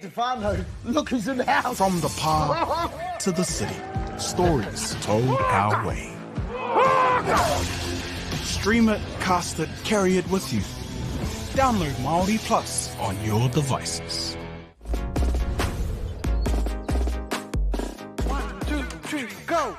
Stefano, look who's in the house. From the park to the city, stories told our way. Stream it, cast it, carry it with you. Download MΑORI Plus on your devices. 1, 2, 3, go!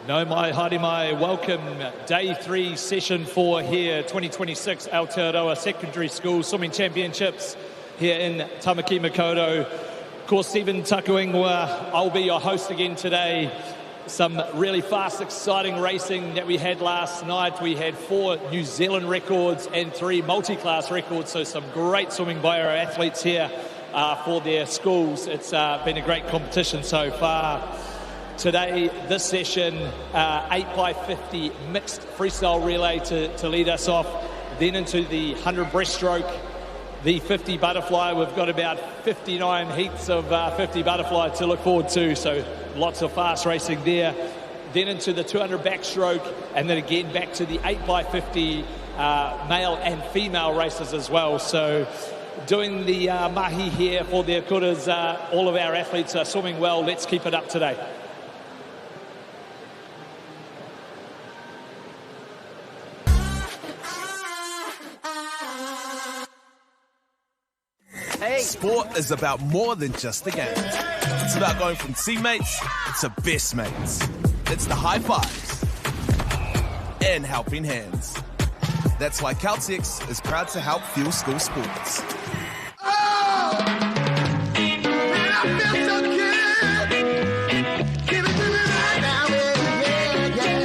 No mai, haere mai, welcome. Day 3, session 4 here, 2026 Aotearoa Secondary School Swimming Championships here in Tamaki Makaurau. Of course, Stephen Takuingua, I'll be your host again today. Some really fast, exciting racing that we had last night. We had 4 New Zealand records and 3 multi-class records, so some great swimming by our athletes here for their schools. It's been a great competition so far. Today, this session, 8x50 mixed freestyle relay to lead us off, then into the 100 breaststroke, the 50 butterfly. We've got about 59 heats of 50 butterfly to look forward to, so lots of fast racing there. Then into the 200 backstroke, and then again back to the 8x50 male and female races as well. So doing the mahi here for the kuras, all of our athletes are swimming well. Let's keep it up today. Sport is about more than just the games. It's about going from teammates to best mates. It's the high fives and helping hands. That's why Caltex is proud to help fuel school sports. Oh! Man, I feel so good! Give it to me right now, yeah, yeah.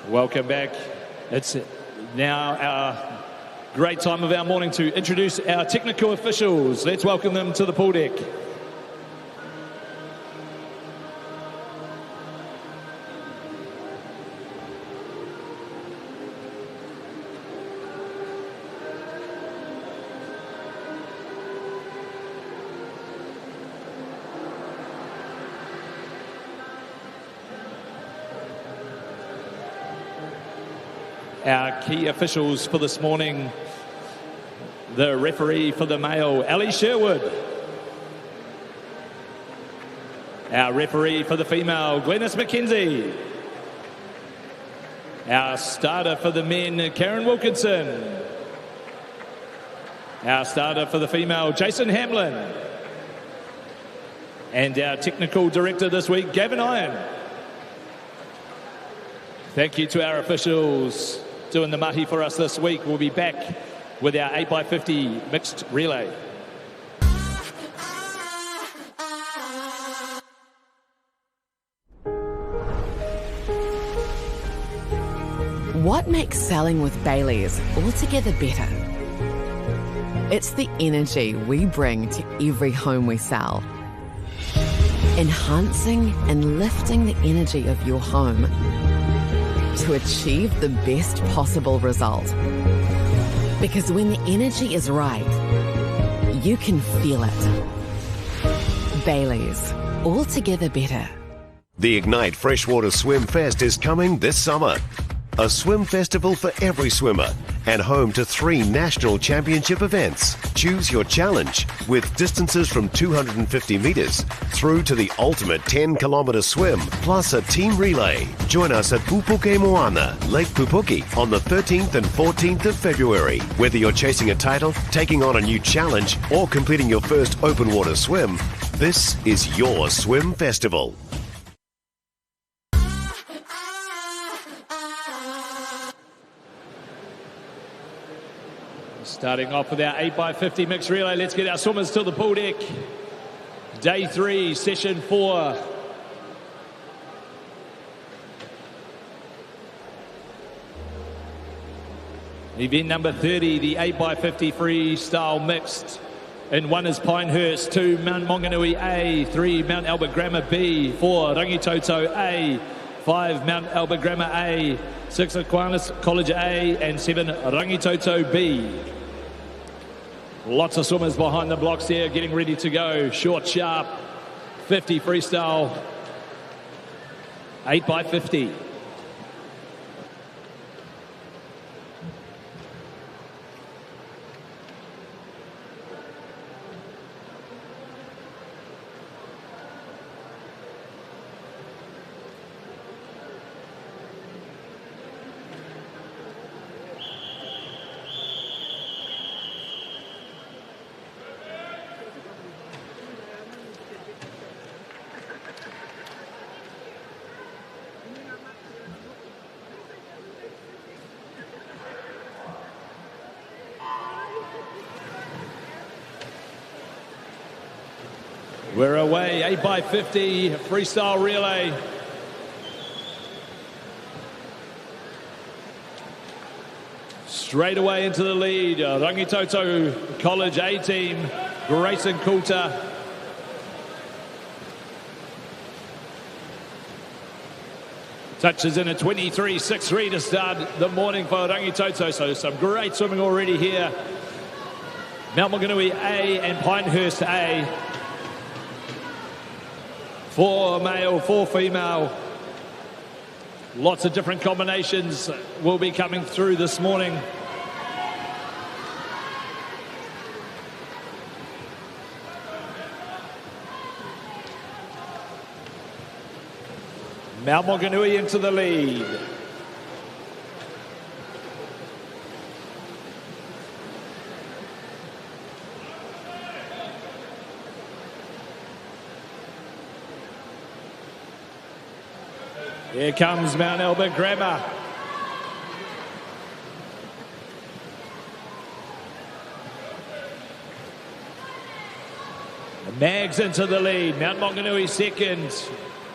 Welcome back. It's now our great time of our morning to introduce our technical officials. Let's welcome them to the pool deck. Our key officials for this morning, the referee for the male, Ali Sherwood. Our referee for the female, Glennis McKenzie. Our starter for the men, Karen Wilkinson. Our starter for the female, Jason Hamlin. And our technical director this week, Gavin Iron. Thank you to our officials doing the mahi for us this week. We'll be back with our 8x50 mixed relay. What makes selling with Bailey's altogether better? It's the energy we bring to every home we sell. Enhancing and lifting the energy of your home to achieve the best possible result. Because when the energy is right, you can feel it. Bailey's, altogether better. The Ignite Freshwater Swim Fest is coming this summer. A swim festival for every swimmer and home to 3 national championship events. Choose your challenge with distances from 250 metres through to the ultimate 10-kilometre swim, plus a team relay. Join us at Pupuke Moana, Lake Pupuki on the 13th and 14th of February. Whether you're chasing a title, taking on a new challenge, or completing your first open water swim, this is your swim festival. Starting off with our 8x50 mixed relay, let's get our swimmers to the pool deck. Day 3, session 4. Event number 30, the 8x50 freestyle mixed. In 1 is Pinehurst, 2 Mount Maunganui A, 3 Mount Albert Grammar B, 4 Rangitoto A, 5 Mount Albert Grammar A, 6 Aquinas College A, and 7 Rangitoto B. Lots of swimmers behind the blocks there getting ready to go. Short, sharp, 50 freestyle, 8x50. We're away, 8x50 freestyle relay. Straight away into the lead, Rangitoto College A team, Grayson Coulter. Touches in a 23.63 to start the morning for Rangitoto, so some great swimming already here. Mount Maunganui A and Pinehurst A. 4 male, 4 female. Lots of different combinations will be coming through this morning. Mount Maunganui into the lead. Here comes Mount Albert Grammar. Mags into the lead. Mount Maunganui second.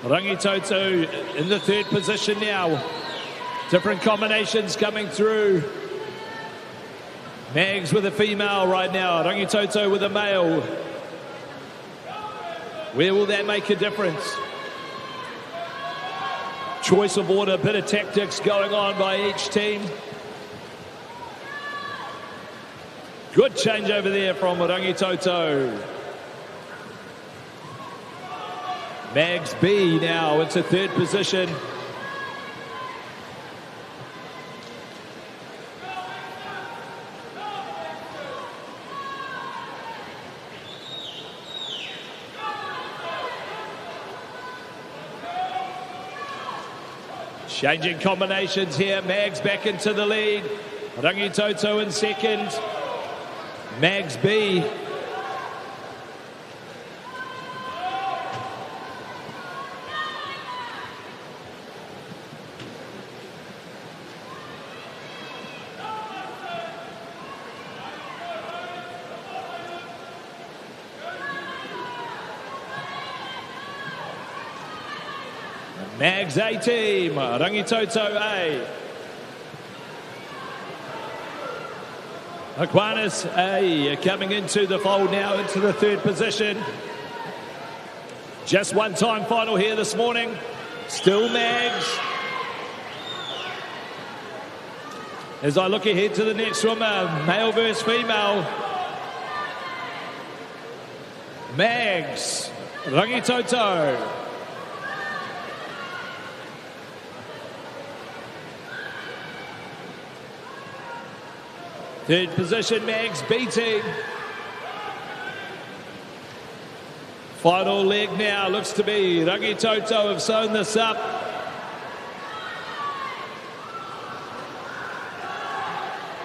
Rangitoto in the third position now. Different combinations coming through. Mags with a female right now. Rangitoto with a male. Where will that make a difference? Choice of order, bit of tactics going on by each team. Good change over there from Rangitoto. Mags B now into third position. Changing combinations here. Mags back into the lead. Rangitoto in second. Mags B. Mags A team, Rangitoto A. Aquinas A coming into the fold now into the third position. Just one time final here this morning. Still Mags. As I look ahead to the next swimmer, male versus female. Mags, Rangitoto. Third position, Mags B team. Final leg now looks to be Rangitoto have sewn this up.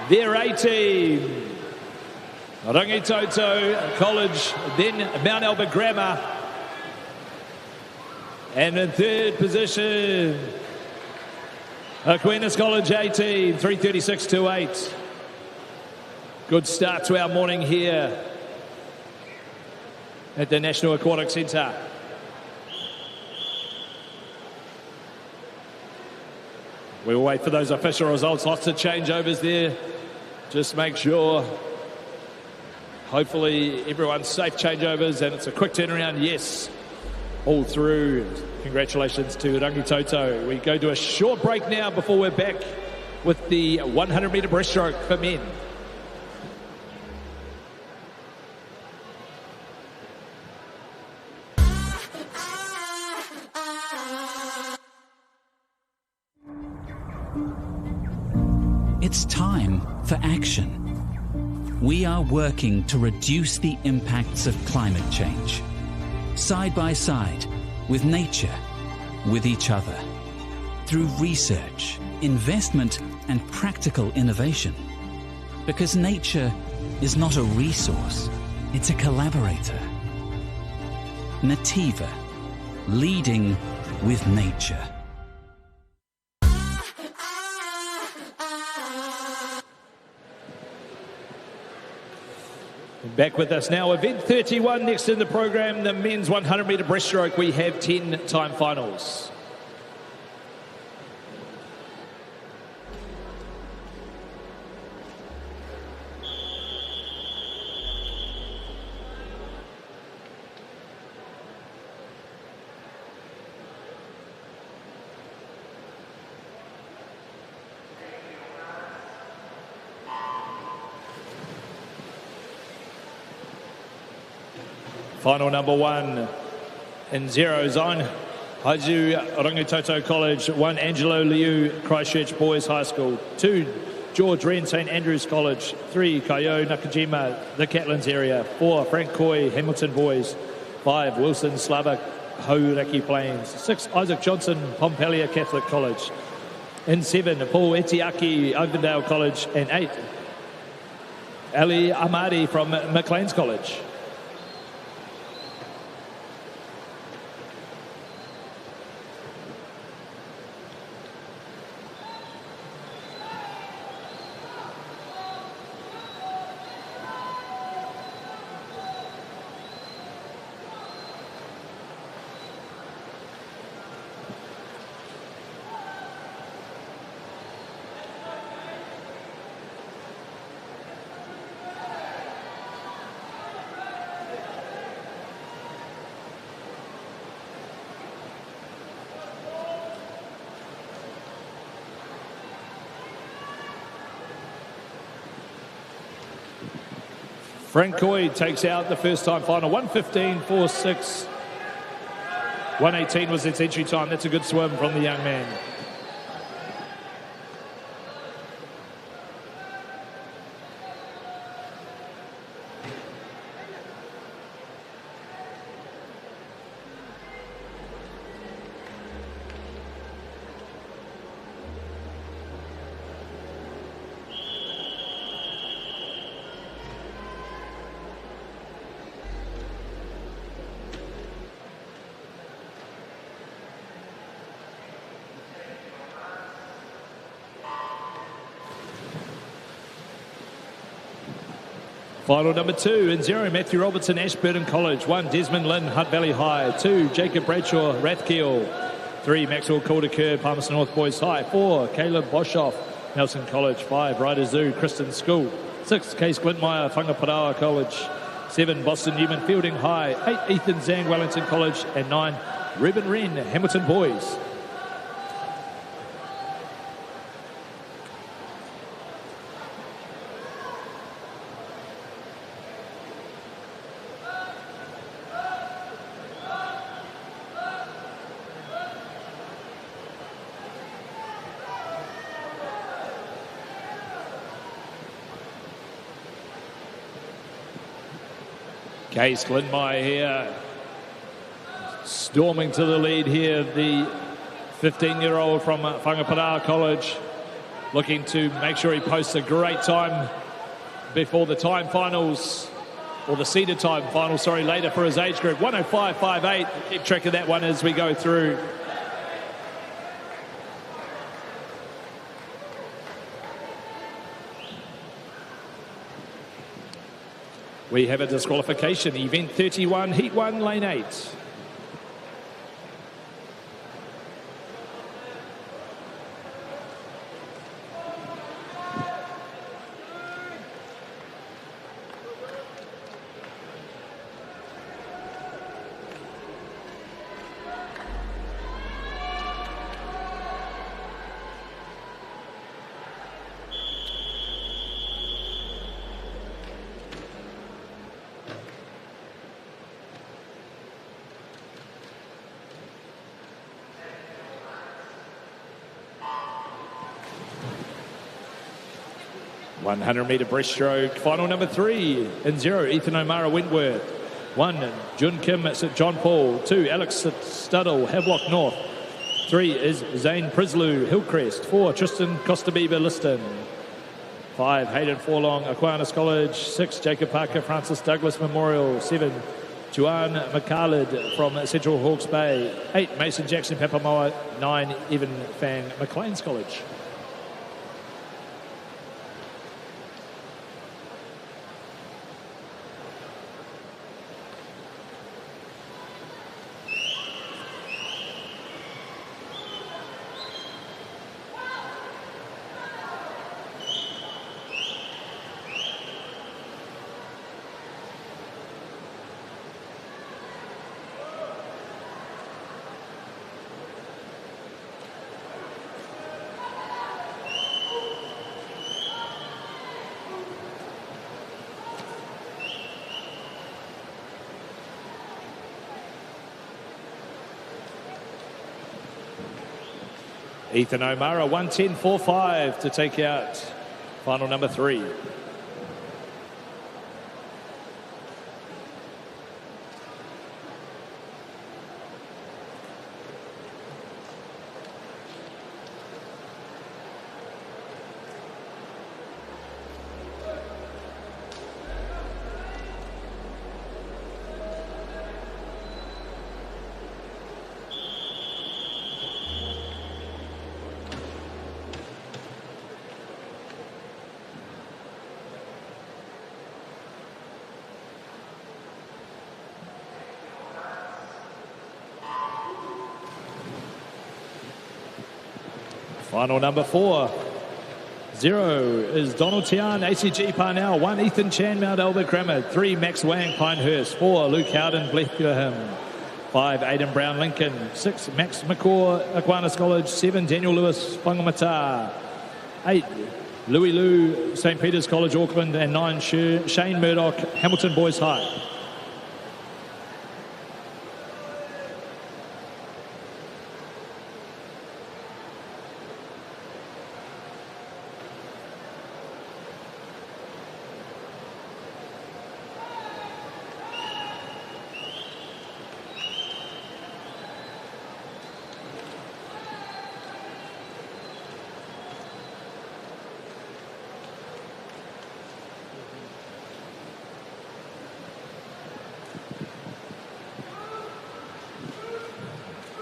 Their A team. Rangitoto College, then Mount Albert Grammar. And in third position, Aquinas College A team, 3:36.28. Good start to our morning here at the National Aquatic Centre. We'll wait for those official results. Lots of changeovers there Just make sure, hopefully everyone's safe changeovers and it's a quick turnaround. Yes, all through. Congratulations to Rangitoto. We go to a short break now before we're back with the 100-metre breaststroke for men. It's time for action. We are working to reduce the impacts of climate change, side by side, with nature, with each other, through research, investment, and practical innovation. Because nature is not a resource, it's a collaborator. Nativa, leading with nature. Back with us now, event 31 next in the program, the men's 100-metre breaststroke. We have 10 time finals. Final number 1 in 0 zone, Haiju Rangitoto College. 1, Angelo Liu, Christchurch Boys High School. 2, George Wren, St Andrews College. 3, Kaio Nakajima, the Catlins area. 4, Frank Coy, Hamilton Boys. 5, Wilson Slavak, Hauraki Plains. 6, Isaac Johnson, Pompelia Catholic College. In 7, Paul Etiaki, Ovendale College. And 8, Ali Amadi from Maclean's College. Frank Coy takes out the first time final, 1:15.46. 1:18 was its entry time. That's a good swim from the young man. Final number 2 in 0, Matthew Robertson, Ashburton College. 1, Desmond Lynn, Hutt Valley High. 2, Jacob Bradshaw, Rathkeel. 3, Maxwell Calder-Kerr, Palmerston North Boys High. 4, Caleb Boshoff, Nelson College. 5, Ryder Zoo, Kristen School. 6, Case Glintmeyer, Whangaparaoa College. 7, Boston Newman, Fielding High. 8, Ethan Zhang, Wellington College. And 9, Reuben Wren, Hamilton Boys. Case Glintmeyer here, storming to the lead here, the 15-year-old from Whangaparaoa College, looking to make sure he posts a great time before the time finals, or the seeded time finals, sorry, later for his age group. 1:05.58, keep track of that one as we go through. We have a disqualification, event 31, heat 1, lane 8. 100-metre breaststroke, final number 3 in 0, Ethan O'Mara Wentworth. 1, Jun Kim at St John Paul. 2, Alex Studdle, Havelock North. 3 is Zane Prislew, Hillcrest. 4, Tristan Costa-Beaver, Liston. 5, Hayden Forlong, Aquinas College. 6, Jacob Parker, Francis Douglas Memorial. 7, Juan McCarlid from Central Hawke's Bay. 8, Mason Jackson Papamoa. 9, Evan Fang, Maclean's College. Ethan O'Mara, 1:10.45 to take out final number 3. Final number 4. 0 is Donald Tian, ACG Parnell. 1, Ethan Chan, Mount Albert Grammar. 3, Max Wang, Pinehurst. 4, Luke Howden, Bletherham. 5, Aidan Brown, Lincoln. 6, Max McCaw, Aquinas College. 7, Daniel Lewis, Whangamata. 8, Louis Liu, St Peter's College, Auckland. And 9, Shane Murdoch, Hamilton Boys High.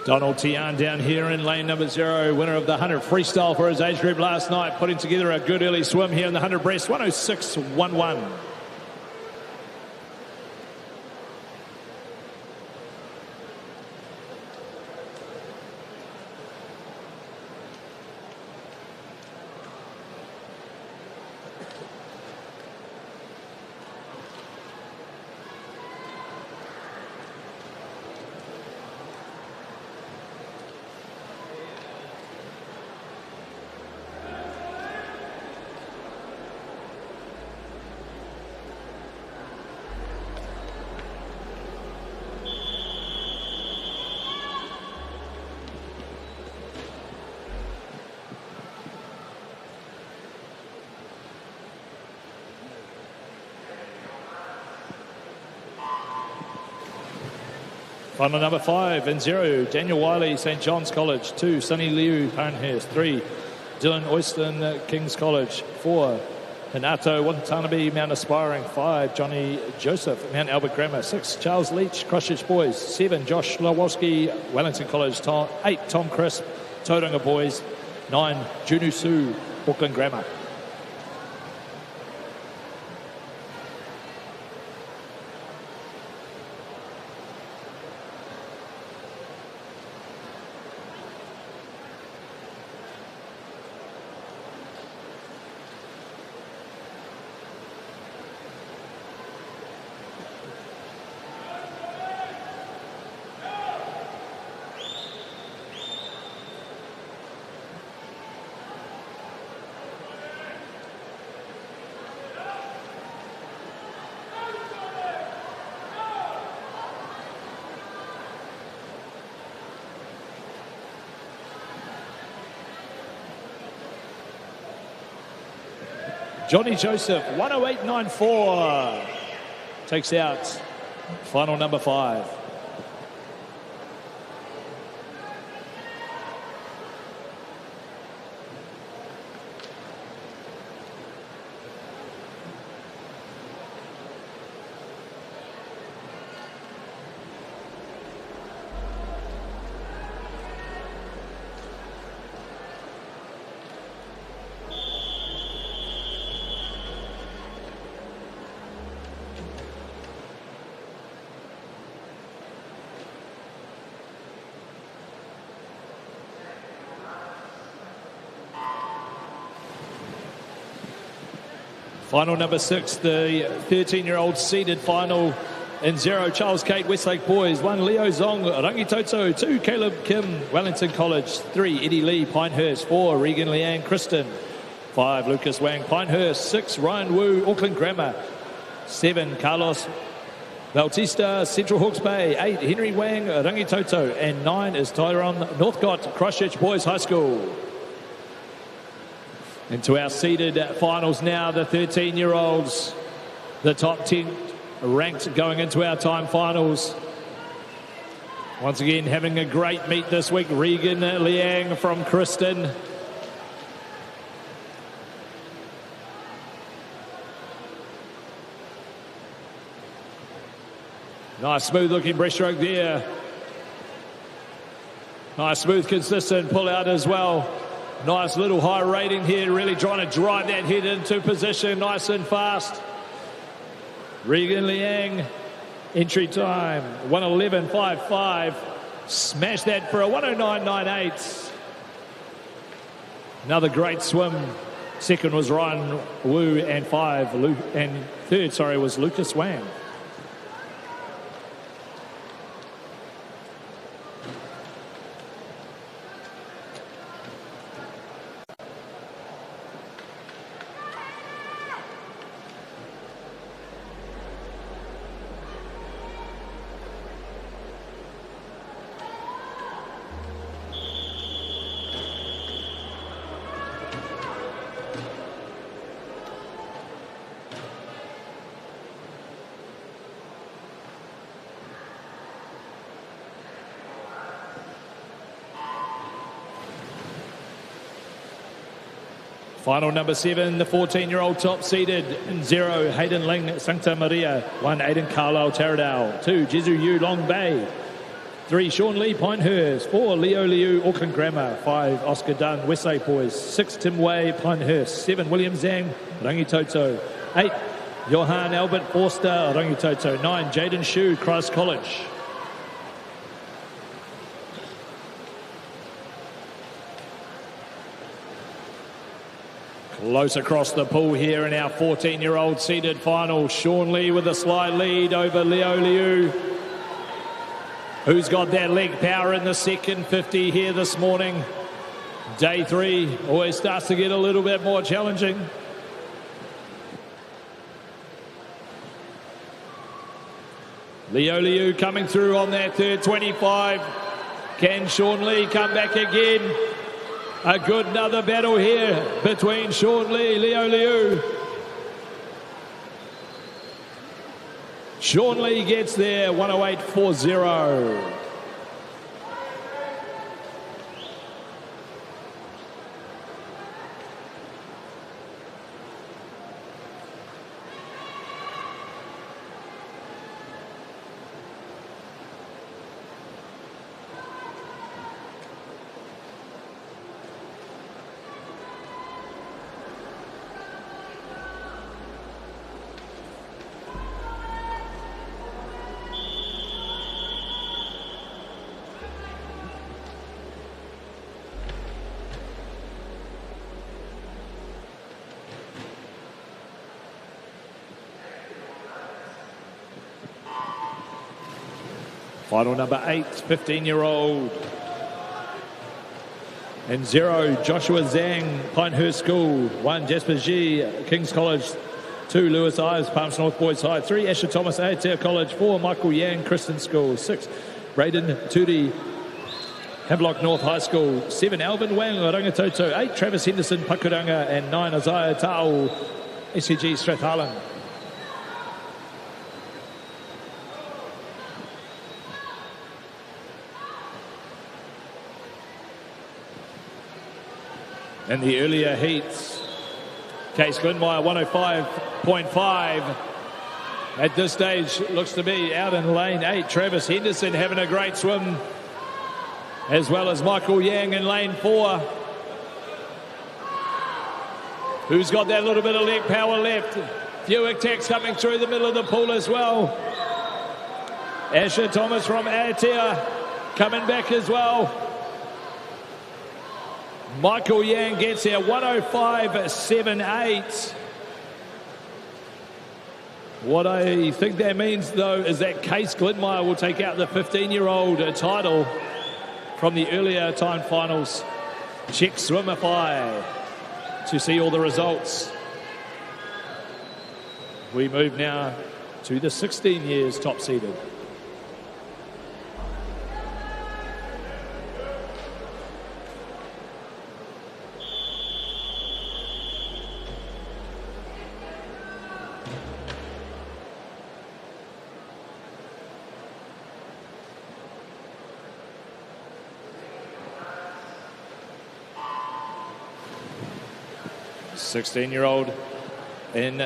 Donald Tian down here in lane number 0, winner of the 100 freestyle for his age group last night, putting together a good early swim here in the 100 breast, 106.11. Final number 5 in 0, Daniel Wiley, St John's College. 2, Sonny Liu, Pinehurst. 3, Dylan Oyston, King's College. 4, Hinato Watanabe, Mount Aspiring. 5, Johnny Joseph, Mount Albert Grammar. 6, Charles Leach, Christchurch Boys. 7, Josh Lawowski, Wellington College. 8, Tom Crisp, Tauranga Boys. 9, Junu Su, Auckland Grammar. Johnny Joseph, 108.94. Takes out final number 5. Final number 6, the 13-year-old seeded final in 0, Charles Kate, Westlake Boys. 1, Leo Zong, Rangitoto. 2, Caleb Kim, Wellington College. 3, Eddie Lee, Pinehurst. 4, Regan Liang, Kristen. 5, Lucas Wang, Pinehurst. 6, Ryan Wu, Auckland Grammar. 7, Carlos Bautista, Central Hawke's Bay. 8, Henry Wang, Rangitoto. And 9 is Tyrone Northcott, Christchurch Boys High School. Into our seeded finals now, the 13-year-olds, the top 10 ranked going into our time finals. Once again, having a great meet this week. Regan Liang from Kristen. Nice smooth looking breaststroke there. Nice smooth consistent pull out as well. Nice little high rating here, really trying to drive that head into position nice and fast. Regan Liang, entry time, 1:11.55. Smashed that for a 1:09.98. Another great swim. Second was Ryan Wu, and third was Lucas Wang. Final number 7, the 14-year-old top seeded in 0, Hayden Ling, Santa Maria. 1, Aiden Carlisle, Taradale. 2, Jesu Yu, Long Bay. 3, Sean Lee, Pinehurst. 4, Leo Liu, Auckland Grammar. 5, Oscar Dunn, Westlake Boys. 6, Tim Way, Pinehurst. 7, William Zhang, Rangitoto. 8, Johan Albert Forster, Rangitoto. 9, Jaden Shu, Christ College. Close across the pool here in our 14-year-old seeded final. Sean Lee with a slight lead over Leo Liu, who's got that leg power in the second 50 here this morning. Day 3 always starts to get a little bit more challenging. Leo Liu coming through on that third 25. Can Sean Lee come back again? A good another battle here between Sean Lee, Leo Liu. Sean Lee gets there, 1:08.40. Final number 8, 15-year-old. And 0, Joshua Zhang, Pinehurst School. 1, Jasper G, King's College. 2, Lewis Ives, Palms North Boys High. 3, Asher Thomas, Aotea College. 4, Michael Yang, Kristen School. 6, Braden Tudi, Havelock North High School. 7, Alvin Wang, Rangitoto. 8, Travis Henderson, Pakuranga. And 9, Isaiah Tau, SCG Strathallan. In the earlier heats, Case Glenmire 105.5. At this stage, looks to be out in lane 8. Travis Henderson having a great swim, as well as Michael Yang in lane 4. Who's got that little bit of leg power left? Few attacks coming through the middle of the pool as well. Asher Thomas from Aotea coming back as well. Michael Yang gets there 105.78. What I think that means, though, is that Case Glenmire will take out the 15-year-old title from the earlier time finals. Check Swimify to see all the results. We move now to the 16 years top seeded. Sixteen-year-old in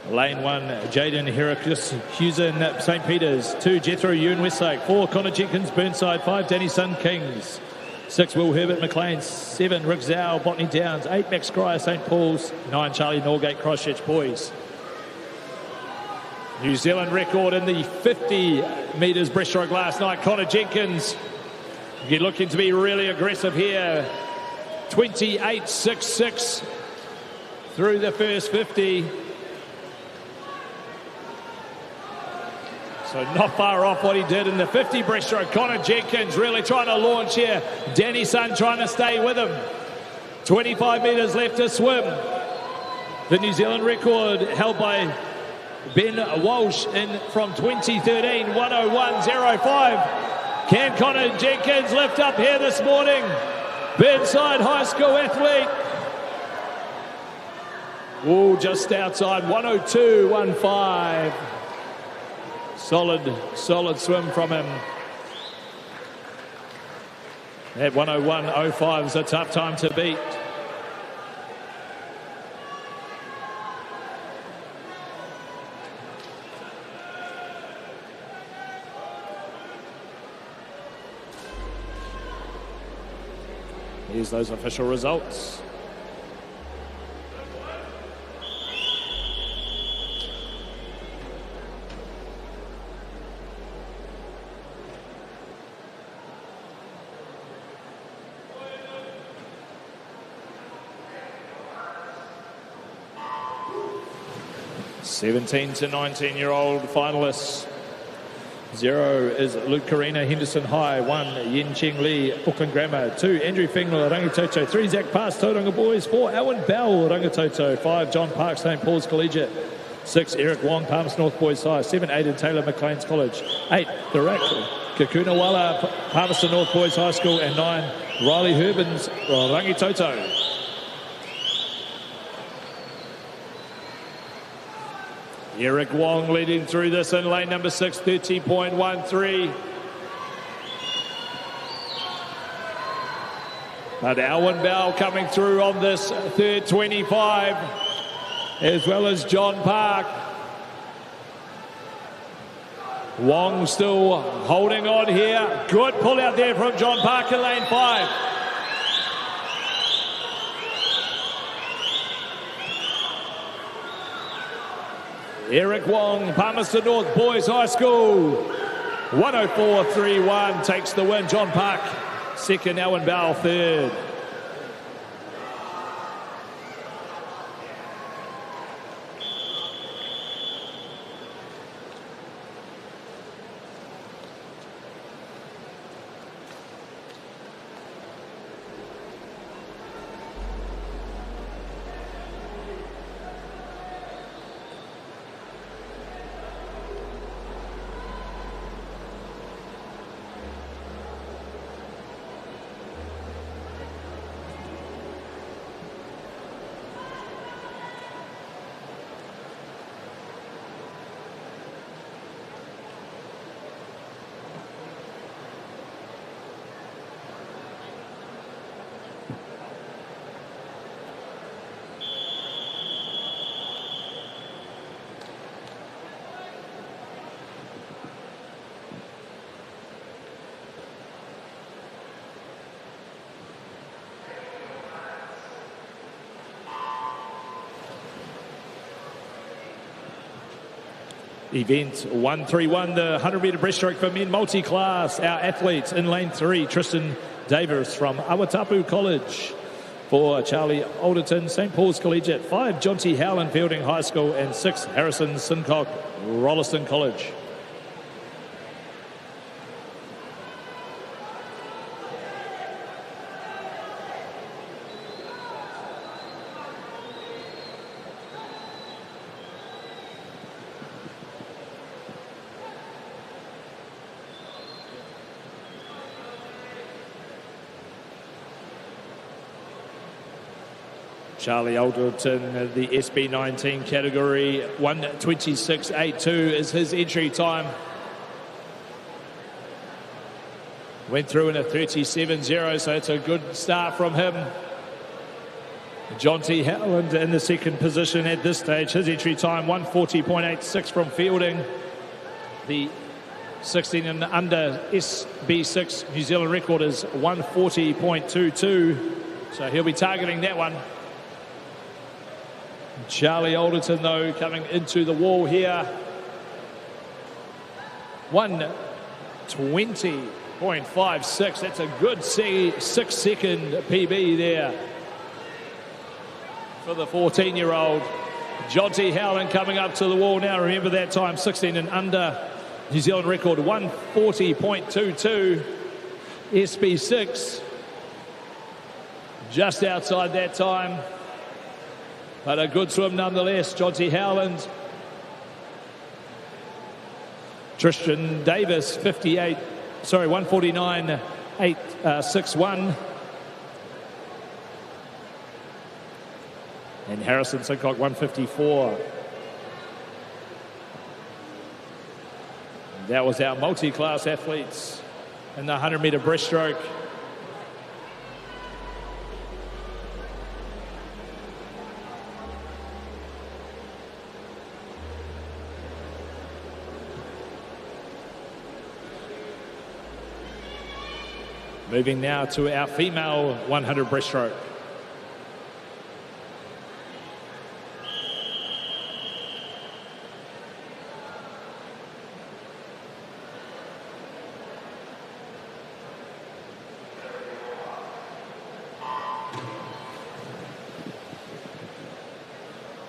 lane 1, Jaden Heracles Hewson, St. Peter's. 2, Jethro Ewan Westlake. 4, Connor Jenkins Burnside. 5, Danny Sun Kings. 6, Will Herbert McLean. 7, Rick Zhao Botany Downs. 8, Max Cryer St. Paul's. 9, Charlie Norgate Christchurch Boys. New Zealand record in the 50 metres breaststroke last night. Connor Jenkins, you're looking to be really aggressive here. 28.66 through the first 50. So not far off what he did in the 50 breaststroke. Connor Jenkins really trying to launch here. Danny Sun trying to stay with him. 25 metres left to swim. The New Zealand record held by Ben Walsh in from 2013, 101.05. Can Connor Jenkins lift up here this morning? Burnside High School athlete. Oh, just outside, 102.15. Solid swim from him. That 101.05 is a tough time to beat. Here's those official results. (17 to 19-year-old finalists). 0 is Luke Karina, Henderson High. 1, Yin Cheng Lee, Auckland Grammar. 2, Andrew Fingler, Rangitoto. 3, Zach Pass, Tauranga Boys. 4, Owen Bell, Rangitoto. 5, John Park, St. Paul's Collegiate. 6, Eric Wong, Palms North Boys High. 7, Aidan Taylor, McLean's College. 8, Direct, Kakunawala, Palmerston North Boys High School. And 9, Riley Herbins, Rangitoto. Eric Wong leading through this in lane number 6, 30.13. But Owen Bell coming through on this third 25, as well as John Park. Wong still holding on here. Good pull out there from John Park in lane 5. Eric Wong, Palmerston North Boys High School. 104.31 takes the win. John Park second, Owen Bell third. Event 131, the 100-metre breaststroke for men multi-class. Our athletes in lane 3, Tristan Davis from Awatapu College. 4, Charlie Alderton, St. Paul's Collegiate. 5, Jonty Howland, Fielding High School. And 6, Harrison Sincock, Rolleston College. Charlie Alderton, the SB19 category, 1:26.82 is his entry time. Went through in a 37.0, so it's a good start from him. Jonty Howland in the second position at this stage. His entry time, 1:40.86 from fielding. The 16 and under SB6 New Zealand record is 1:40.22, so he'll be targeting that one. Charlie Alderton, though, coming into the wall here. 1:20.56. That's a good 6-second PB there for the 14-year-old. Jonty Howland coming up to the wall now. Remember that time, 16 and under. New Zealand record, 1:40.22. SB6, just outside that time. But a good swim nonetheless, Jonty Howland. Tristan Davis, 1:49.61. And Harrison Sincock, 1:54. That was our multi-class athletes in the 100-metre breaststroke. Moving now to our female 100 breaststroke.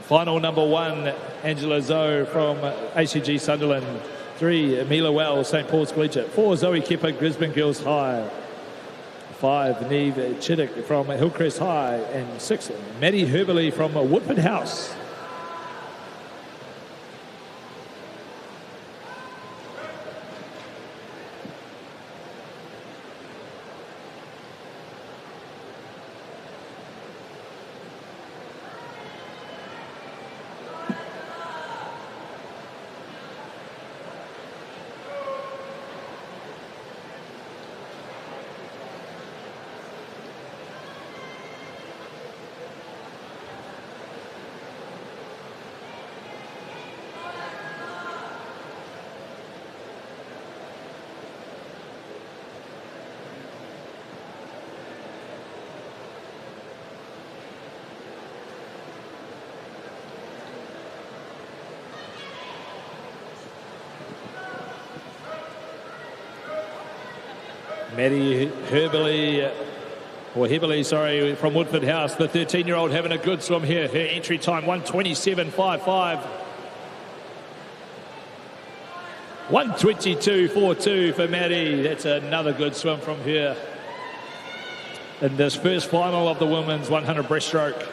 Final number 1, Angela Zoe from ACG Sunderland. 3, Mila Wells, St. Paul's Collegiate. 4, Zoe Kepper, Gisborne Girls High. 5, Neve Chiddick from Hillcrest High. And 6, Maddie Herberley from Woodford House. Maddie Herberley, from Woodford House, the 13-year-old having a good swim here. Her entry time, 1:27.55. 1:22.42 for Maddie. That's another good swim from her in this first final of the women's 100 breaststroke.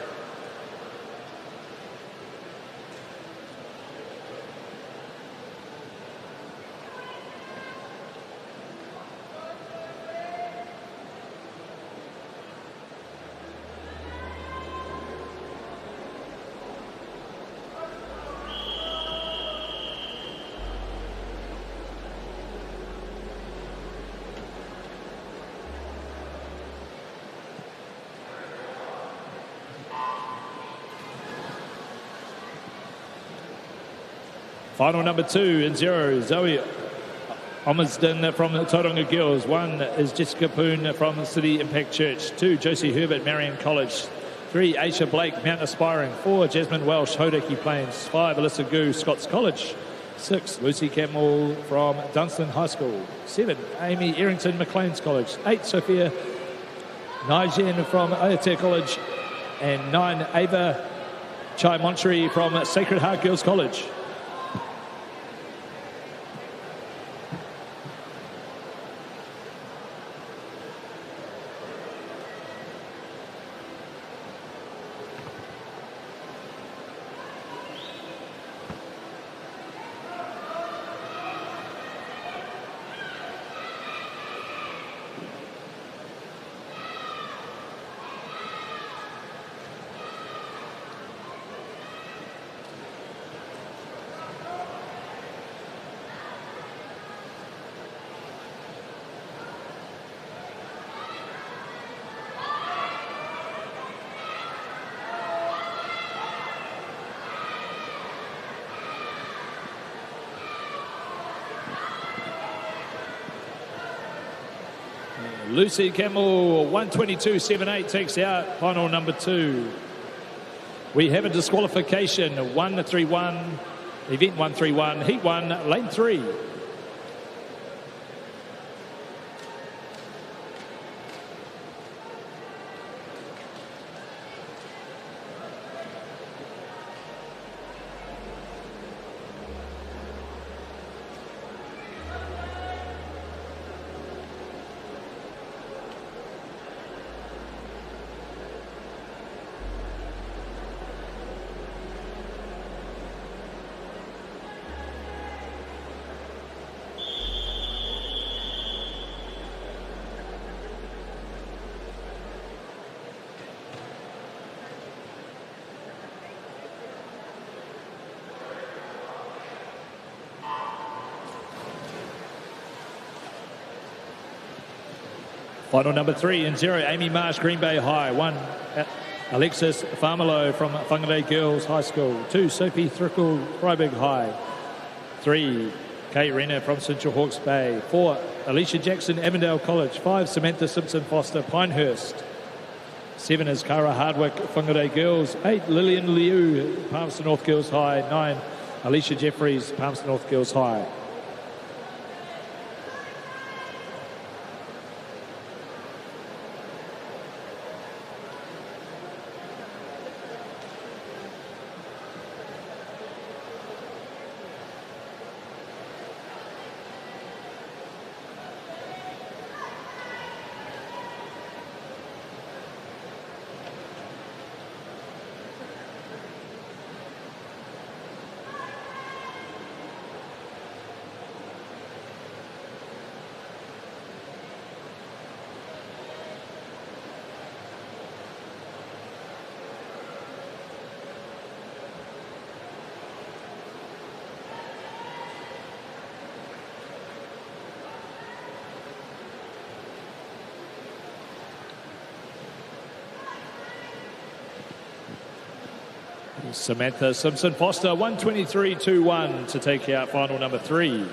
Final number 2 in 0, Zoe Omersden from the Tauranga Girls. 1 is Jessica Poon from the City Impact Church. 2, Josie Herbert, Marion College. 3, Aisha Blake, Mount Aspiring. 4, Jasmine Welsh, Hodaki Plains. 5, Alyssa Gu, Scots College. 6, Lucy Campbell from Dunstan High School. 7, Amy Errington, Maclean's College. 8, Sophia Nigen from Aotea College. And 9, Ava Chai Monchery from Sacred Heart Girls College. Lucy Campbell, 122.78 takes out final number 2. We have a disqualification, 1-3-1, event 1-3-1, heat 1, lane 3. Final number 3 and 0, Amy Marsh, Green Bay High. 1, Alexis Farmelo from Whangarei Girls High School. 2, Sophie Thrickle, Freiburg High. 3, Kate Renner from Central Hawke's Bay. 4, Alicia Jackson, Avondale College. 5, Samantha Simpson Foster, Pinehurst. 7 is Cara Hardwick, Whangarei Girls. 8, Lillian Liu, Palmerston North Girls High. 9, Alicia Jeffries, Palmerston North Girls High. Samantha Simpson Foster, 123.21 to take out final number 3.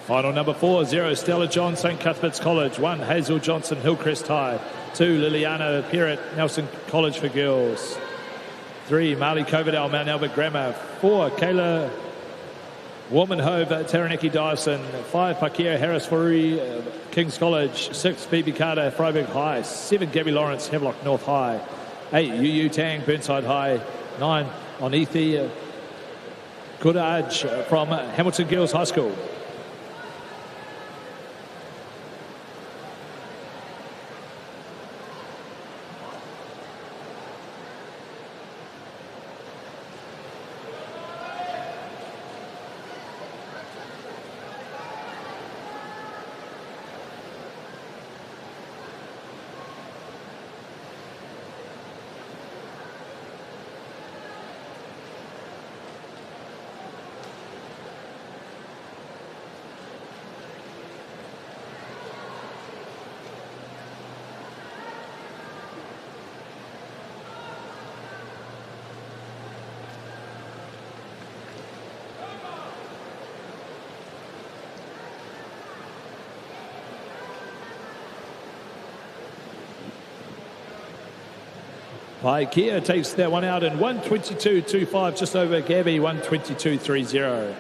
Final number 4, 0, Stella John, St. Cuthbert's College. 1, Hazel Johnson, Hillcrest High. 2, Liliana Perrott, Nelson College for Girls. 3, Marley Coverdale, Mount Albert Grammar. 4, Kayla Warmanhove, Taranaki Dyson. 5, Pakea Harris Furui, King's College. 6, Phoebe Carter, Freiburg High. 7, Gabby Lawrence, Havelock North High. 8, Yu Tang, Burnside High. 9, Onithi Kudaj from Hamilton Girls High School. Paikea takes that one out in 1:22.25, just over Gabby, 1:22.30.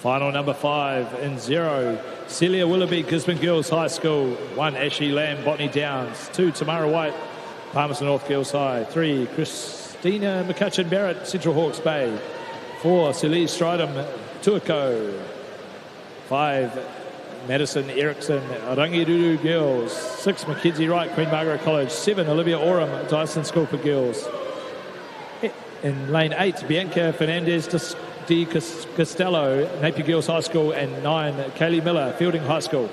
Final number 5 in 0. Celia Willoughby, Gisborne Girls High School. 1, Ashley Lamb, Botany Downs. 2, Tamara White, Palmerston North Girls High. 3, Christina McCutcheon Barrett, Central Hawke's Bay. 4, Celise Stridham, Tuaco. 5, Madison Erickson, Rangiruru Girls. 6, Mackenzie Wright, Queen Margaret College. 7, Olivia Oram, Dyson School for Girls. In lane 8, Bianca Fernandez Di Costello, Napier Girls High School, and 9, Kaylee Miller, Fielding High School.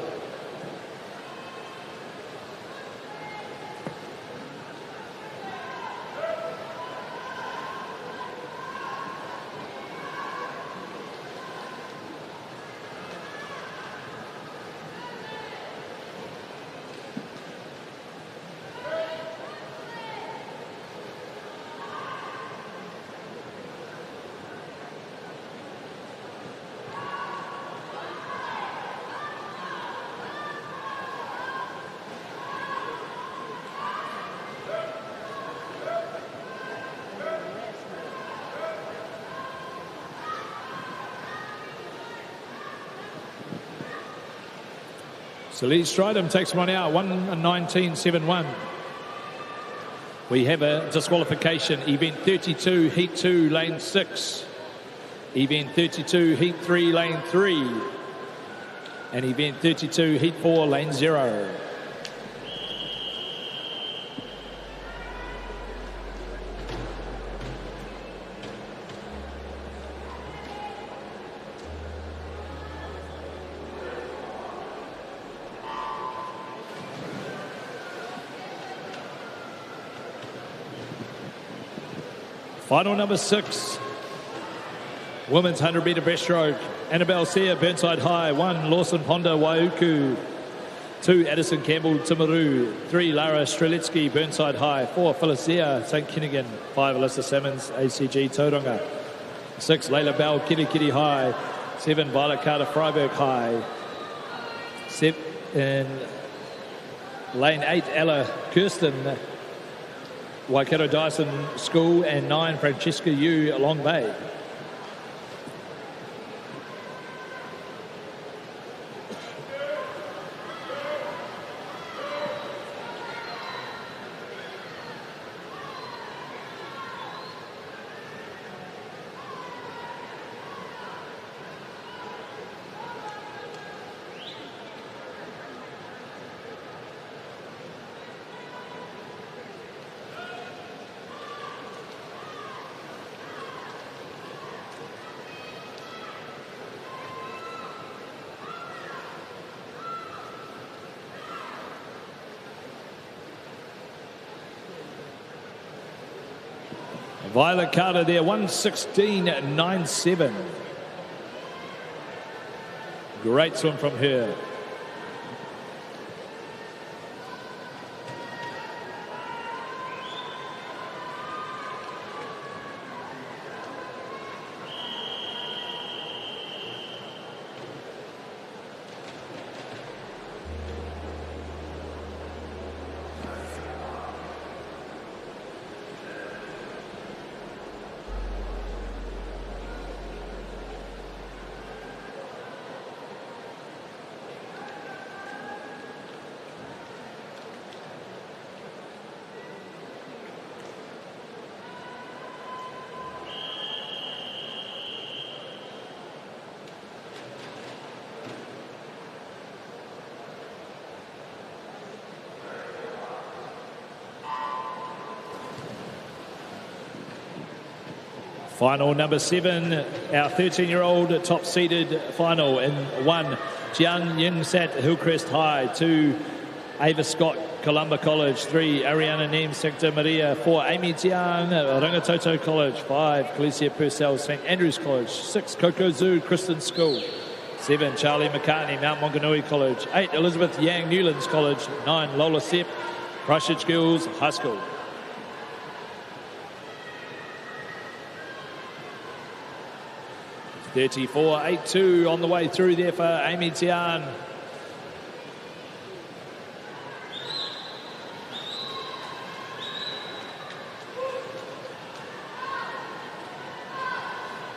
Celise Stridham takes one out, 1:19.71. We have a disqualification. Event 32, Heat 2, Lane 6. Event 32, Heat 3, Lane 3. And Event 32, Heat 4, Lane 0. Final number 6, women's 100-metre breaststroke. Annabelle Sear, Burnside High. 1, Lawson Ponda, Waiuku. 2, Addison Campbell, Timaru. 3, Lara Strelitsky, Burnside High. 4, Phyllis Zia, St Kinnigan. 5, Alyssa Simmons, ACG, Tauranga. 6, Layla Bell, Kitty High. 7, Violet Carter, Freiburg High. 7, in lane 8, Ella Kirsten, Waikato Dyson School, and 9, Francesca Yu, Long Bay. Violet Carter there, 1:16.97. Great swim from her. Final number 7, our 13-year-old top-seeded final in 1, Jian Yin Sat Hillcrest High. 2, Ava Scott, Columba College. 3, Ariana Neem, Sector Maria. 4, Amy Jiang, Rangitoto College. 5, Calicia Purcell, St Andrews College. 6, Coco Zoo, Kristen School. 7, Charlie McCartney, Mount Maunganui College. 8, Elizabeth Yang, Newlands College. 9, Lola Sepp, Christchurch Girls High School. (34.82) on the way through there for Amy Tian.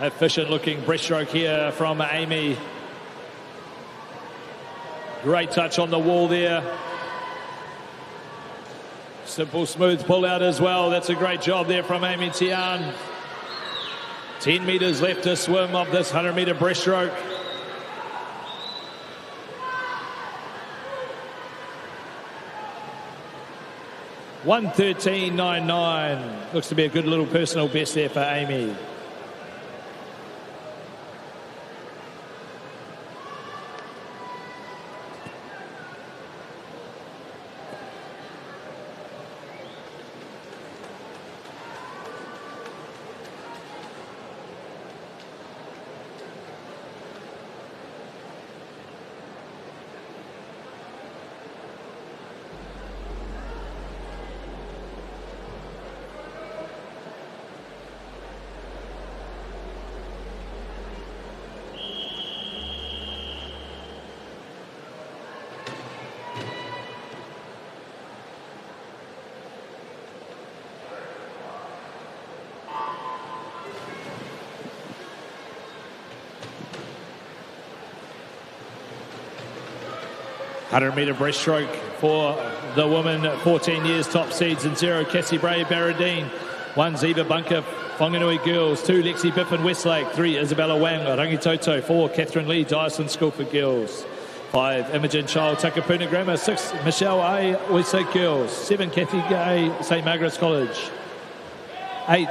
Efficient looking breaststroke here from Amy. Great touch on the wall there. Simple, smooth pull out as well. That's a great job there from Amy Tian. 10 metres left to swim of this 100-metre breaststroke. (1:13.99). Looks to be a good little personal best there for Amy. (100-metre breaststroke for the women, 14 years, top seeds in 0, Cassie Bray, Barradine. 1, Ziva Bunker, Whanganui Girls. 2, Lexi Biffin, Westlake. 3, Isabella Wang, Rangitoto. 4, Catherine Lee, Dyson School for Girls. 5, Imogen Child, Takapuna Grammar. 6, Michelle A, Westlake Girls. 7, Kathy Gay, St Margaret's College. 8,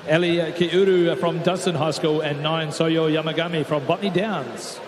Ali Kiuru from Dunstan High School. And 9, Soyo Yamagami from Botany Downs.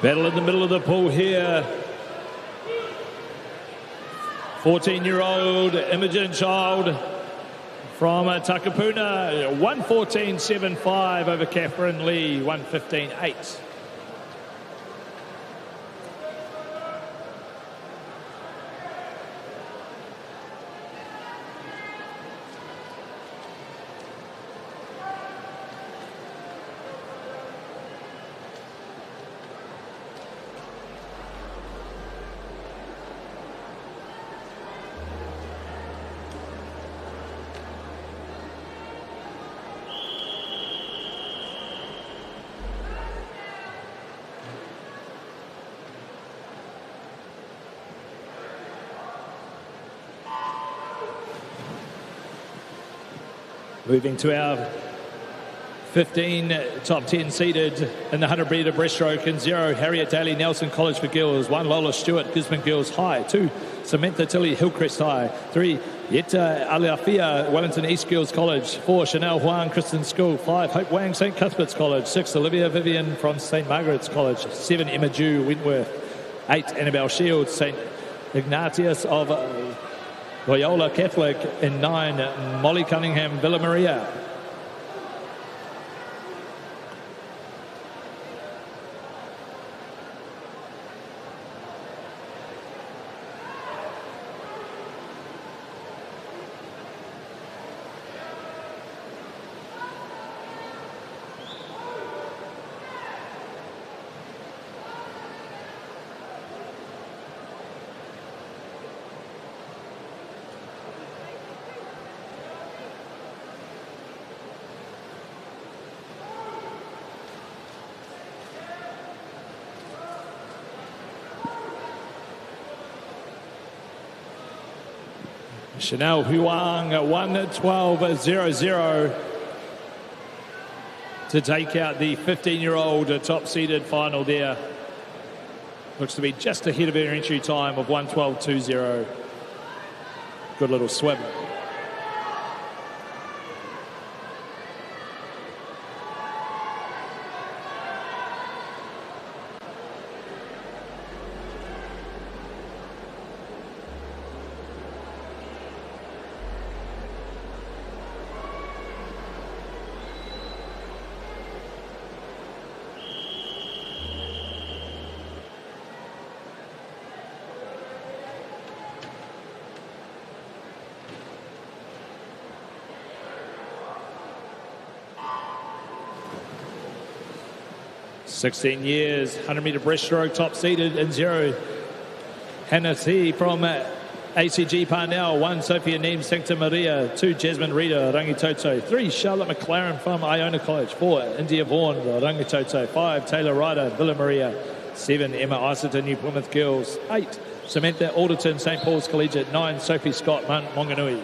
Battle in the middle of the pool here. 14-year-old Imogen Child from Takapuna. 1:14.75 over Catherine Lee. 1:15.8. Moving to our 15 top 10 seeded in the 100-metre breaststroke. In 0, Harriet Daly, Nelson College for Girls. 1, Lola Stewart, Gisborne Girls High. 2, Samantha Tilley, Hillcrest High. 3, Yetta Aliafia, Wellington East Girls College. 4, Chanel Huang, Kristen School. 5, Hope Wang, St Cuthbert's College. 6, Olivia Vivian from St Margaret's College. 7, Emma Jew, Wentworth. 8, Annabelle Shields, St Ignatius of Loyola Catholic. And 9, Molly Cunningham, Villa Maria. Chanel Huang 1:12.00 to take out the 15-year-old top-seeded final there. Looks to be just ahead of her entry time of 1:12.20. Good little swim. (16 years, 100-metre breaststroke, top-seeded in 0. Hannah T from ACG Parnell. 1, Sophia Neem, Sancta Maria. 2, Jasmine Reader, Rangitoto. 3, Charlotte McLaren from Iona College. 4, India Vaughan, Rangitoto. 5, Taylor Ryder, Villa Maria. 7, Emma Iserton, New Plymouth Girls. 8, Samantha Alderton, St. Paul's Collegiate. 9, Sophie Scott, Monganui.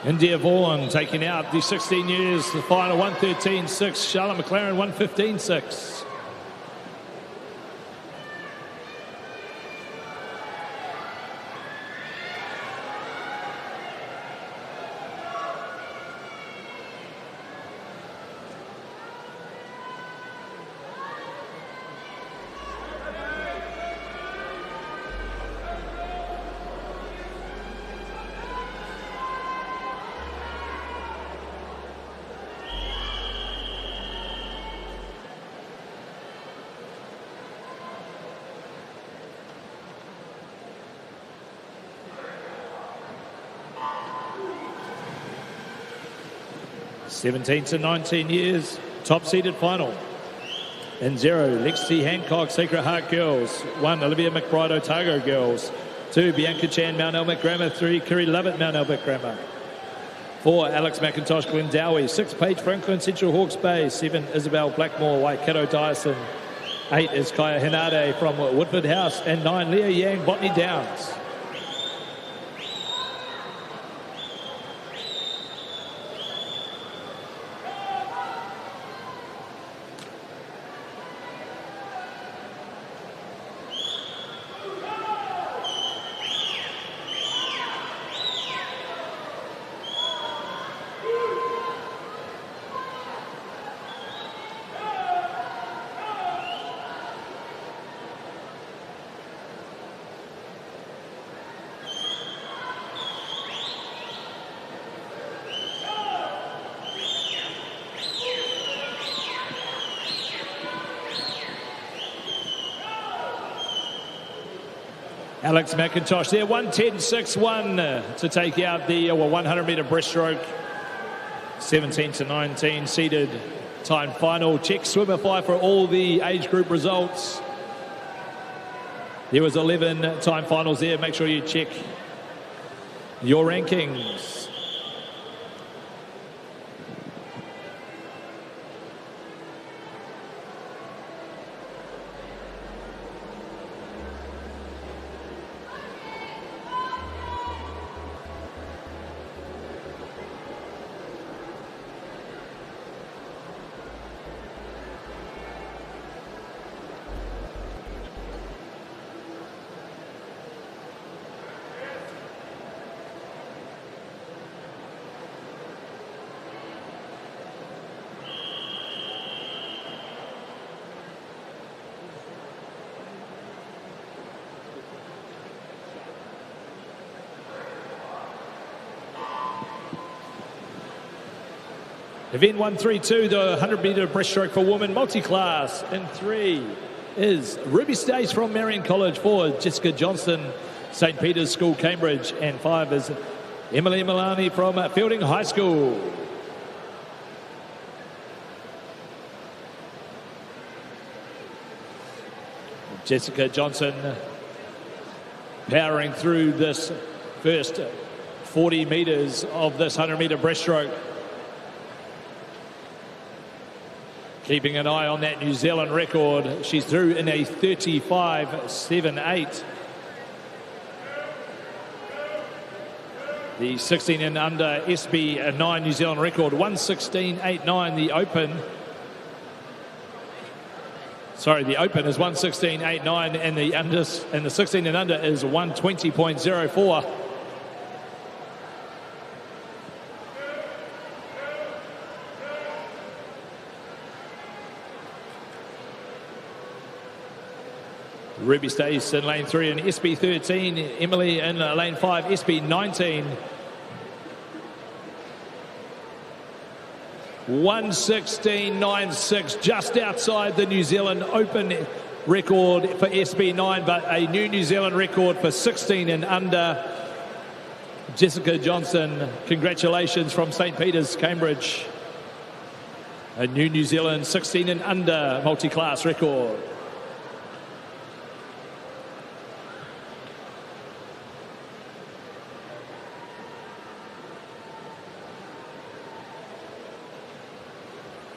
India Vaughan taking out the 16 years, the final 1:13.6. Charlotte McLaren 1:15.6. (17 to 19 years, top-seeded final. In 0, Lexi Hancock, Sacred Heart Girls. 1, Olivia McBride, Otago Girls. 2, Bianca Chan, Mount Albert Grammar. 3, Kerry Lovett, Mount Albert Grammar. 4, Alex McIntosh, Glendowie. 6, Paige Franklin, Central Hawke's Bay. 7, Isabel Blackmore, Waikato Dyson. 8 is Kaya Hinade from Woodford House. And 9, Leah Yang, Botany Downs. Alex McIntosh there, 1:10.61 to take out the 100-metre breaststroke. 17 to 19 seeded time final. Check Swimify for all the age group results. There was 11 time finals there. Make sure you check your rankings. Event 132, the 100-metre breaststroke for women multi-class. In 3 is Ruby Stace from Marion College. 4, Jessica Johnston, St. Peter's School, Cambridge. And 5 is Emily Milani from Fielding High School. Jessica Johnson powering through this first 40 metres of this 100-metre breaststroke. Keeping an eye on that New Zealand record. She's through in a 35.78. The 16 and under SB9 New Zealand record, 1:16.89. The Open. Sorry, the Open is 1:16.89, and the 16 and under is 1:20.04. Ruby Stace in lane 3 and SB13. Emily in lane 5, SB19. 1:16.96, just outside the New Zealand Open record for SB9, but a new New Zealand record for 16 and under. Jessica Johnson, congratulations from St. Peter's, Cambridge. A new New Zealand 16 and under multi-class record.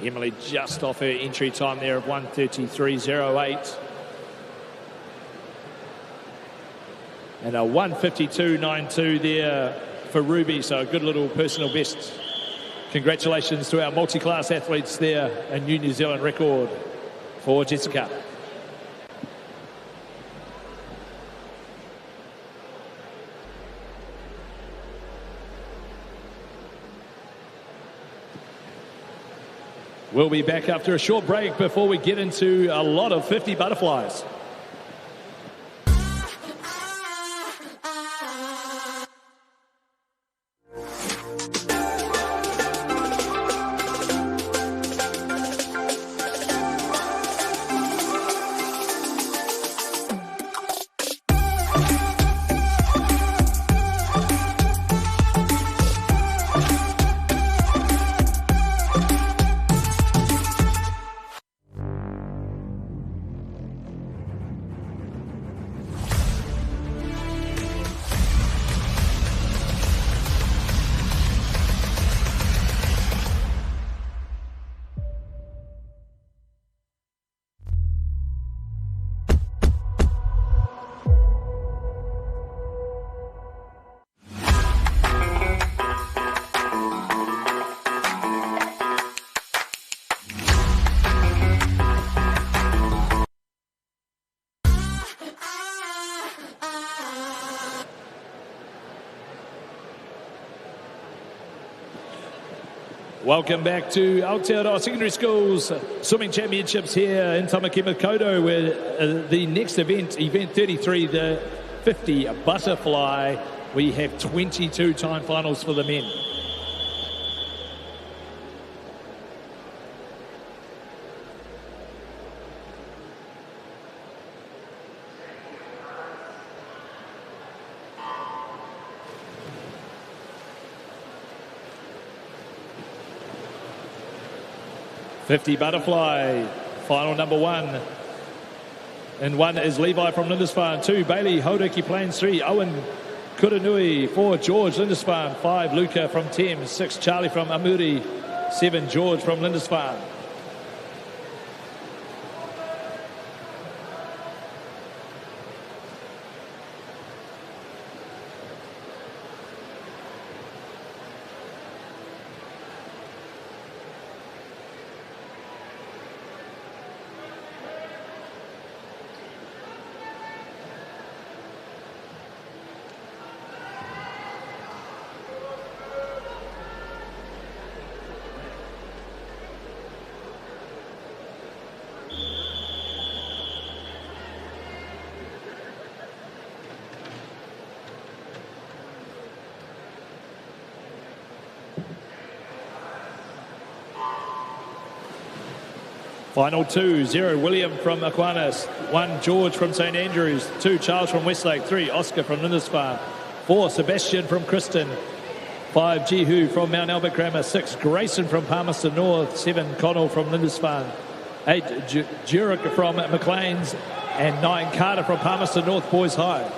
Emily just off her entry time there of 1:33.08. And a 1:52.92 there for Ruby, so a good little personal best. Congratulations to our multi-class athletes there, a new New Zealand record for Jessica. We'll be back after a short break before we get into a lot of 50 butterflies. Welcome back to Aotearoa Secondary School's Swimming Championships here in Tamaki Makaurau, where the next event, Event 33, the 50 butterfly, we have 22 time finals for the men. '50 butterfly, final number 1. And 1 is Levi from Lindisfarne. 2, Bailey, Hauraki Plains. 3, Owen Kuranui. 4, George, Lindisfarne. 5, Luca from Thames. 6, Charlie from MΑORI. 7, George from Lindisfarne. Final 2, 0 William from Aquinas, 1 George from St Andrews, 2 Charles from Westlake, 3 Oscar from Lindisfarne, 4 Sebastian from Kristen, 5 Jihu from Mount Albert Grammar, 6 Grayson from Palmerston North, 7 Connell from Lindisfarne, 8 Jurek from Maclean's, and 9 Carter from Palmerston North Boys High.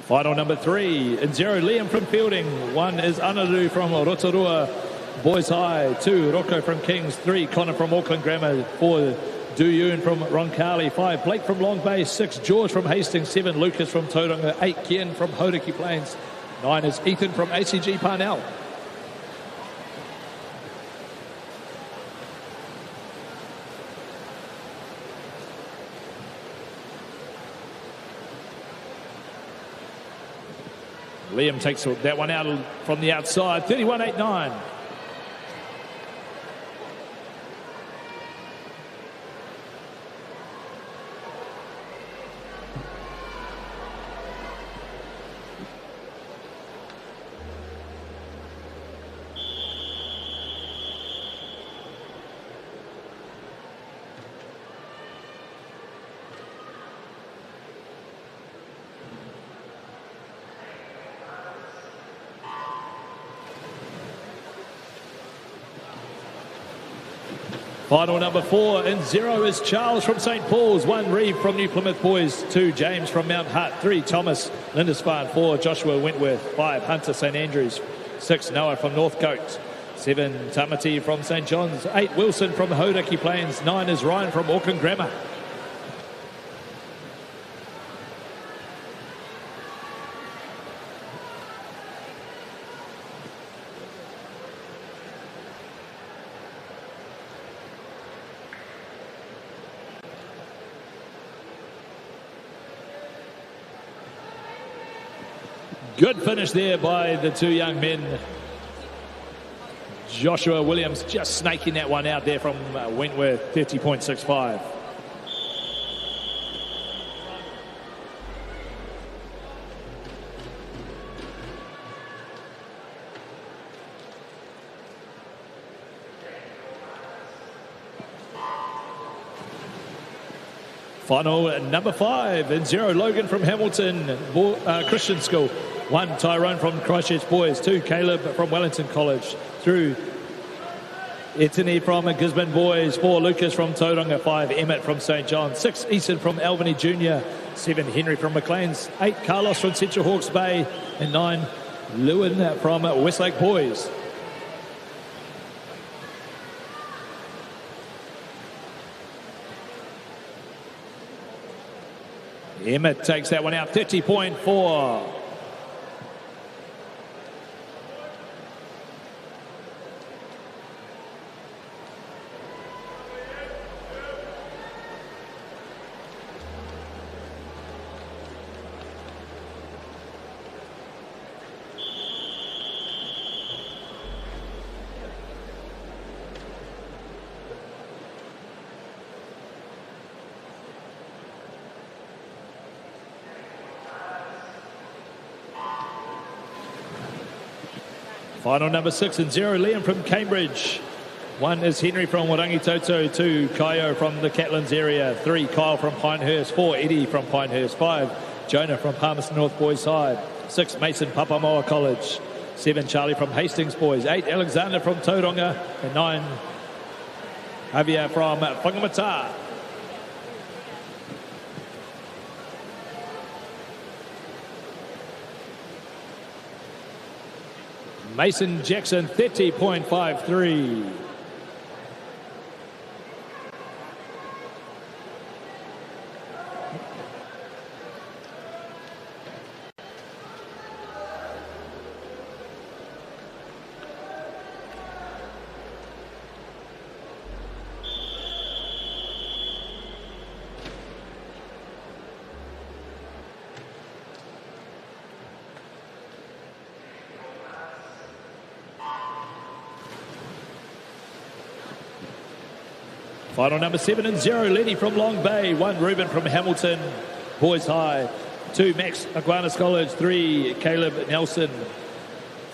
Final number 3, in 0 Liam from Fielding, 1 is Anaru from Rotorua Boys High, 2 Rocco from Kings, 3 Connor from Auckland Grammar, 4 Duyun from Roncalli, 5 Blake from Long Bay, 6 George from Hastings, 7 Lucas from Tauranga, 8 Kian from Hauraki Plains, 9 is Ethan from ACG Parnell. Liam takes that one out from the outside, 31.89. Final number 4 in 0 is Charles from St Paul's, 1 Reeve from New Plymouth Boys, 2 James from Mount Hutt, 3 Thomas Lindisfarne, 4 Joshua Wentworth, 5 Hunter St Andrews, 6 Noah from Northcote, 7 Tamati from St John's, 8 Wilson from Hauraki Plains, 9 is Ryan from Auckland Grammar. Good finish there by the 2 young men. Joshua Williams just snaking that one out there from Wentworth, 50.65. Final number 5 in 0, Logan from Hamilton Christian School, 1 Tyrone from Christchurch Boys, 2 Caleb from Wellington College, through Etienne from Gisborne Boys, 4 Lucas from Tauranga, 5 Emmett from St John, 6 Easton from Albany Junior, 7 Henry from Maclean's, 8 Carlos from Central Hawke's Bay, and 9 Lewin from Westlake Boys. Emmett takes that one out, 30.4. Final number 6 in 0, Liam from Cambridge. 1 is Henry from Warangitoto, 2 Kaio from the Catlins area, 3 Kyle from Pinehurst, 4 Eddie from Pinehurst, 5 Jonah from Palmerston North Boys Side, 6 Mason Papamoa College, 7 Charlie from Hastings Boys, 8 Alexander from Tauranga, and 9 Javier from Whangamata. Mason Jackson, 30.53. Final number 7 and 0, Lenny from Long Bay. 1, Ruben from Hamilton Boys High. 2, Max Aquinas College. 3, Caleb Nelson.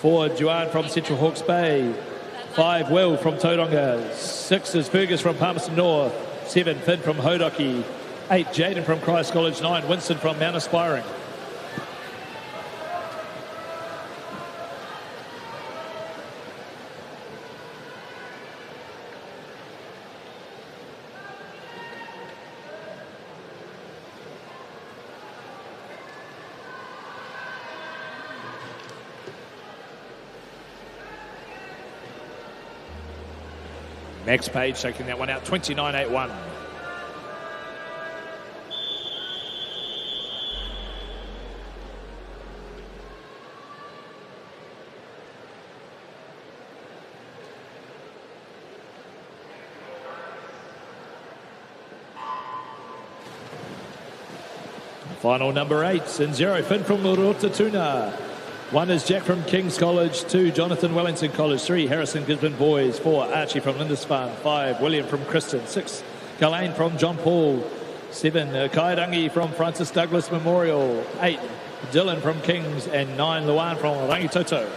4, Juan from Central Hawke's Bay. 5, Will from Tauranga. 6 is Fergus from Palmerston North. 7, Finn from Hodoki. 8, Jaden from Christ College. 9, Winston from Mount Aspiring. Max Page taking that one out, 29.81. Final number 8 and 0, Finn from Rotatuna. 1 is Jack from King's College. 2, Jonathan Wellington College. 3, Harrison Gisborne Boys. 4, Archie from Lindisfarne. 5, William from Kristen. 6, Ghislaine from John Paul. 7, Kairangi from Francis Douglas Memorial. 8, Dylan from King's. And 9, Luan from Rangitoto.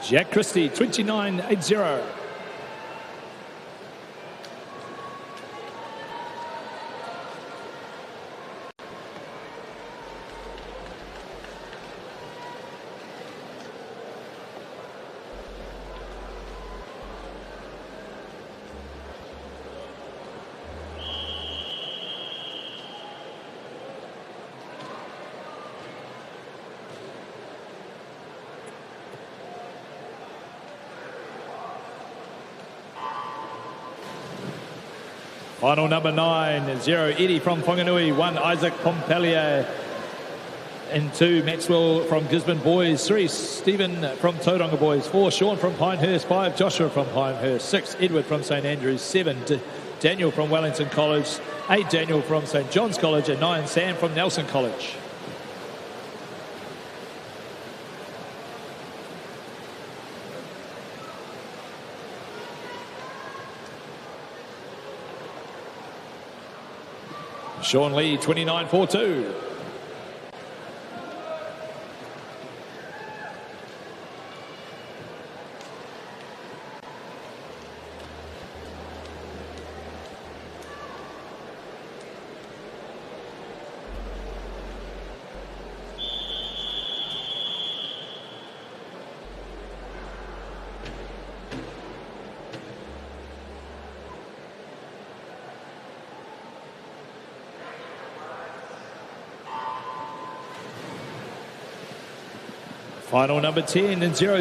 Jack Christie, 29.80. Final number 9, 0, Eddie from Whanganui. 1, Isaac Pompalier. And 2, Maxwell from Gisborne Boys. 3, Stephen from Tauranga Boys. 4, Sean from Pinehurst. 5, Joshua from Pinehurst. 6, Edward from St Andrews. 7, Daniel from Wellington College. 8, Daniel from St John's College. And 9, Sam from Nelson College. Sean Lee, 29.42. Final number 10 and 0,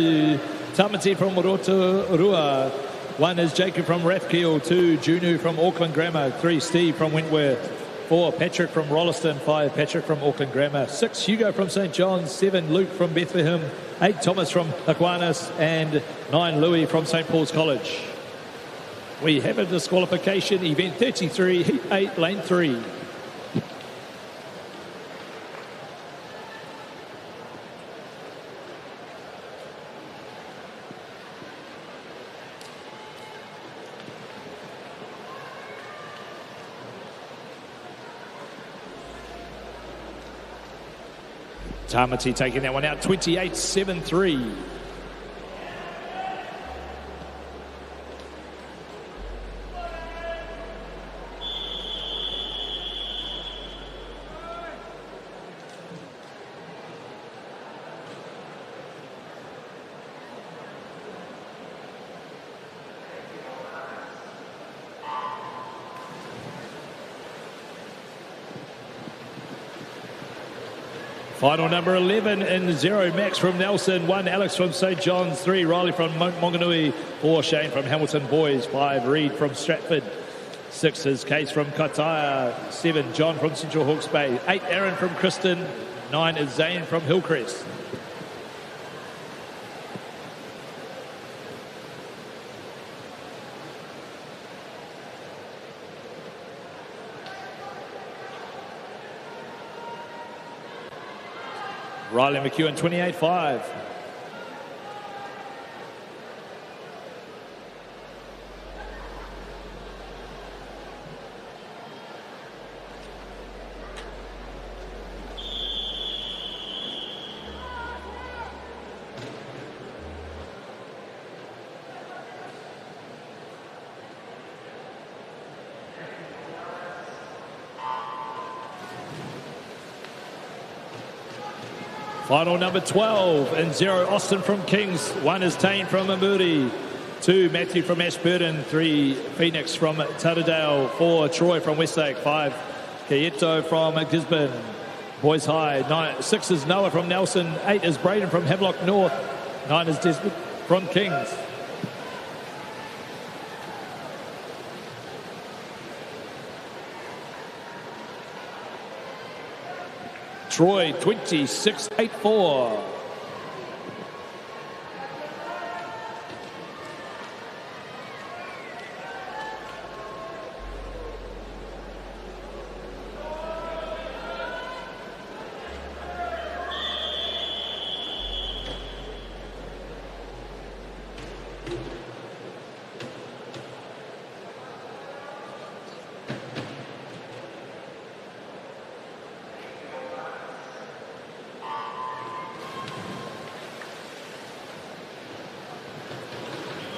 Tamati from Rotorua. 1 is Jacob from Rathkeel. 2, Junu from Auckland Grammar. 3, Steve from Wentworth. 4, Patrick from Rolleston. 5, Patrick from Auckland Grammar. 6, Hugo from St John's. 7, Luke from Bethlehem. 8, Thomas from Aquinas. And 9, Louis from St Paul's College. We have a disqualification, event 33, heat 8, lane 3. Tamati taking that one out, 28.73. Final number 11 and 0, Max from Nelson. 1, Alex from St John's. 3, Riley from Monganui. 4, Shane from Hamilton Boys. 5, Reed from Stratford. 6 is Case from Kataia. 7, John from Central Hawke's Bay. 8, Aaron from Kristen. 9 is Zane from Hillcrest. Riley McEwen, 28.5. Final number 12 and 0, Austin from Kings. 1 is Tane from MΑORI. 2, Matthew from Ashburton. 3, Phoenix from Taradale. 4, Troy from Westlake. 5, Kaieto from Gisborne. Boys High. 6 is Noah from Nelson. 8 is Braden from Havelock North. 9 is Desmond from Kings. Troy, 26.84.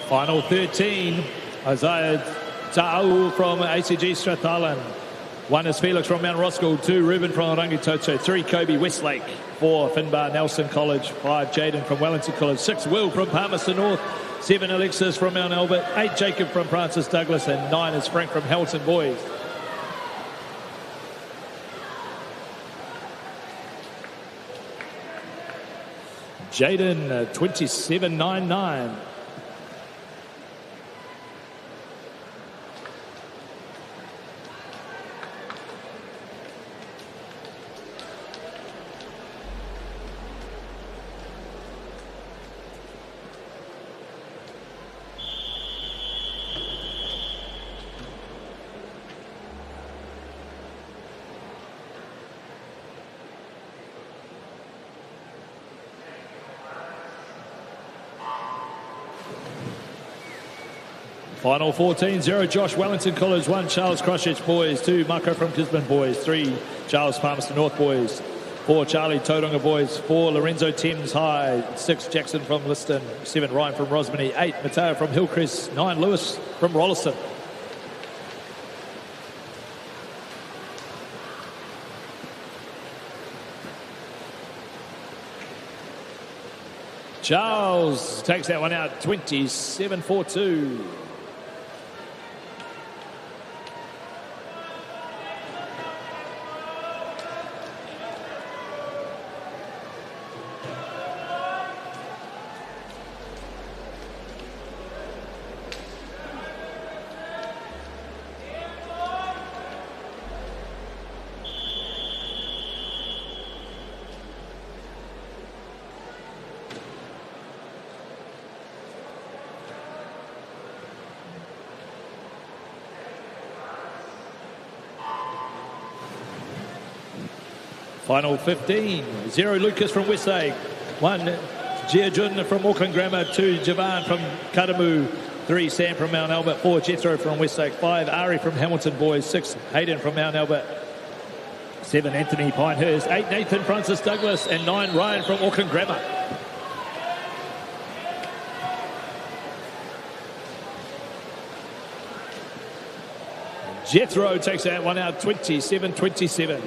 Final 13, Isaiah Ta'au from ACG Strathallan. 1 is Felix from Mount Roskill. 2, Ruben from Rangitoto. 3, Kobe Westlake. 4, Finbar Nelson College. 5, Jaden from Wellington College. 6, Will from Palmerston North. 7, Alexis from Mount Albert. 8, Jacob from Francis Douglas. And 9 is Frank from Hamilton Boys. Jaden, 27.99. Final 14, 0, Josh Wellington College. 1, Charles Christchurch Boys. 2, Marco from Gisborne Boys. 3, Charles Palmerston North Boys. 4, Charlie Tauranga Boys. 4, Lorenzo Thames High. 6, Jackson from Liston. 7, Ryan from Rosmini. 8, Mateo from Hillcrest. 9, Lewis from Rolleston. Charles takes that one out, 27.42. Final 15, 0, Lucas from Westlake. 1, Jiajun from Auckland Grammar. 2, Javan from Karamu. 3, Sam from Mount Albert. 4, Jethro from Westlake. 5, Ari from Hamilton Boys. 6, Hayden from Mount Albert. 7, Anthony Pinehurst. 8, Nathan Francis Douglas. And 9, Ryan from Auckland Grammar. Jethro takes that one out, 27.27.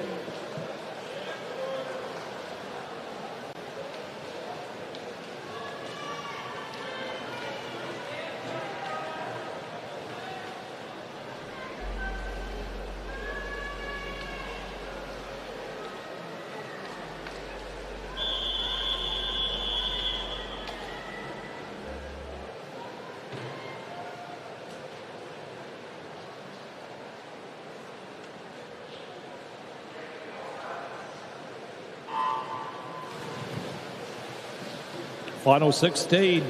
Final 16,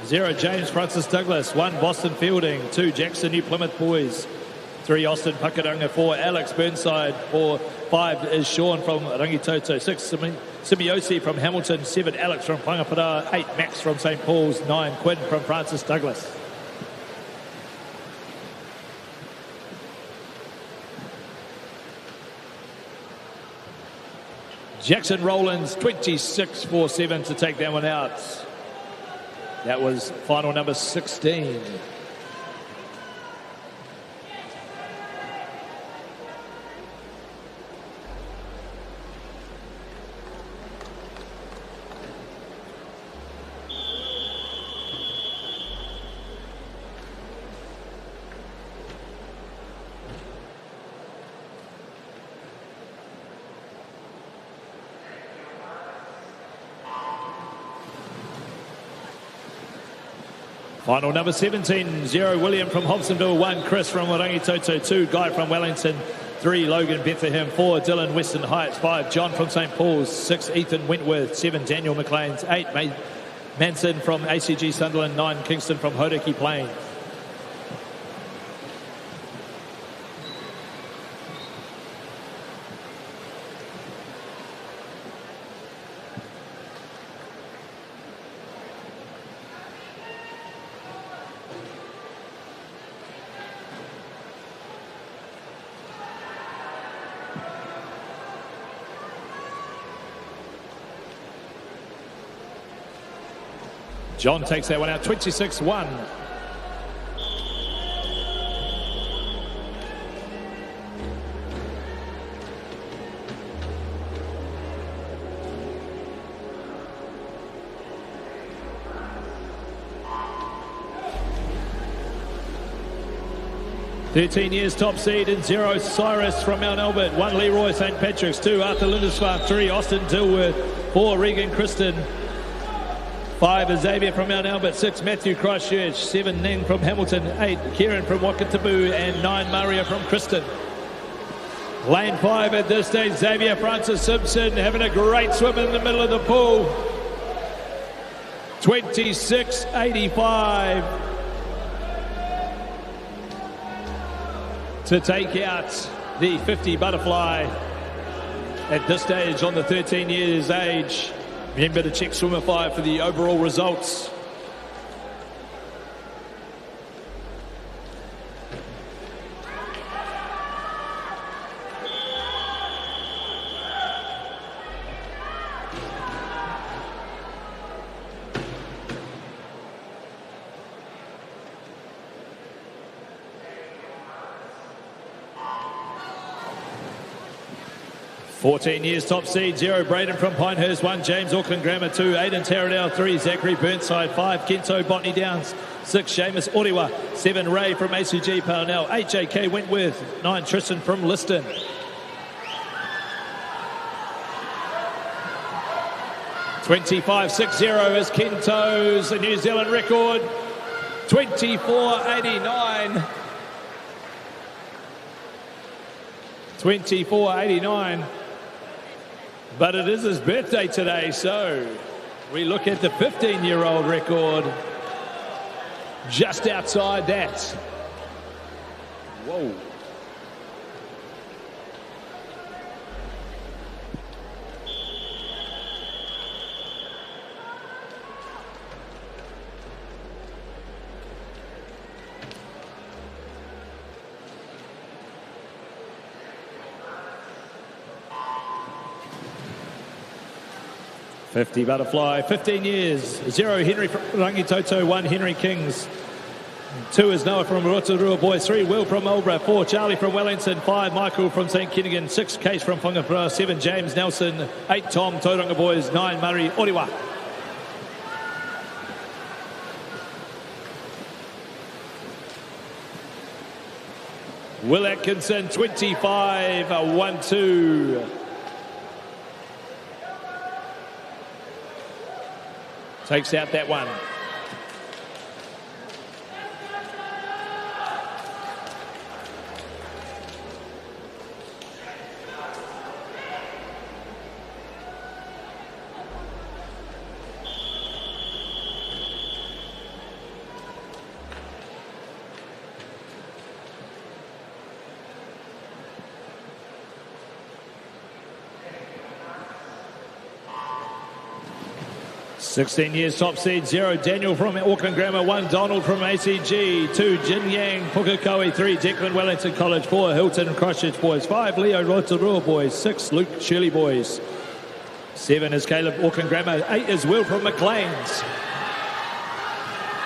0, James Francis Douglas. 1, Boston Fielding. 2, Jackson New Plymouth Boys. 3, Austin Pukaranga. 4, Alex Burnside. 4, 5 is Sean from Rangitoto. 6, Simiosi from Hamilton. 7, Alex from Whangapara. 8, Max from St. Paul's. 9, Quinn from Francis Douglas. Jackson Rowlands, 26-4-7 to take that one out. That was final number 16. Final number 17, 0 William from Hobsonville, 1 Chris from Rangitoto, 2 Guy from Wellington, 3 Logan Bethlehem, 4 Dylan Western Heights, 5 John from St. Paul's, 6 Ethan Wentworth, 7 Daniel McLean's, 8 Manson from ACG Sunderland, 9 Kingston from Hodaki Plains. John takes that one out, 26-1. "13 years top seed in 0 Cyrus from Mount Albert, 1 Leroy St. Patrick's, 2 Arthur Lindisfarne, 3 Austin Dilworth, 4 Regan Kristen, 5 Xavier from Mount Albert, 6 Matthew Christchurch, 7 Ning from Hamilton, 8 Kieran from Wakatabu, and 9 Maria from Kristen. Lane 5 at this stage, Xavier Francis Simpson having a great swim in the middle of the pool. 26.85 to take out the 50 butterfly at this stage on the 13 years age. Remember to check Swimify for the overall results. "14 years top seed, 0 Braden from Pinehurst, 1 James Auckland Grammar, 2 Aidan Taradale, 3 Zachary Burnside, 5 Kento Botany Downs, 6 Seamus Oriwa, 7 Ray from ACG Parnell, 8 JK Wentworth, 9 Tristan from Liston. "25.60 is Kento's New Zealand record, 24.89. 24.89. But it is his birthday today, so we look at the 15-year-old record just outside that. Whoa. "50 butterfly, 15 years, 0 Henry from Rangitoto, 1 Henry Kings, 2 is Noah from Rotorua Boys, 3 Will from Marlborough, 4 Charlie from Wellington, 5 Michael from St. Kinnigan, 6 Case from Whangapara, 7 James Nelson, 8 Tom Tauranga Boys, 9 Murray Oriwa. Will Atkinson, 25.12. Takes out that one. 16 years top seed, 0 Daniel from Auckland Grammar, 1 Donald from ACG, 2 Jin Yang Pukekohe, 3 Declan Wellington College, 4 Hilton Christchurch boys, 5 Leo Rotorua boys, 6 Luke Shirley boys, 7 is Caleb Auckland Grammar, 8 is Will from McLean's.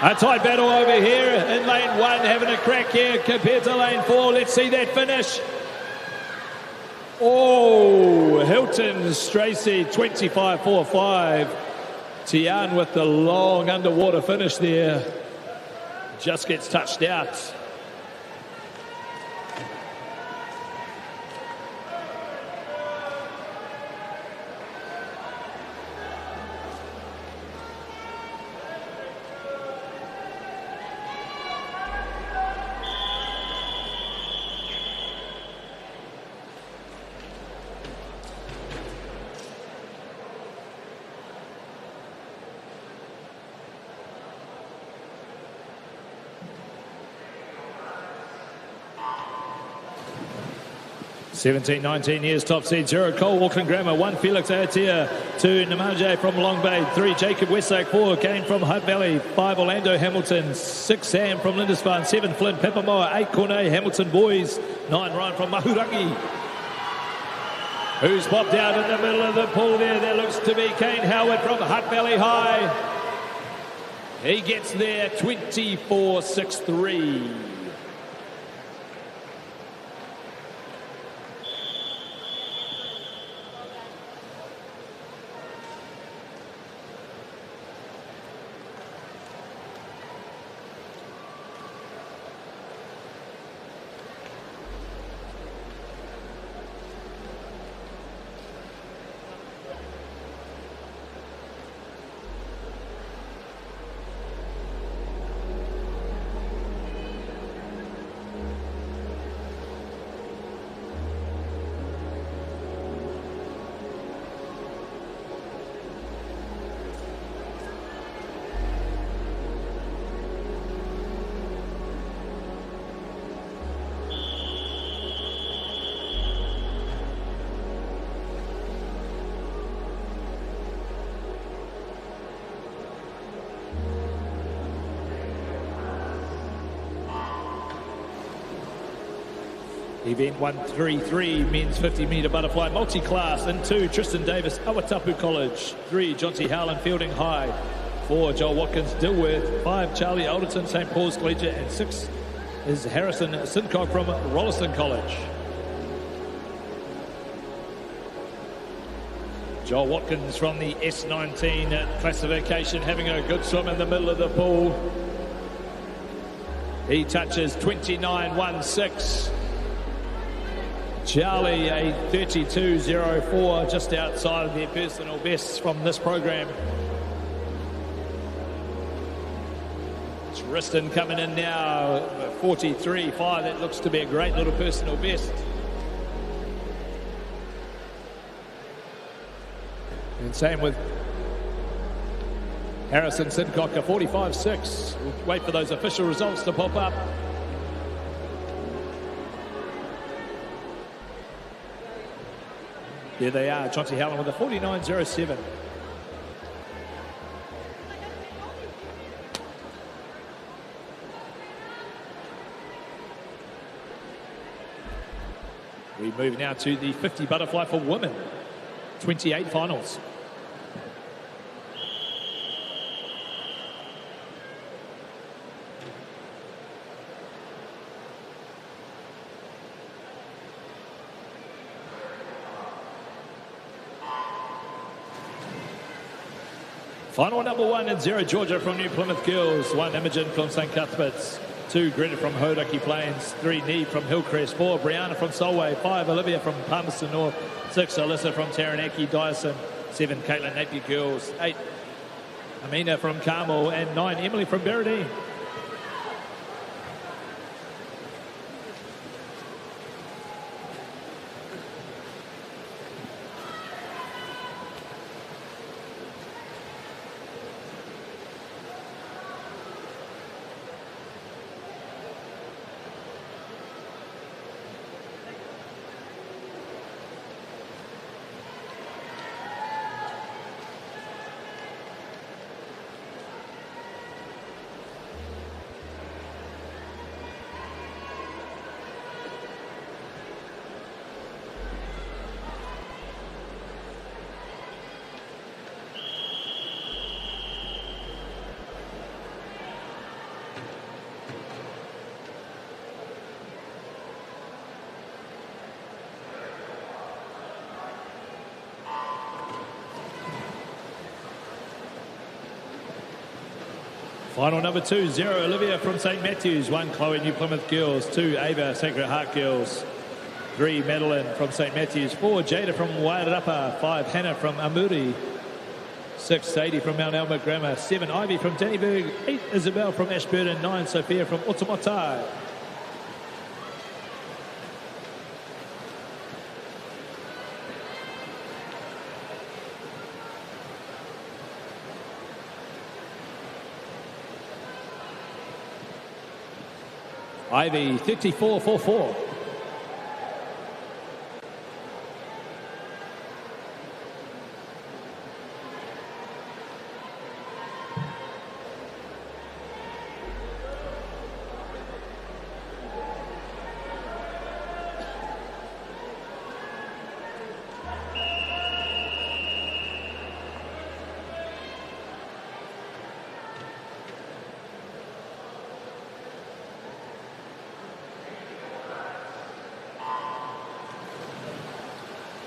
A tight battle over here in lane 1, having a crack here compared to lane 4. Let's see that finish. Oh, Hilton's Tracy 25.45. Tian with the long underwater finish there. Just gets touched out. Seventeen, 19 years top seed, 0 Cole Auckland Grammar, 1 Felix Aotea, 2 Namaje from Long Bay, 3 Jacob Westlake, 4 Kane from Hutt Valley, 5 Orlando Hamilton, 6 Sam from Lindisfarne, 7 Flynn Peppermoa, 8 Cornet Hamilton boys, 9 Ryan from Mahurangi. Who's popped out in the middle of the pool there? There looks to be Kane Howard from Hutt Valley High. He gets there 24.63. Event 133, men's 50-metre butterfly multi-class. In 2, Tristan Davis, Awatapu College. 3, John T. Howland, Fielding High. 4, Joel Watkins, Dilworth. 5, Charlie Alderton, St. Paul's Collegiate. And 6 is Harrison Sincock from Rolleston College. Joel Watkins from the S19 classification, having a good swim in the middle of the pool. He touches 29.16. Charlie, a 32.04, just outside of their personal bests from this program. Tristan coming in now, 43.5. That looks to be a great little personal best. And same with Harrison Sincock, a 45.6. We'll wait for those official results to pop up. There they are, Chauncey Howland with a 49.07. We move now to the 50 butterfly for women. 28 finals. Final number 1 in 0 Georgia from New Plymouth Girls, 1 Imogen from St. Cuthbert's, 2 Greta from Hauraki Plains, 3 Neve from Hillcrest, 4 Brianna from Solway, 5 Olivia from Palmerston North, 6 Alyssa from Taranaki Dyson, 7 Caitlin Napier Girls, 8 Amina from Carmel, and 9 Emily from Berridine. Final number 2, 0 Olivia from St. Matthews, 1 Chloe New Plymouth Girls, 2 Ava Sacred Heart Girls, 3 Madeline from St. Matthews, 4 Jada from Wairarapa, 5 Hannah from MΑORI, 6 Sadie from Mount Alma Grammar, 7 Ivy from Dannyburg, 8 Isabel from Ashburton, 9 Sophia from Otamotai. Ivy 34.44.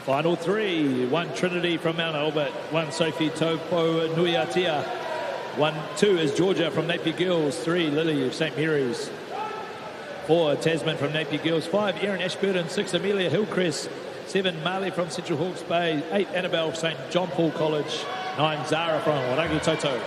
Final 3, 1 Trinity from Mount Albert, 1 Sophie Topo Nuiatia, 2 is Georgia from Napier Girls, 3 Lily of St. Mary's, 4 Tasman from Napier Girls, 5 Erin Ashburton, 6 Amelia Hillcrest, 7 Marley from Central Hawke's Bay, 8 Annabelle of St. John Paul College, 9 Zara from Warangi Toto.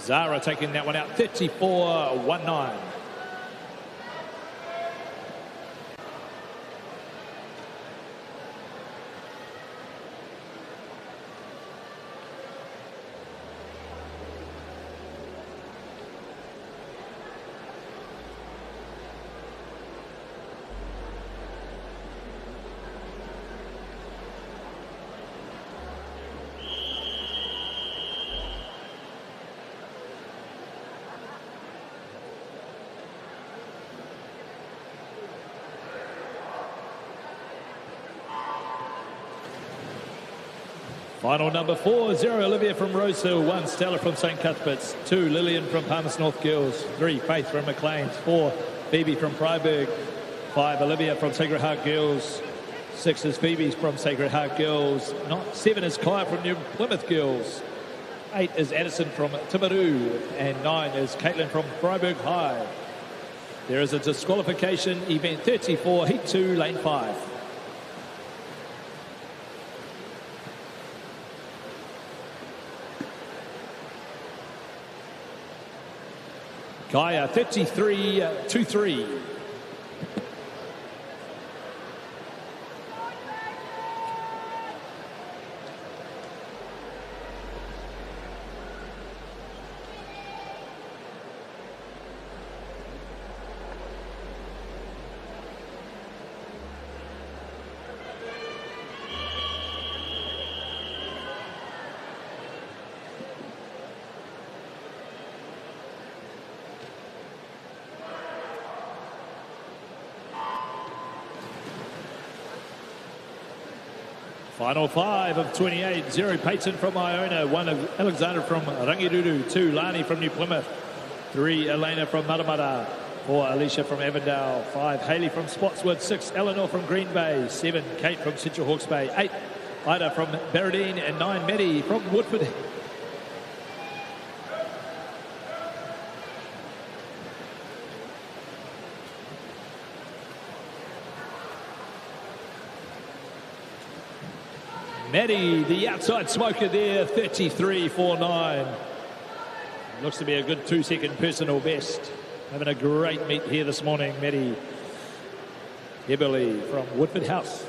Zara taking that one out, 34.19. Final number 4, 0 Olivia from Rosehill, 1 Stella from St. Cuthbert's, 2 Lillian from Palmerston North Girls, 3 Faith from McLean's, 4 Phoebe from Freiburg, 5 Olivia from Sacred Heart Girls, 6 is Phoebe from Sacred Heart Girls, 7 is Kaya from New Plymouth Girls, 8 is Addison from Timaru, and 9 is Caitlin from Freiburg High. There is a disqualification, event 34, heat 2, lane 5. Kaya 33.23. Final 5 of 28, 0 Peyton from Iona, 1 of Alexander from Rangiruru, 2 Lani from New Plymouth, 3 Elena from Matamata, 4 Alicia from Avondale, 5 Hayley from Spotswood, 6 Eleanor from Green Bay, 7 Kate from Central Hawke's Bay, 8 Ida from Barradine, and 9 Maddie from Woodford. Maddie, the outside smoker there, 33.49. Looks to be a good 2-second personal best. Having a great meet here this morning, Maddie Eberly from Woodford House.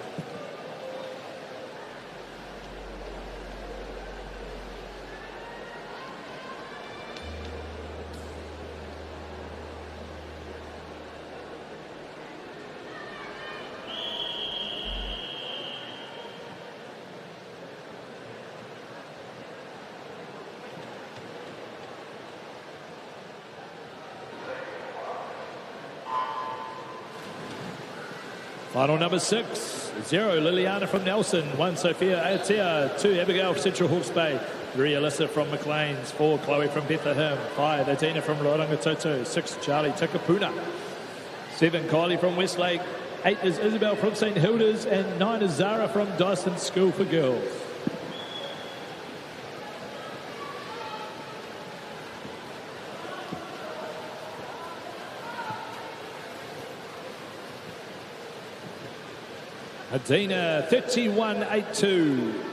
Final number 6, 0 Liliana from Nelson, 1 Sophia Aotea, 2 Abigail from Central Hawke's Bay, 3, Alyssa from Maclean's. 4, Chloe from Bethlehem. 5, Adina from Rangitoto. 6, Charlie Takapuna. 7, Kylie from Westlake. 8 is Isabel from St Hilda's, and 9 is Zara from Dyson School for Girls. Adina 31.82.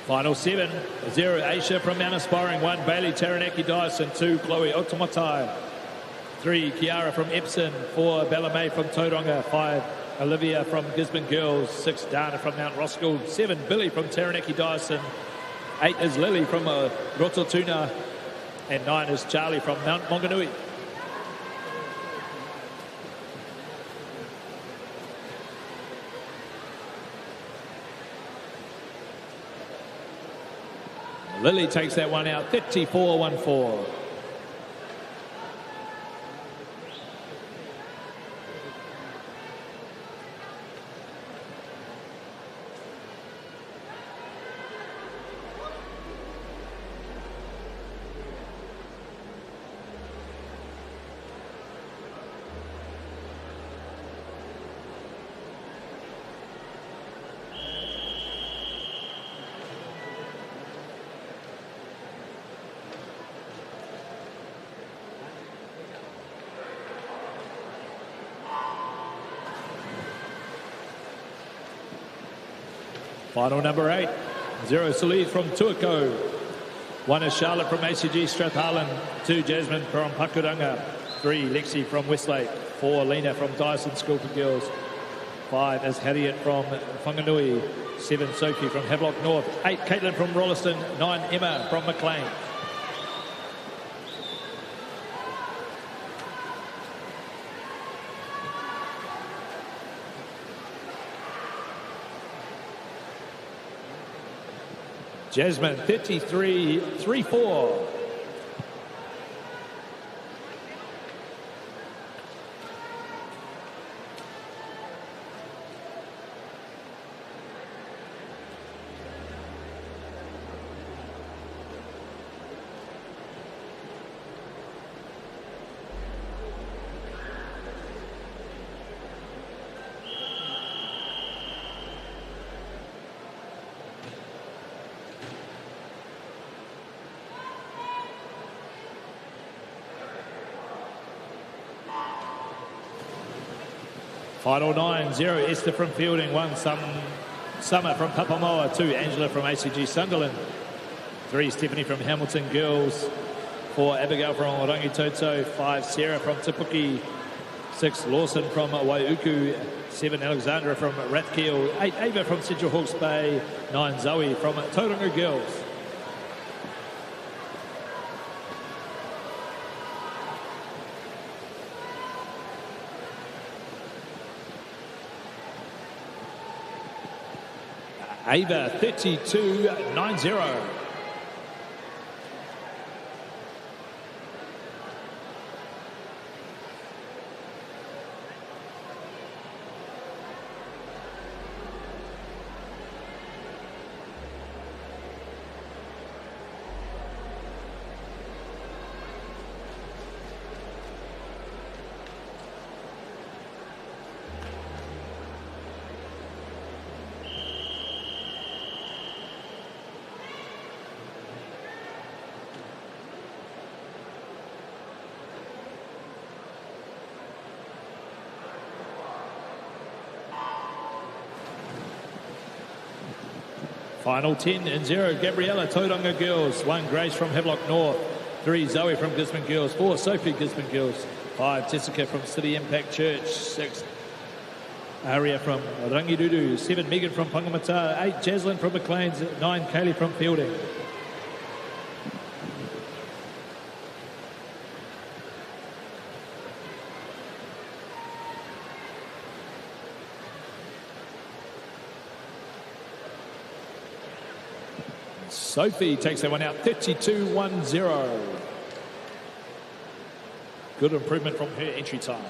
Final 7, 0, Aisha from Mount Aspiring. 1, Bailey Taranaki Dyson. 2, Chloe Otomatai. 3, Kiara from Epsom. 4, Bella May from Tauranga. 5, Olivia from Gisborne Girls. 6, Dana from Mount Roskill. 7, Billy from Taranaki Dyson. 8 is Lily from Rototuna. And 9 is Charlie from Mount Maunganui. Lily takes that one out, 34.14. Final number 8, 0, Salid from Tuako. 1 is Charlotte from ACG Strathallan. 2, Jasmine from Pakuranga. 3, Lexi from Westlake. 4, Lena from Dyson School for Girls. 5 is Harriet from Whanganui. 7, Sophie from Havelock North. 8, Caitlin from Rolleston. 9, Emma from Maclean. Jasmine 33.34. Final 9, 0, Esther from Fielding. 1, Summer from Papamoa. 2, Angela from ACG Sunderland. 3, Stephanie from Hamilton Girls. 4, Abigail from Rangitoto. 5, Sarah from Tipuki. 6, Lawson from Waiuku. 7, Alexandra from Rathkeel. 8, Ava from Central Hawke's Bay. 9, Zoe from Tauranga Girls. Ava 32.90. Final 10 and 0, Gabriella Tauranga Girls. 1, Grace from Havelock North. 3, Zoe from Gisborne Girls. 4, Sophie, Gisborne Girls. 5, Jessica from City Impact Church. 6, Aria from Rangirudu. 7, Megan from Pangamata. 8, Jaslyn from McLean's. 9, Kaylee from Fielding. Sophie takes that one out, 32.10. Good improvement from her entry time.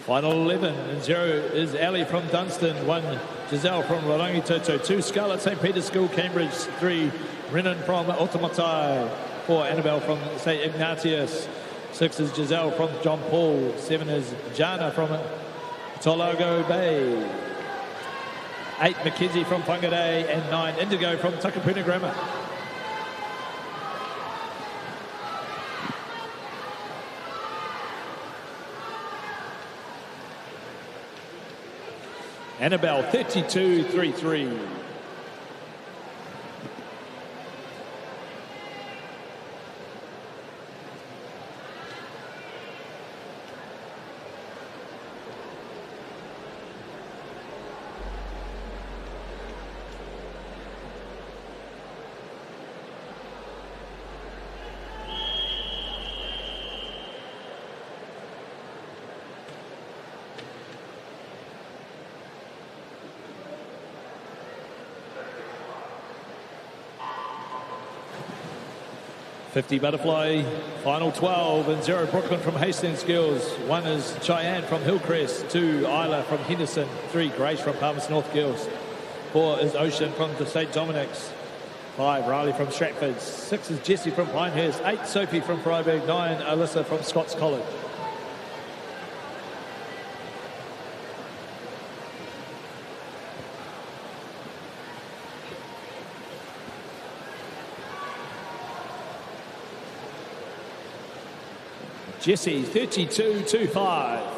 Final 11 and 0 is Ali from Dunstan. 1, Giselle from Rangitoto. 2, Scarlett St. Peter's School, Cambridge. 3, Renan from Otamatai. 4, Annabelle from St. Ignatius. 6 is Giselle from John Paul. 7 is Jana from Tolago Bay. 8, Mackenzie from Whangarei. And 9, Indigo from Takapuna Grammar. Annabelle, 32.33. .50 butterfly, final 12 and 0 Brooklyn from Hastings Girls. 1 is Cheyenne from Hillcrest. 2, Isla from Henderson. 3, Grace from Palmerston North Girls. 4 is Ocean from the St. Dominic's. 5, Riley from Stratford. 6 is Jessie from Pinehurst. 8, Sophie from Freiburg. 9, Alyssa from Scots College. Jessie, 32.25.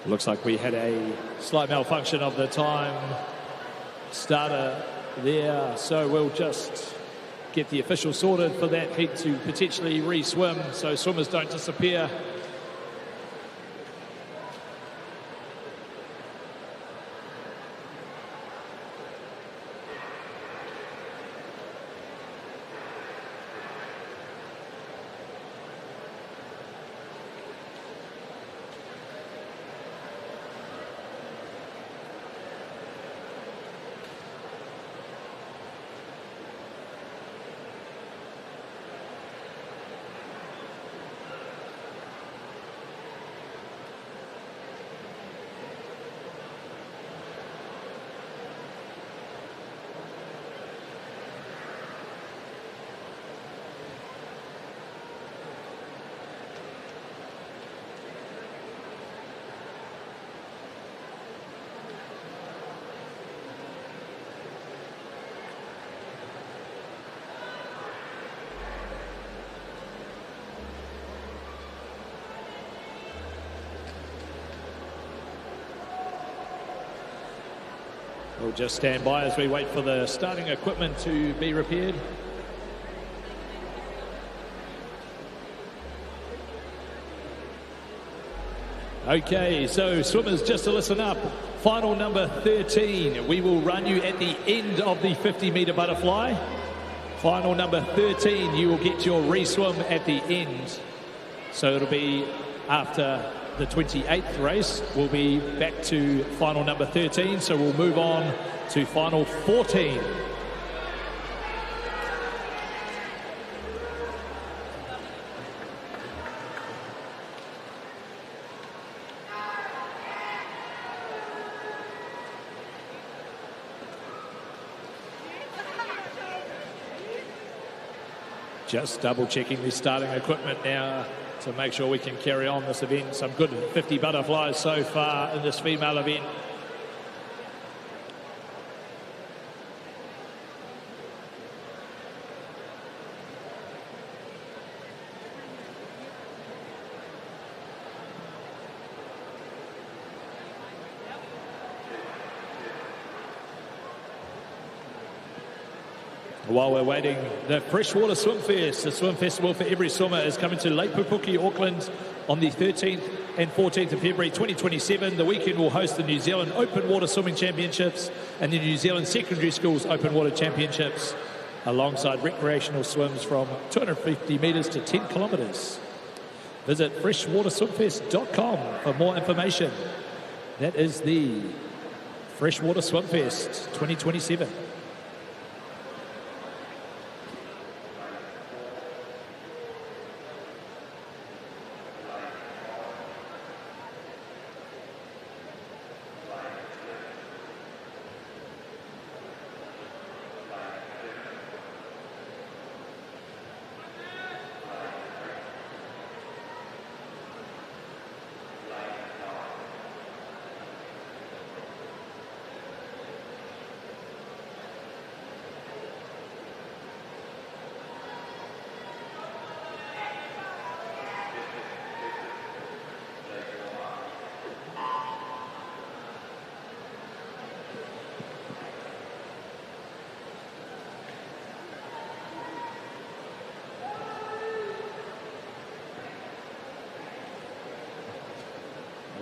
Looks like we had a slight malfunction of the time starter there, so we'll just get the official sorted for that heat to potentially re-swim so swimmers don't disappear. We'll just stand by as we wait for the starting equipment to be repaired. Okay, so swimmers, just to listen up. Final number 13. We will run you at the end of the 50-metre butterfly. Final number 13, you will get your re-swim at the end. So it'll be after the 28th race. We'll be back to final number 13, so we'll move on to final 14. Just double checking the starting equipment now to make sure we can carry on this event. Some good 50 butterflies so far in this female event. While we're waiting, the Freshwater Swim Fest, the swim festival for every swimmer, is coming to Lake Pupuki, Auckland on the 13th and 14th of February 2027. The weekend will host the New Zealand Open Water Swimming Championships and the New Zealand Secondary Schools Open Water Championships, alongside recreational swims from 250 metres to 10 kilometres. Visit freshwaterswimfest.com for more information. That is the Freshwater Swim Fest 2027.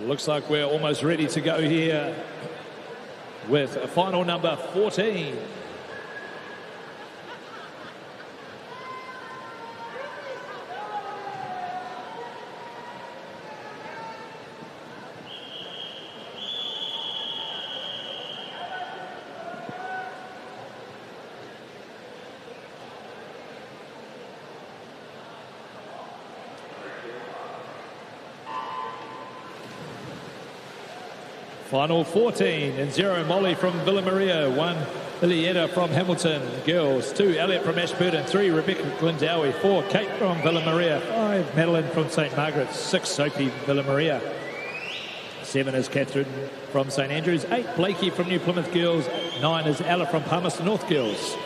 Looks like we're almost ready to go here with final number 14. Final 14, and 0 Molly from Villa Maria, 1 Ilietta from Hamilton girls, 2 Elliot from Ashburton, 3 Rebecca Glendowie, 4 Kate from Villa Maria, 5 Madeline from St Margaret's, 6 Sophie Villa Maria, 7 is Catherine from St Andrews, 8 Blakey from New Plymouth girls, 9 is Ella from Palmerston North girls.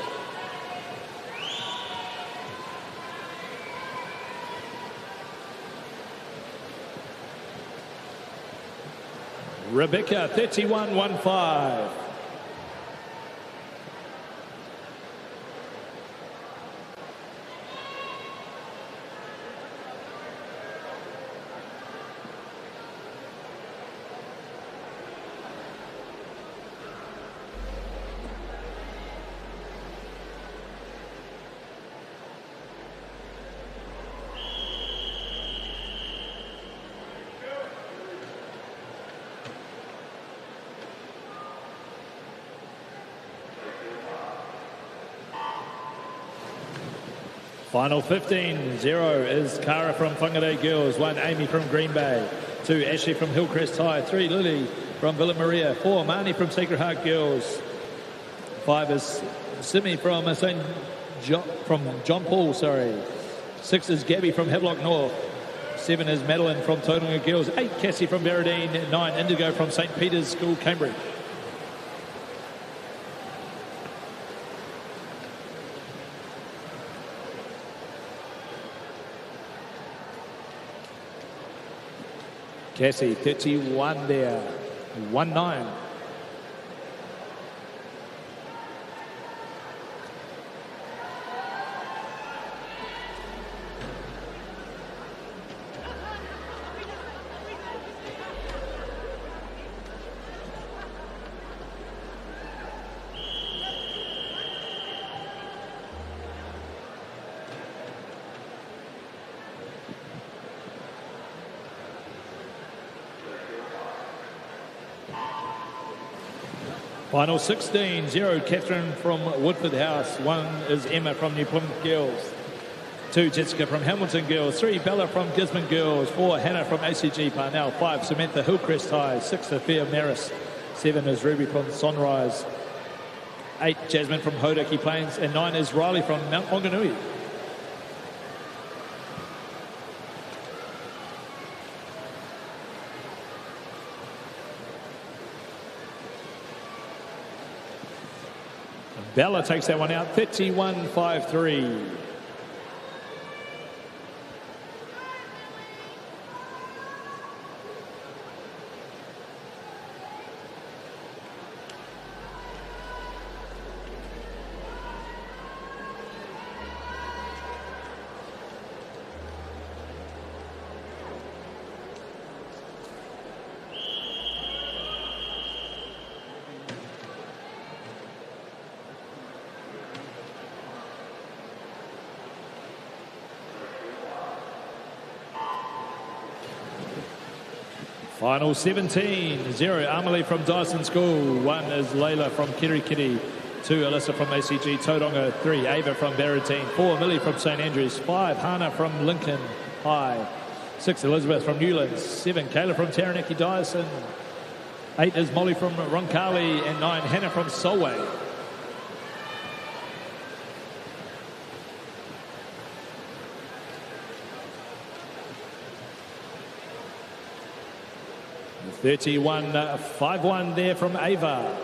Rebecca, 31.15. Final 15, 0 is Cara from Whangarei girls, 1 Amy from Green Bay, 2 Ashley from Hillcrest High, 3 Lily from Villa Maria, 4 Marnie from Sacred Heart girls, 5 is Simi from John Paul, 6 is Gabby from Havelock North, 7 is Madeline from Tauranga girls, 8 Cassie from Berridine, 9 Indigo from St Peter's School, Cambridge. Cassie, 31 there, 1-9. Final 16, 0, Catherine from Woodford House. 1 is Emma from New Plymouth Girls. 2, Jessica from Hamilton Girls. 3, Bella from Gisborne Girls. 4, Hannah from ACG Parnell. 5, Samantha Hillcrest High. 6, Sophia Maris. 7 is Ruby from Sunrise. 8, Jasmine from Hodaki Plains. And 9 is Riley from Mount Maunganui. Bella takes that one out, 31.53. Final 17, 0, Amelie from Dyson School. 1 is Layla from Kirikiri. 2, Alyssa from ACG Tauranga. 3, Ava from Barretine. 4, Millie from St Andrews. 5, Hannah from Lincoln High. 6, Elizabeth from Newlands. 7, Kayla from Taranaki Dyson. 8 is Molly from Roncalli. And 9, Hannah from Solway. $31.51 there from Ava.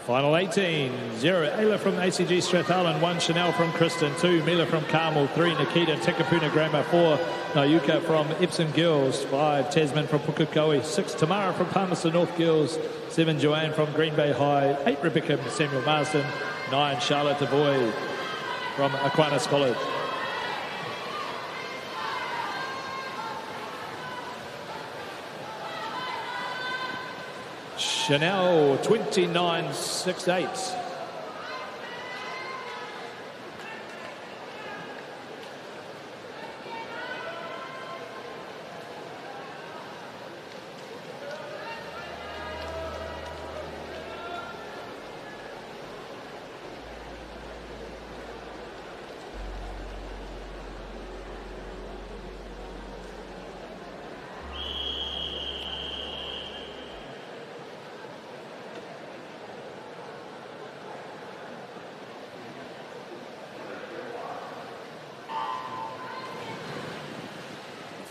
Final 18, 0, Ayla from ACG Strathallan. 1, Chanel from Kristen. 2, Mila from Carmel. 3, Nikita Tikapuna Grammar. 4, Nayuka from Epsom Girls. 5, Tasman from Pukekohe. 6, Tamara from Palmerston North Girls. 7, Joanne from Green Bay High. 8, Rebecca Samuel Marsden. 9, Charlotte DeVoy from Aquinas College. Chanel 29.68.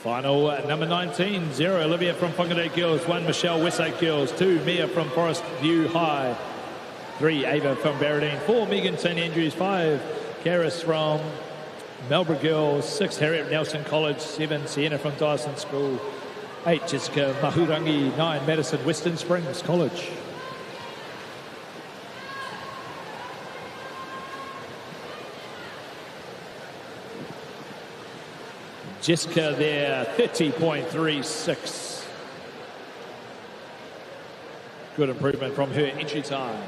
Final number 19, 0, Olivia from Whangarei Girls. 1, Michelle Westside Girls. 2, Mia from Forest View High. 3, Ava from Barradine. 4, Megan St Andrews. 5, Karis from Melbourne Girls. 6, Harriet Nelson College. 7, Sienna from Dyson School. 8, Jessica Mahurangi. 9, Madison Western Springs College. Jessica there, 30.36. Good improvement from her entry time.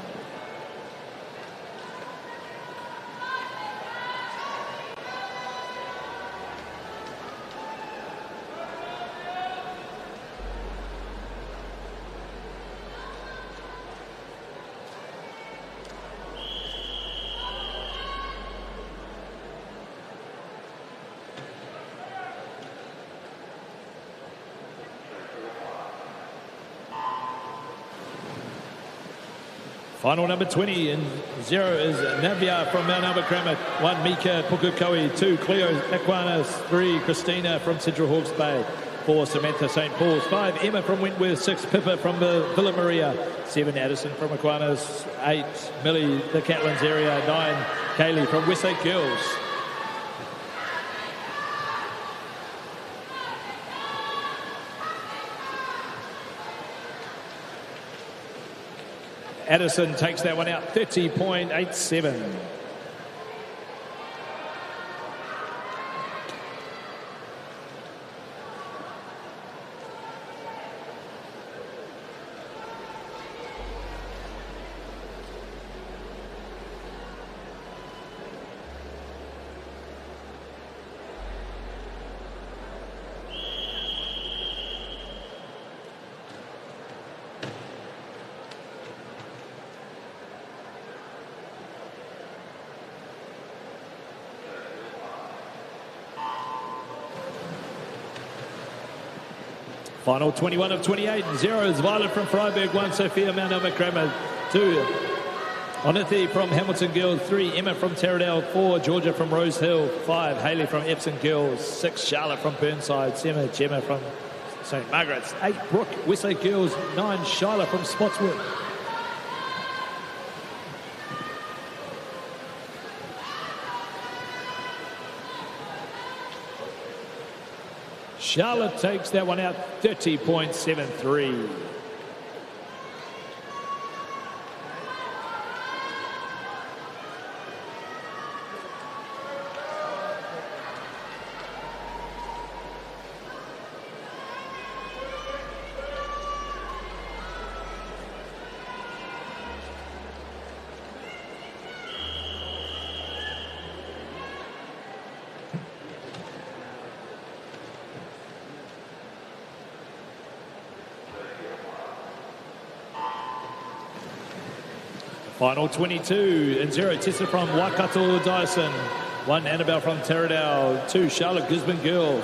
Final number 20 and 0 is Navia from Mount Albert Grammar. 1, Mika Pukekohe. 2, Cleo Aquinas. 3, Christina from Central Hawke's Bay. 4, Samantha St Paul's. 5, Emma from Wentworth. 6, Pippa from the Villa Maria. 7, Addison from Aquinas. 8, Millie, the Catlins area. 9, Kaylee from Westside Girls. Addison takes that one out, 30.87. Final 21 of 28, 0 is Violet from Freiburg, 1 Sophia Mount Elmer Cramer, 2 Onithi from Hamilton Girls, 3 Emma from Taradale, 4 Georgia from Rose Hill, 5 Hayley from Epsom Girls, 6 Charlotte from Burnside, 7 Gemma from St Margaret's, 8 Brooke Westlake Girls, 9 Charlotte from Spotswood. Charlotte takes that one out, 30.73. Final 22 and 0 Tessa from Waikato Dyson, 1 Annabelle from Taradale, 2 Charlotte Gisborne Girls,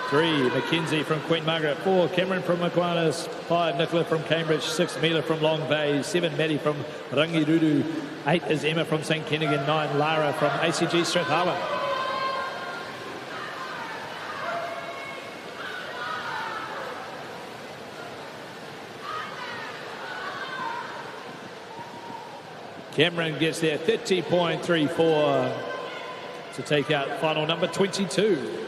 3 Mackenzie from Queen Margaret, 4 Cameron from Aquinas, 5 Nicola from Cambridge, 6 Mila from Long Bay, 7 Maddie from Rangirudu, 8 is Emma from St Kennigan, 9 Lara from ACG Strathharbour. Cameron gets there, 30.34 to take out final number 22.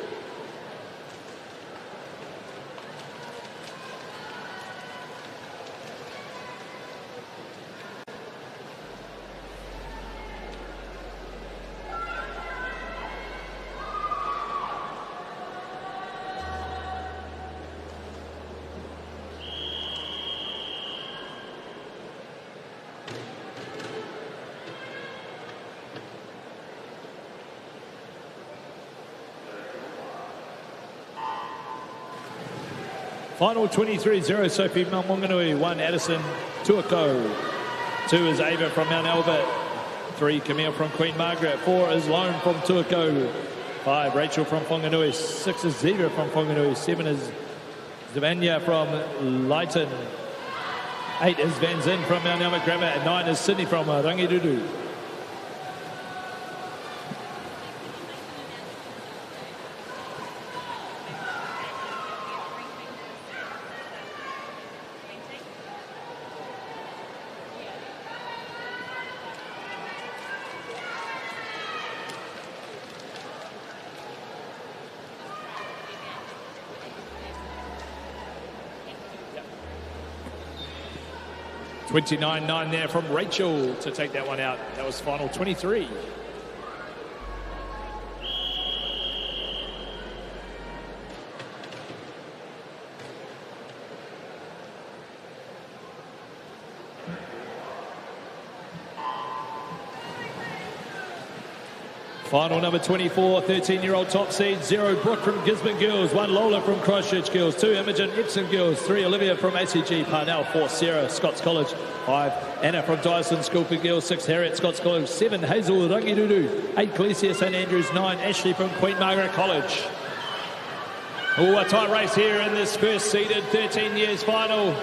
Final 23-0, Sophie Mount Maunganui, 1 Addison Tuako, 2 is Ava from Mount Albert, 3 Camille from Queen Margaret, 4 is Lone from Tuako, 5 Rachel from Whanganui, 6 is Ziva from Whanganui, 7 is Zavanya from Leighton, 8 is Van Zin from Mount Albert Grammar, and 9 is Sydney from Rangirudu. $29.9 there from Rachel to take that one out. That was final 23. Final number 24, 13-year-old top seed, 0 Brooke from Gisborne Girls, 1 Lola from Christchurch Girls, 2 Imogen Epsom Girls, 3 Olivia from ACG Parnell, 4 Sarah Scots College, 5 Anna from Dyson School for Girls, 6 Harriet Scots College, 7 Hazel Rangirudu, 8 Clesia St Andrews, 9 Ashley from Queen Margaret College. Oh, a tight race here in this first seeded 13 years final.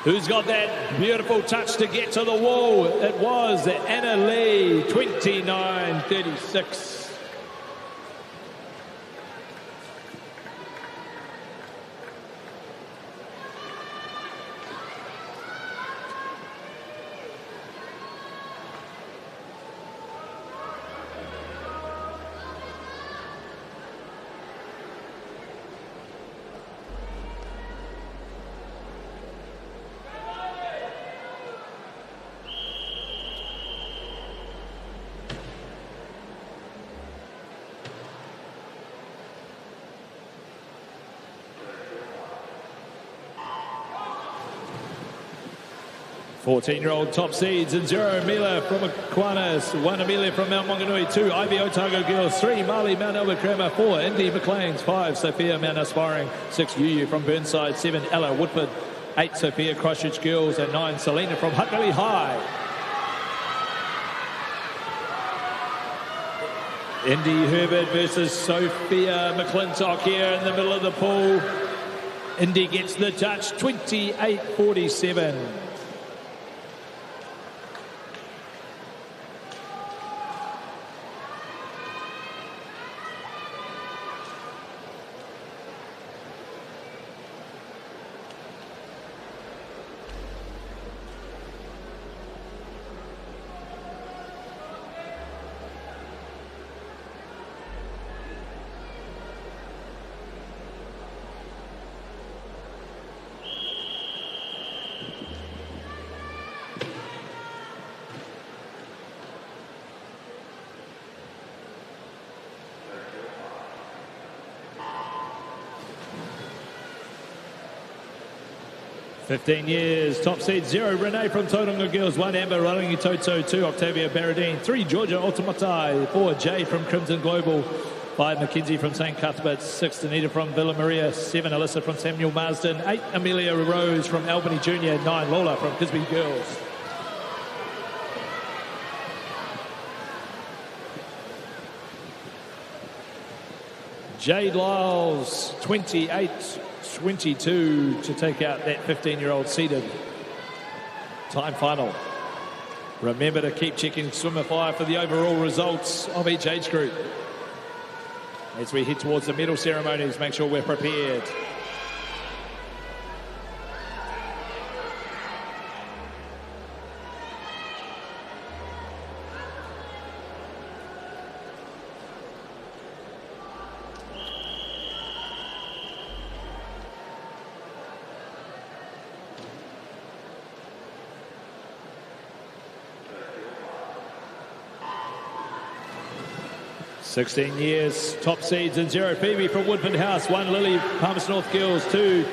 Who's got that beautiful touch to get to the wall? It was Anna Lee, 29.36. 14-year-old top seeds in 0 Mila from Aquinas, 1 Amelia from Mount Maunganui, 2 Ivy Otago Girls, 3 Marley Mount Albert Crammer, 4 Indy McLean's, 5 Sophia Mount Aspiring, 6 UU from Burnside, 7 Ella Woodford, 8 Sophia Christchurch Girls, and 9 Selena from Huckley High. Indy Herbert versus Sophia McClintock here in the middle of the pool. Indy gets the touch, 28-47. Fifteen years, top seed 0 Renee from Tauranga Girls, 1 Amber Rangi Toto, 2 Octavia Barradine, 3 Georgia Ultimatai, 4 Jade from Crimson Global, 5 Mackenzie from St. Cuthbert's, 6 Danita from Villa Maria, 7 Alyssa from Samuel Marsden, 8 Amelia Rose from Albany Junior, 9 Lola from Kisby Girls. Jade Lyles, 28-22 to take out that 15-year-old seeded time final. Remember to keep checking Swimify for the overall results of each age group. As we head towards the medal ceremonies, make sure we're prepared. Sixteen years, top seeds in 0 Phoebe from Woodford House, 1 Lily Palmerston North Girls, 2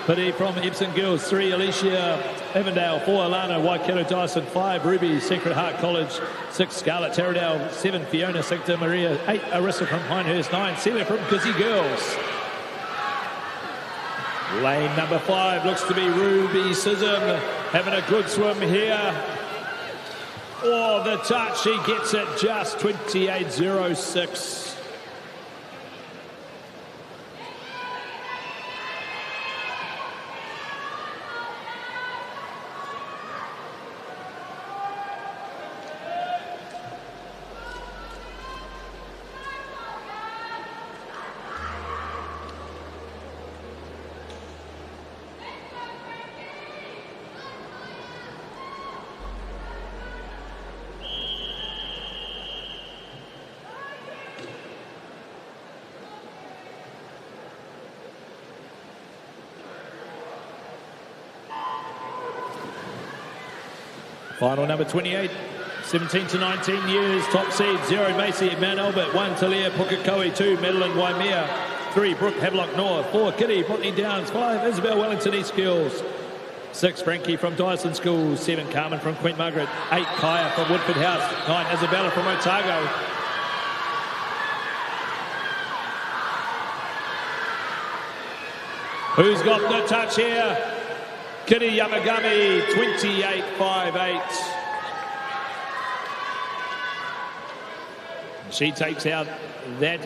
Pity from Epsom Girls, 3 Alicia Evandale, 4 Alana Waikato Dyson, 5 Ruby Sacred Heart College, 6 Scarlett Taradale, 7 Fiona Sancta Maria, 8 Arissa from Pinehurst, 9 Celia from Kizzy Girls. Lane number 5 looks to be Ruby Sism, having a good swim here. Oh, the touch, he gets it just 28-06. Final number 28, 17 to 19 years, top seed, 0 Macy at Mount Albert, 1 Talia Pukekohe, 2 Madeline Waimea, 3 Brooke Havelock North, 4 Kitty Botany Downs, 5 Isabel Wellington East Girls, 6 Frankie from Dyson School, 7 Carmen from Queen Margaret, 8 Kaya from Woodford House, 9 Isabella from Otago. Who's got the touch here? Kitty Yamagami, 28-58. She takes out that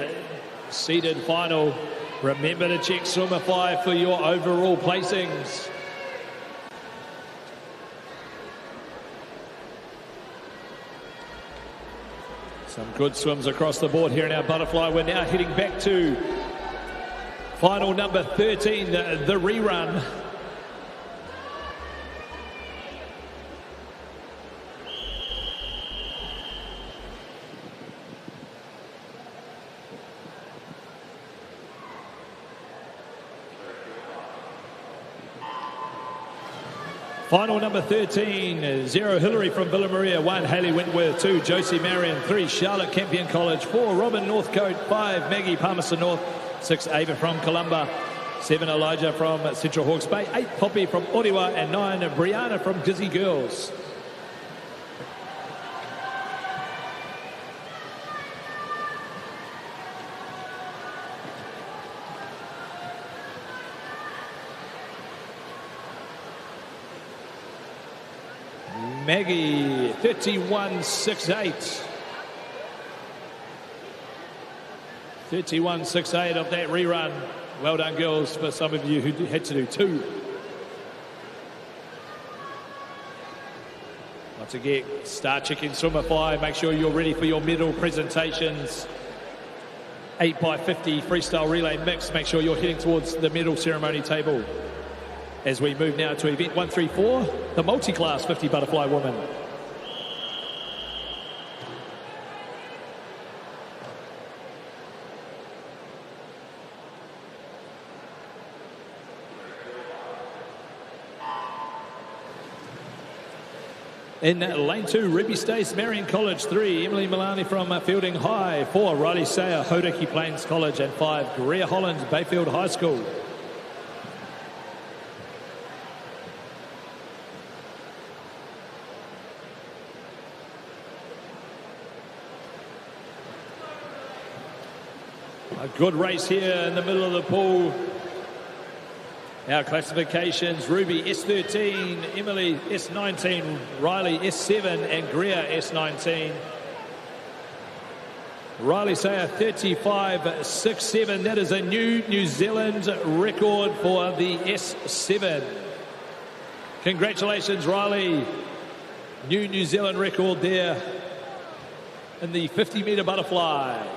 seeded final. Remember to check Swimify for your overall placings. Some good swims across the board here in our butterfly. We're now heading back to final number 13, the rerun. Final number 13, 0 Hillary from Villa Maria, 1 Hayley Wentworth, 2 Josie Marion, 3 Charlotte Campion College, 4 Robin Northcote, 5 Maggie Palmerston North, 6 Ava from Columba, 7 Elijah from Central Hawke's Bay, 8 Poppy from Orewa, and 9 Brianna from Gizzy Girls. Maggie, 31.68. 31.68 of that rerun. Well done, girls, for some of you who had to do 2. Once again, start checking swimmer 5. Make sure you're ready for your medal presentations. 8x50 freestyle relay mix. Make sure you're heading towards the medal ceremony table. As we move now to event 134, the multi-class 50 butterfly woman. In lane 2, Ruby Stace, Marion College. 3, Emily Milani from Fielding High. 4, Riley Sayer, Hodaki Plains College. And 5, Greer Holland, Bayfield High School. A good race here in the middle of the pool. Our classifications: Ruby S13, Emily S19, Riley S7, and Greer S19. Riley Sayer 35.67. That is a New Zealand record for the S7. Congratulations, Riley. New Zealand record there in the 50-metre butterfly.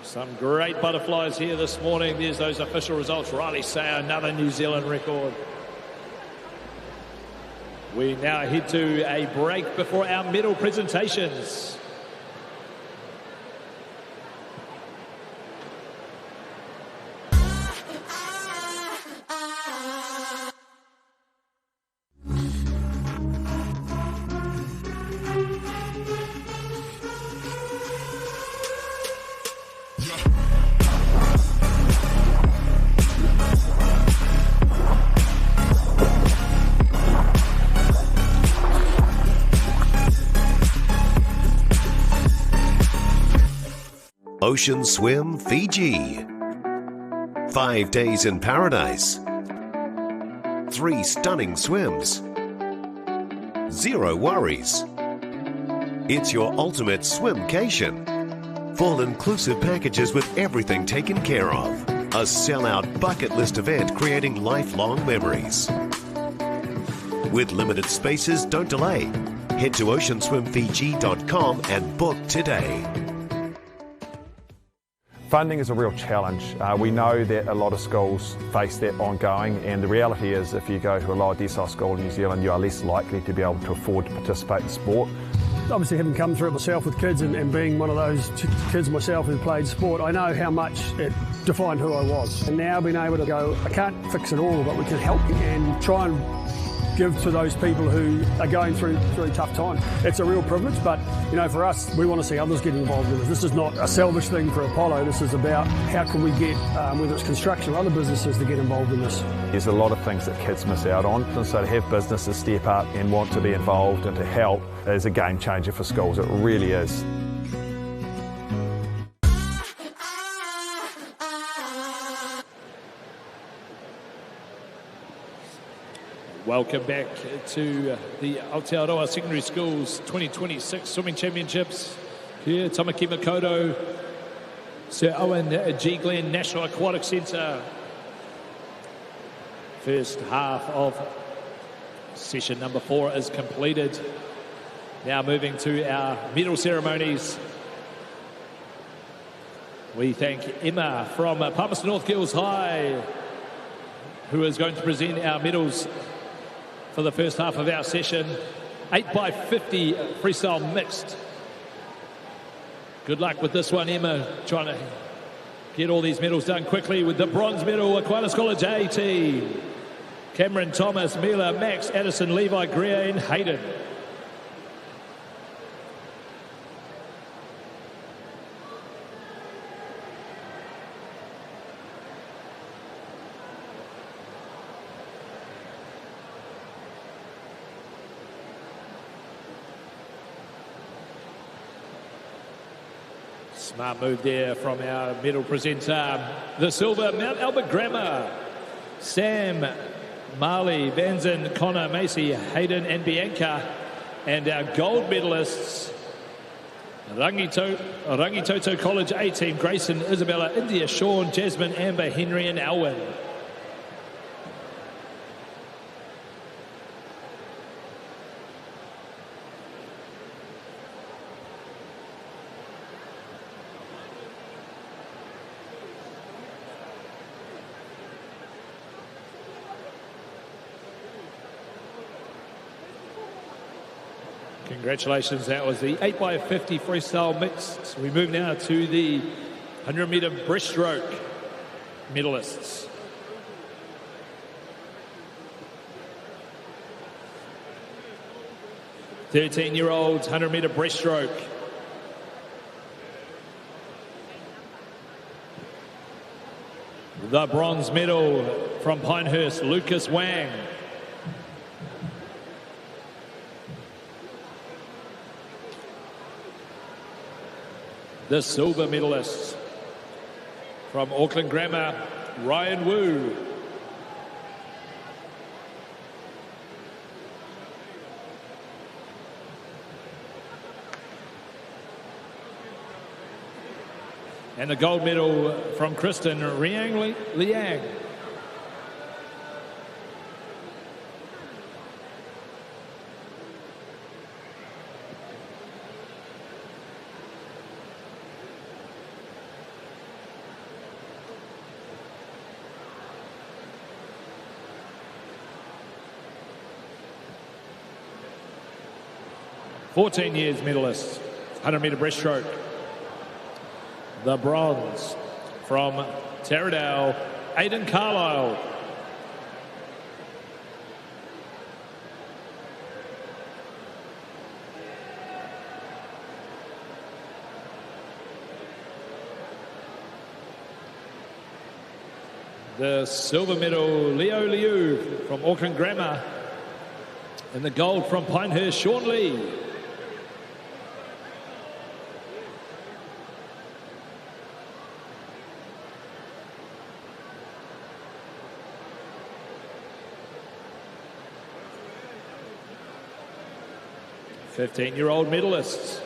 Some great butterflies here this morning. There's those official results. Riley Sayer, another New Zealand record. We now head to a break before our medal presentations. Ocean Swim Fiji. 5 days in paradise. 3 stunning swims. 0 worries. It's your ultimate swimcation. Full inclusive packages with everything taken care of. A sellout bucket list event creating lifelong memories. With limited spaces, don't delay. Head to oceanswimfiji.com and book today. Funding is a real challenge. We know that a lot of schools face that ongoing, and the reality is if you go to a lower decile school in New Zealand, you are less likely to be able to afford to participate in sport. Obviously, having come through it myself with kids and being one of those kids myself who played sport, I know how much it defined who I was. And now being able to go, I can't fix it all, but we can help and try and give to those people who are going through a tough time. It's a real privilege, but you know, for us, we want to see others get involved in this. This is not a selfish thing for Apollo. This is about how can we get, whether it's construction or other businesses, to get involved in this. There's a lot of things that kids miss out on, and so to have businesses step up and want to be involved and to help is a game changer for schools. It really is. Welcome back to the Aotearoa Secondary Schools 2026 Swimming Championships here at Tamaki Makaurau, Sir Owen G. Glenn National Aquatic Centre. First half of session number 4 is completed. Now moving to our medal ceremonies. We thank Emma from Palmerston North Girls High, who is going to present our medals for the first half of our session. 8x50 freestyle mixed. Good luck with this one, Emma, trying to get all these medals done quickly with the bronze medal, Aquinas College A team. Cameron Thomas, Mila, Max, Addison, Levi, Greer and Hayden. Smart move there from our medal presenter. The silver, Mount Albert Grammar. Sam, Marley, Vanzen, Connor, Macy, Hayden and Bianca. And our gold medalists, Rangitoto College A team, Grayson, Isabella, India, Sean, Jasmine, Amber, Henry and Owen. Congratulations, that was the 8x50 freestyle mix. So we move now to the 100-metre breaststroke medalists. "13-year-olds, 100-metre breaststroke." The bronze medal from Pinehurst, Lucas Wang. The silver medalist from Auckland Grammar, Ryan Wu. And the gold medal from Kristen Riang Liang. "14 years medalists, 100-metre breaststroke." The bronze from Taradale, Aidan Carlisle. The silver medal, Leo Liu from Auckland Grammar. And the gold from Pinehurst, Sean Lee. "15-year-old medalists."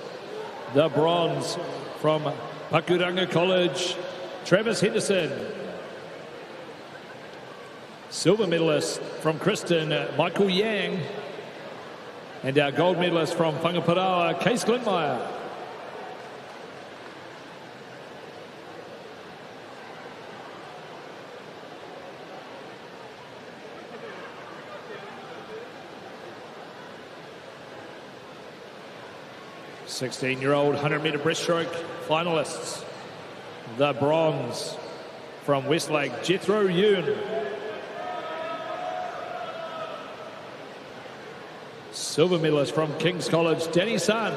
The bronze from Pakuranga College, Travis Henderson. Silver medalist from Kristen, Michael Yang. And our gold medalist from Whangaparaoa, Case Glenmeyer. "16-year-old 100-metre breaststroke finalists." The bronze from Westlake, Jethro Yoon. Silver medalist from King's College, Danny Sun.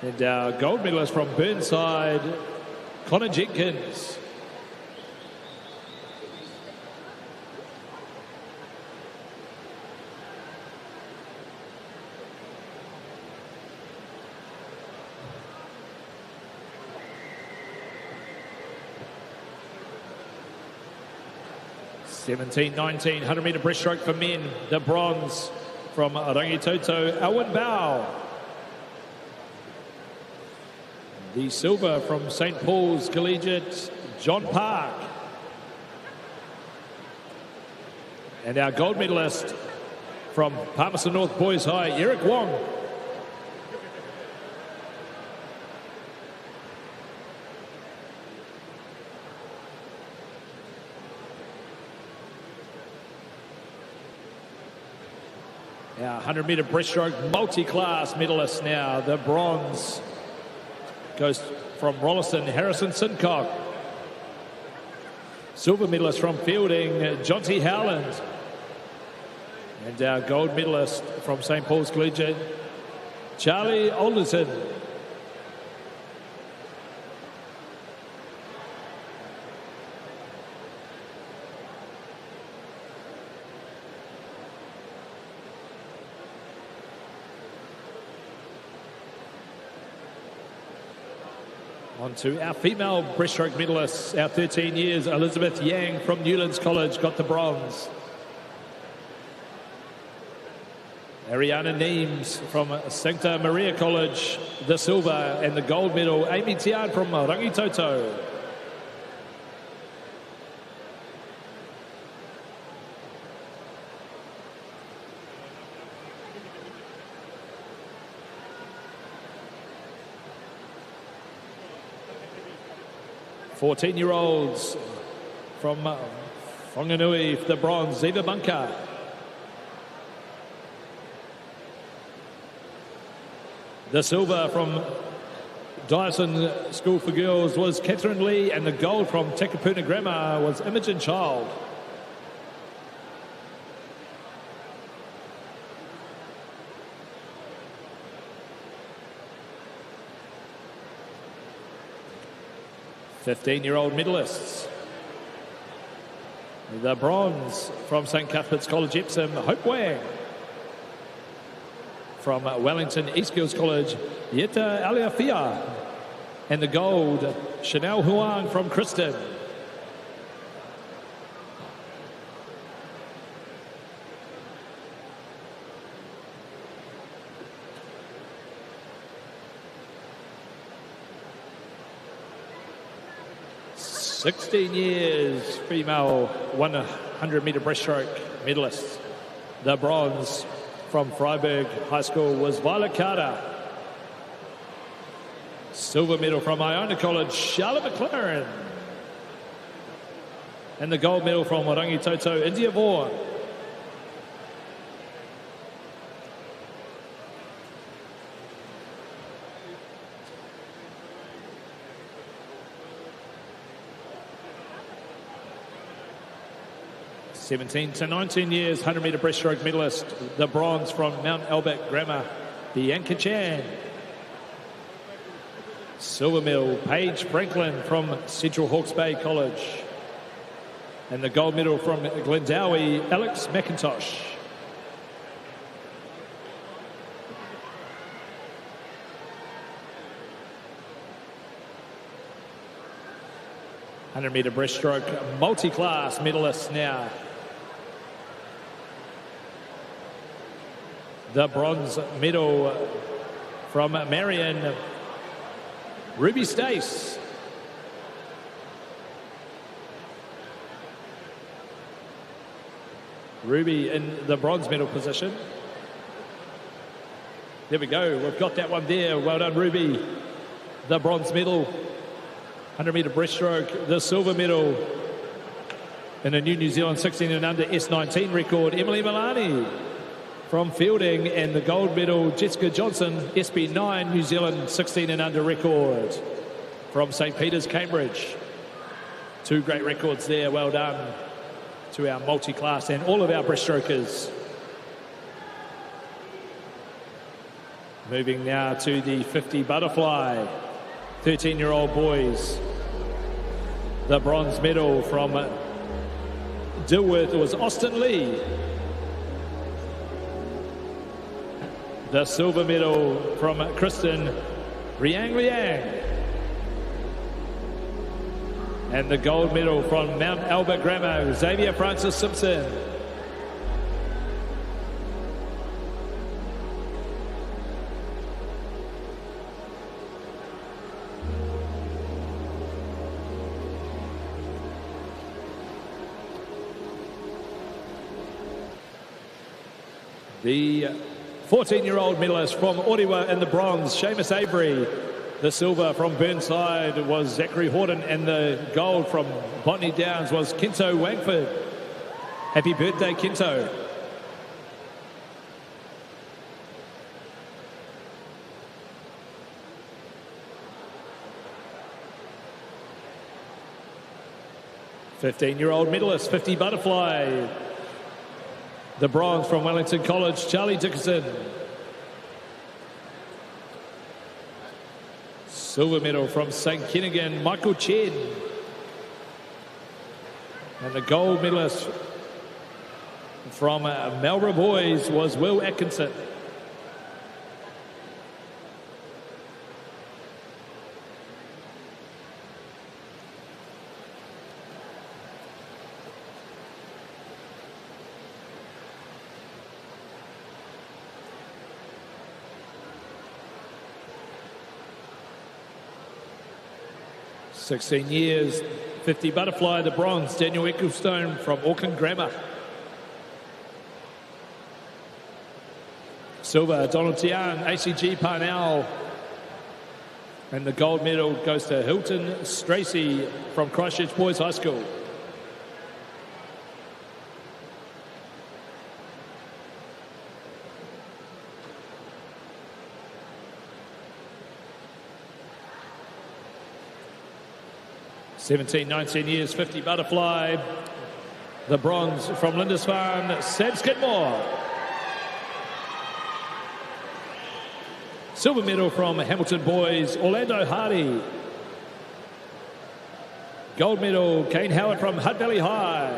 And our gold medalist from Burnside, Connor Jenkins. "17-19, 100-metre breaststroke for men." The bronze from Rangitoto, Owen Bao. The silver from St. Paul's Collegiate, John Park. And our gold medalist from Palmerston North Boys High, Eric Wong. Our 100-metre breaststroke multi-class medalist now. The bronze goes from Rolleston, Harrison Sincock. Silver medalist from fielding, Jonty Howland. And our gold medalist from St. Paul's Collegiate, Charlie Alderton. On to our female breaststroke medalists. Our 13 years, Elizabeth Yang from Newlands College got the bronze. Ariana Neems from Sancta Maria College, the silver, and the gold medal, Amy Tian from Rangitoto. "14-year-olds from Whanganui, the bronze, Ziva Bunker. The silver from Dyson School for Girls was Catherine Lee, and the gold from Takapuna Grammar was Imogen Child. "15-year-old medalists. The bronze from St. Cuthbert's College, Epsom, Hope Wang. From Wellington East Girls College, Yeta Aliafia. And the gold, Chanel Huang from Kristen. "16 years, female 100-meter breaststroke medalist. The bronze from Freiburg High School was Violet Carter. Silver medal from Iona College, Charlotte McLaren. And the gold medal from Rangitoto, India Vaughan. "17 to 19 years, 100-meter breaststroke medalist, the bronze from Mount Albert Grammar, Bianca Chan. Silver medal, Paige Franklin from Central Hawke's Bay College. And the gold medal from Glendowie, Alex McIntosh. "100-meter breaststroke multi-class medalists now. The bronze medal from Marion, Ruby Stace. Ruby in the bronze medal position. There we go. We've got that one there. Well done, Ruby. The bronze medal, 100-meter breaststroke, the silver medal in a New Zealand 16 and under S19 record, Emily Milani from fielding, and the gold medal, Jessica Johnson, SB9 New Zealand 16 and under record from St. Peter's, Cambridge. Two great records there. Well done to our multi-class and all of our breaststrokers. Moving now to the 50 butterfly, 13-year-old boys. The bronze medal from Dilworth was Austin Lee. The silver medal from Kristen, Riang Liang. And the gold medal from Mount Albert Grammar, Xavier Francis Simpson. The 14-year-old medalist from Orewa in the bronze, Seamus Avery. The silver from Burnside was Zachary Horton, and the gold from Botany Downs was Kinto Wangford. Happy birthday, Kinto. 15-year-old medalist, 50 butterfly. The bronze from Wellington College, Charlie Dickinson. Silver medal from St. Kennigan, Michael Chen. And the gold medalist from Marlborough Boys was Will Atkinson. "16 years, 50 butterfly, the bronze, Daniel Ecclestone from Auckland Grammar. Silver, Donald Tian, ACG Parnell. And the gold medal goes to Hilton Stracey from Christchurch Boys High School. "19 years, 50 butterfly. The bronze from Lindisfarne, Sam Skidmore. Silver medal from Hamilton Boys, Orlando Hardy. Gold medal, Kane Howard from Hutt Valley High.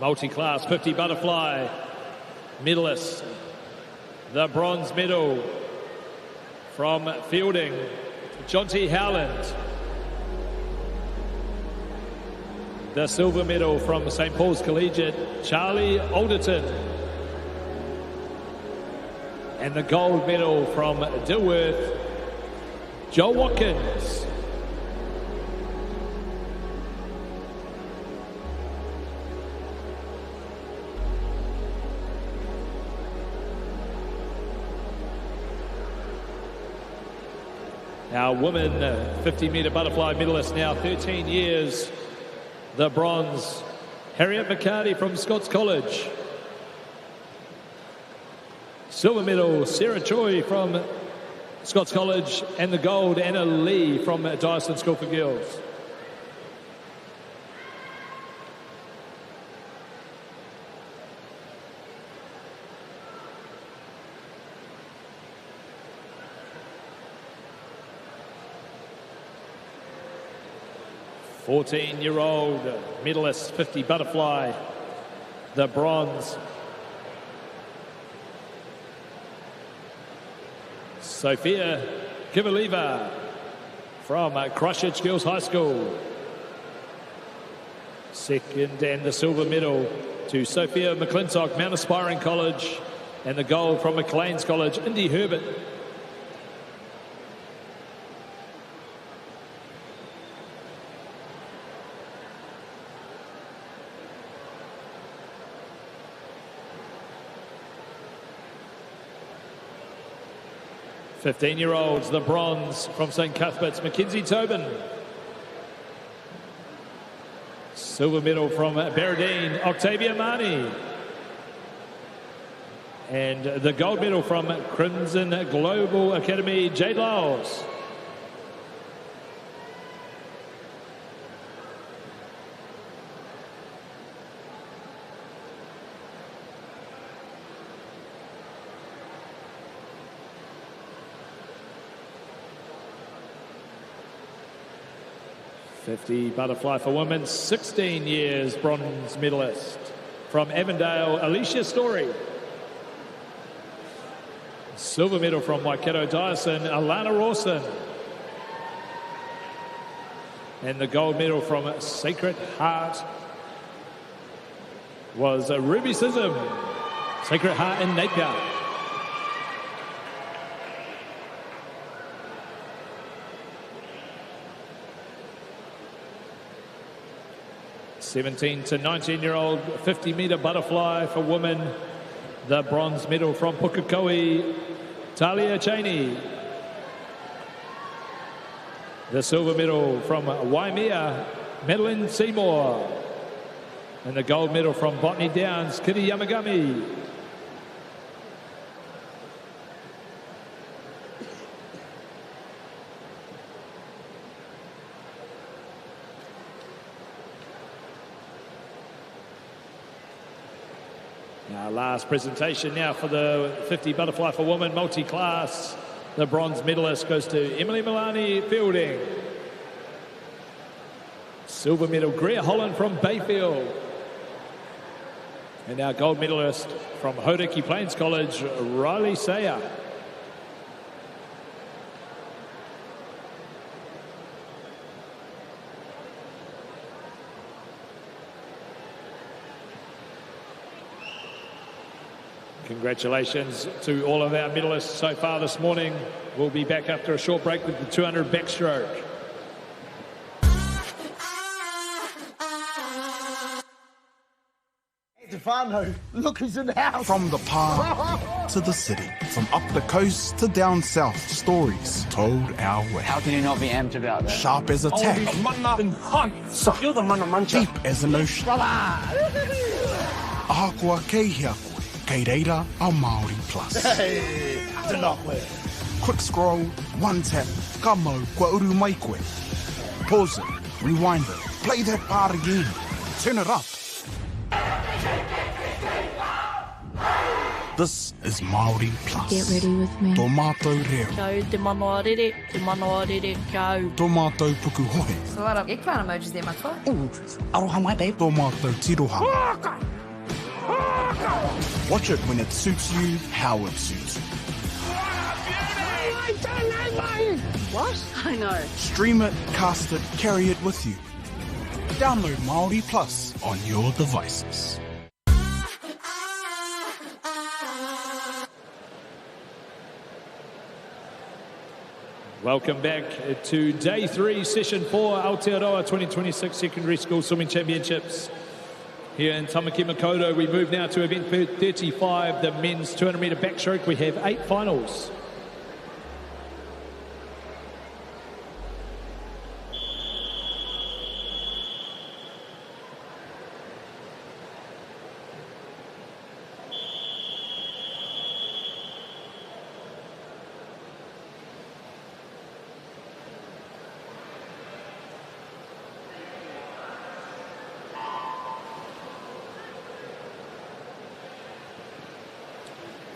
Multi-class 50 butterfly medalist. The bronze medal from Fielding, John T. Howland. The silver medal from St. Paul's Collegiate, Charlie Alderton. And the gold medal from Dilworth, Joel Watkins. Our women 50-metre butterfly medalist now, 13 years. The bronze, Harriet McCarty from Scots College. Silver medal, Sarah Choi from Scots College. And the gold, Anna Lee from Dyson School for Girls. "14-year-old medalist, 50 butterfly, the bronze. Sophia Kivaleva from Christchurch Girls High School. Second and the silver medal to Sophia McClintock, Mount Aspiring College, and the gold from Maclean's College, Indy Herbert. "15-year-olds, the bronze from St. Cuthbert's, Mackenzie Tobin. Silver medal from Barradine, Octavia Marnie. And the gold medal from Crimson Global Academy, Jade Lyles. "50 butterfly for women, 16 years, bronze medalist from Avondale, Alicia Story. Silver medal from Waikato Dyson, Alana Rawson. And the gold medal from Sacred Heart was Ruby Sism, Sacred Heart in Napier. "17 to 19-year-old 50-metre butterfly for women. The bronze medal from Pukekohe, Talia Cheney. The silver medal from Waimea, Madeline Seymour. And the gold medal from Botany Downs, Kitty Yamagami. Our last presentation now for the 50 butterfly for women multi-class. The bronze medalist goes to Emily Milani Fielding. Silver medal, Greer Holland from Bayfield. And our gold medalist from Hauraki Plains College, Riley Sayer. Congratulations to all of our medalists so far this morning. We'll be back after a short break with the 200 backstroke. Stefano, look who's in the house. From the park to the city, from up the coast to down south, stories told our way. How can you not be amped about that? Sharp as a tack, You're the mana mancha. deep as an ocean. Ahakua kei hea koe, kei reira a Māori Plus. Hey, Quick scroll, one tap, ka mau kua uru mai koe. Pause it, rewind it, play that part again, turn it up. This is Māori Plus. Get ready with me. Tō mātou reo. Go te manoarere, go. Tō mātou puku hohe. So a lot of eggplant emojis there, matua. aroha mai, babe. Tō mātou tiroha. Watch it when it suits you, how it suits you. What? I know. Stream it, cast it, carry it with you. Download MΑORI Plus on your devices. Welcome back to Day 3, Session 4, Aotearoa 2026 Secondary School Swimming Championships. Here in Tamaki Makaurau, we move now to event 35, the men's 200-metre backstroke. We have 8 finals.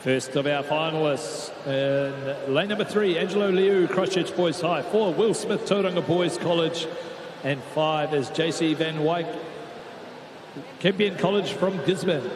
First of our finalists in lane number 3, Angelo Liu, Christchurch Boys High. 4, Will Smith, Tauranga Boys College. And 5 is JC Van Wyk, Campion College from Gisborne.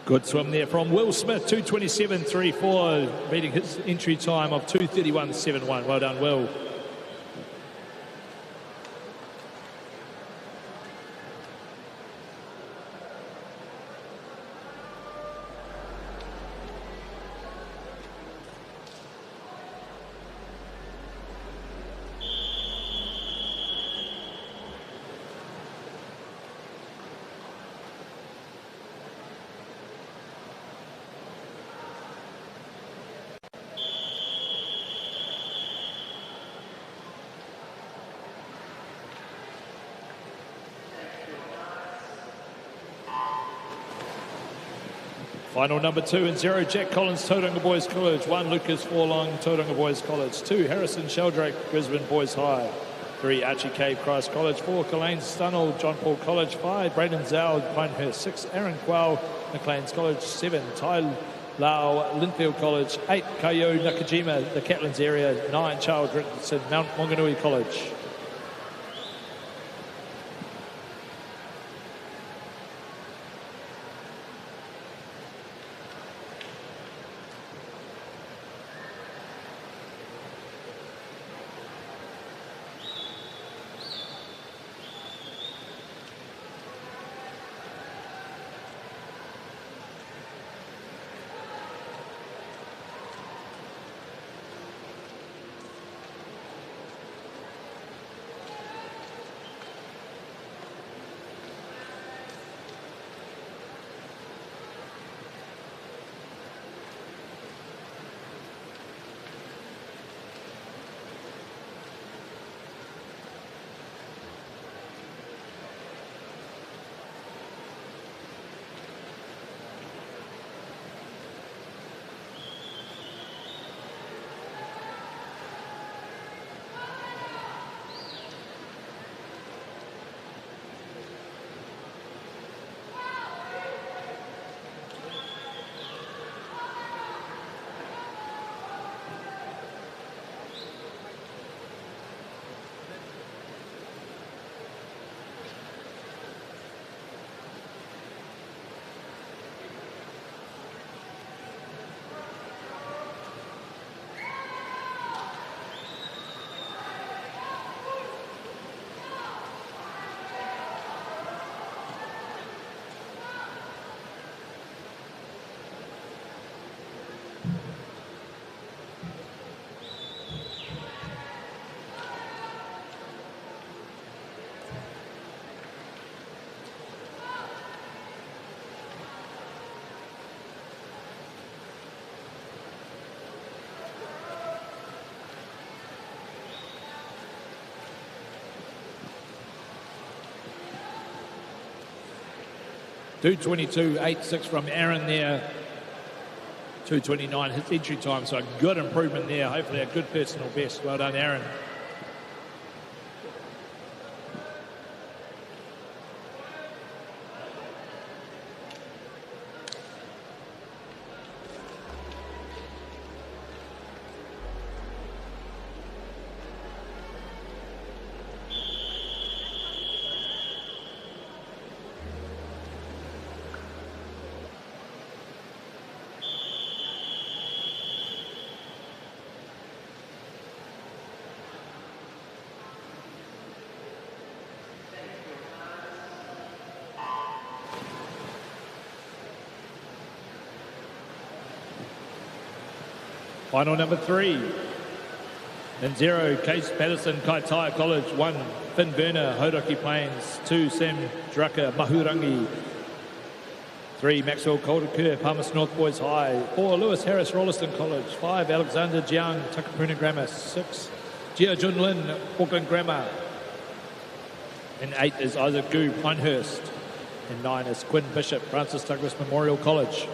Good swim there from Will Smith, 2:27.34, beating his entry time of 2:31.71. Well done, Will. Final number 2 and 0, Jack Collins, Tauranga Boys College. 1, Lucas Forlong, Tauranga Boys College. 2, Harrison Sheldrake, Brisbane Boys High. 3, Archie Cave, Christ College. 4, Kalaine Stunnell, John Paul College. 5, Braden Zhao, Pinehurst. 6, Aaron Quao, McLean's College. 7, Tai Lau, Linfield College. 8, Kayo Nakajima, the Catlins area. 9, Charles Richardson, Mount Maunganui College. $2:22.86 from Aaron there. 2:29 his entry time, so a good improvement there. Hopefully a good personal best. Well done, Aaron. Final number 3 and 0, Case Patterson, Kaitaia College. 1, Finn Burner, Hauraki Plains. 2, Sam Drucker, Mahurangi. 3, Maxwell Calder-Kerr, Palmas North Boys High. 4, Lewis Harris, Rolleston College. 5, Alexander Jiang, Takapuna Grammar. 6, Jia Junlin, Auckland Grammar. And 8 is Isaac Gu, Pinehurst. And 9 is Quinn Bishop, Francis Douglas Memorial College.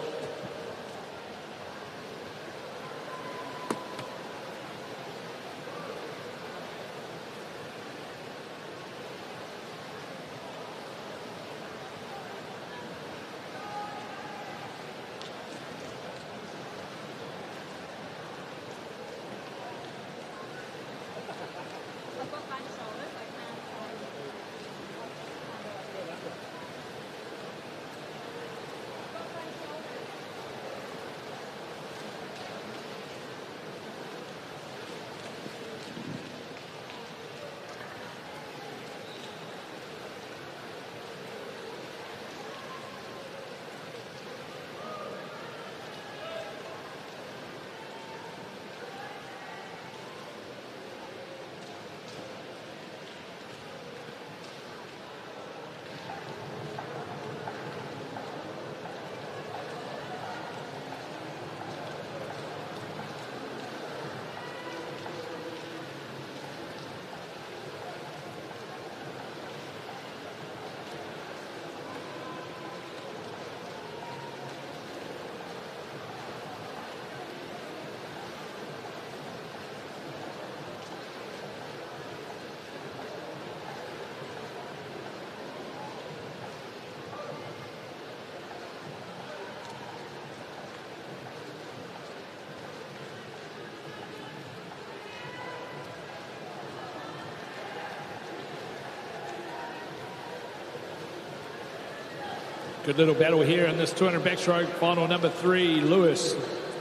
Good little battle here in this 200 backstroke. Final number 3, Lewis,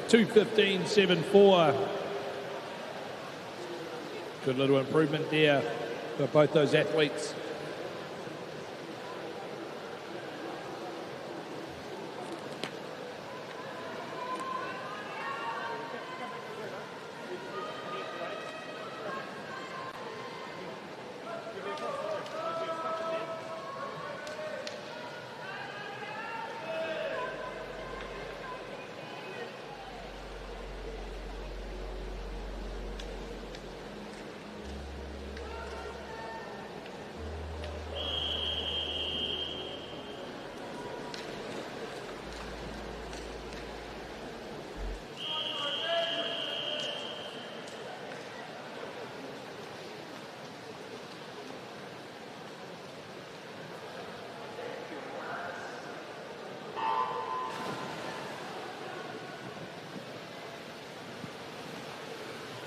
2:15.74. Good little improvement there for both those athletes.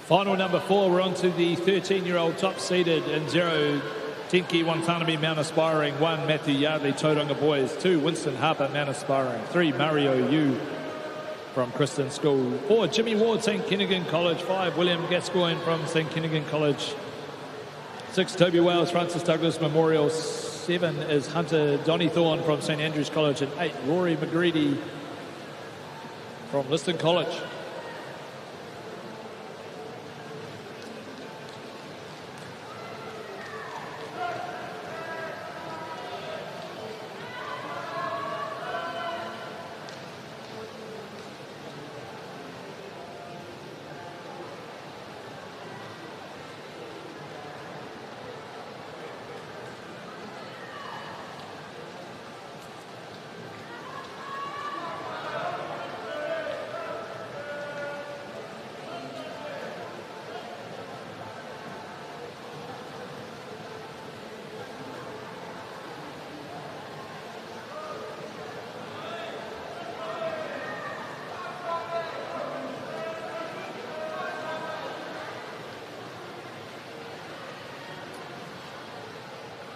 Final number 4, we're on to the 13-year-old top-seeded in 0, Tenki Watanabe, Mount Aspiring. 1, Matthew Yardley, Tauranga Boys. 2, Winston Harper, Mount Aspiring. 3, Mario Yu from Kristen School. 4, Jimmy Ward, St. Kennigan College. 5, William Gascoigne from St. Kennigan College. 6, Toby Wells, Francis Douglas Memorial. 7 is Hunter Donnythorne from St. Andrews College. And 8, Rory McGreedy from Liston College.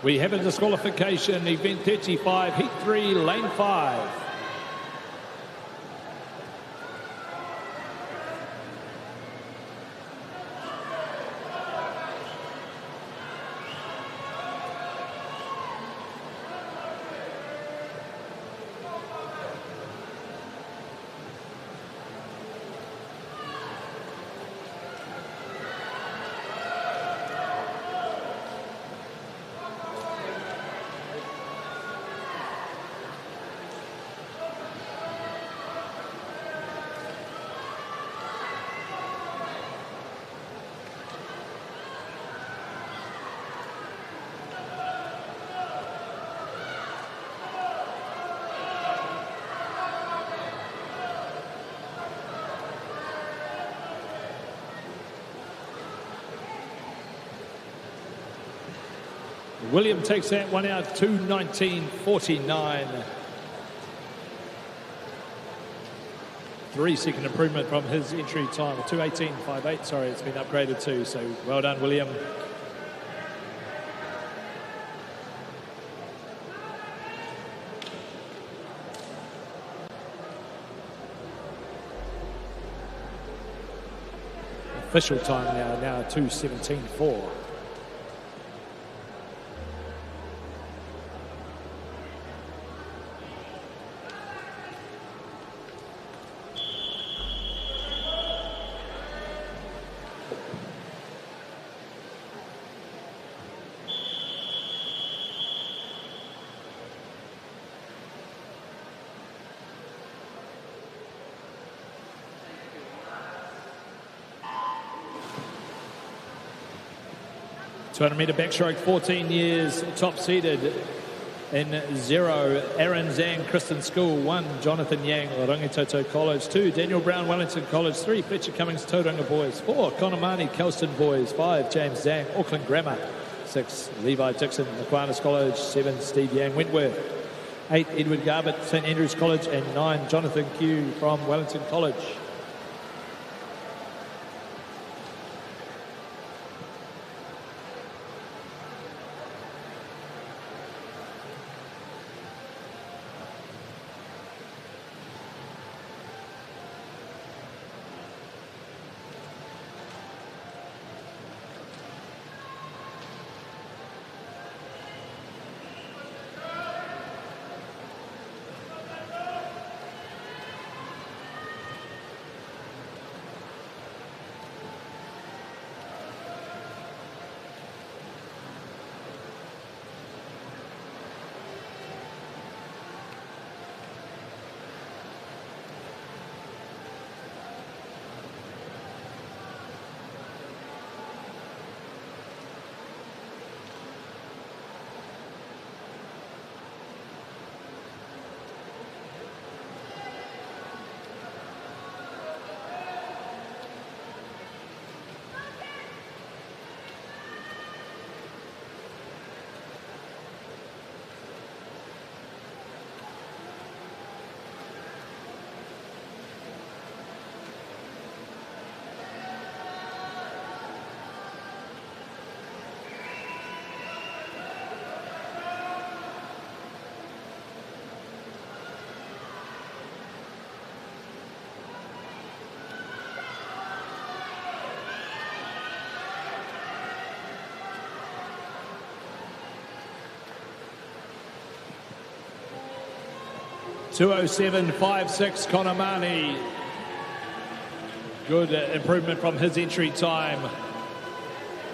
We have a disqualification, event 35, heat 3, lane 5. William takes that one out, 2:19.49. 3-second improvement from his entry time, 2:18.58. Sorry, it's been upgraded too, so well done, William. Official time now 2:17.4. $200-metre backstroke, 14 years, top-seeded in 0, Aaron Zhang, Kristen School. 1, Jonathan Yang, Rangitoto College. 2, Daniel Brown, Wellington College. 3, Fletcher Cummings, Tauranga Boys. 4, Conor Marnie, Kelston Boys. 5, James Zhang, Auckland Grammar. 6, Levi Dixon, Aquinas College. 7, Steve Yang, Wentworth. 8, Edward Garbutt, St Andrews College. And 9, Jonathan Q from Wellington College. 2:07.56, Connor Marnie. Good improvement from his entry time.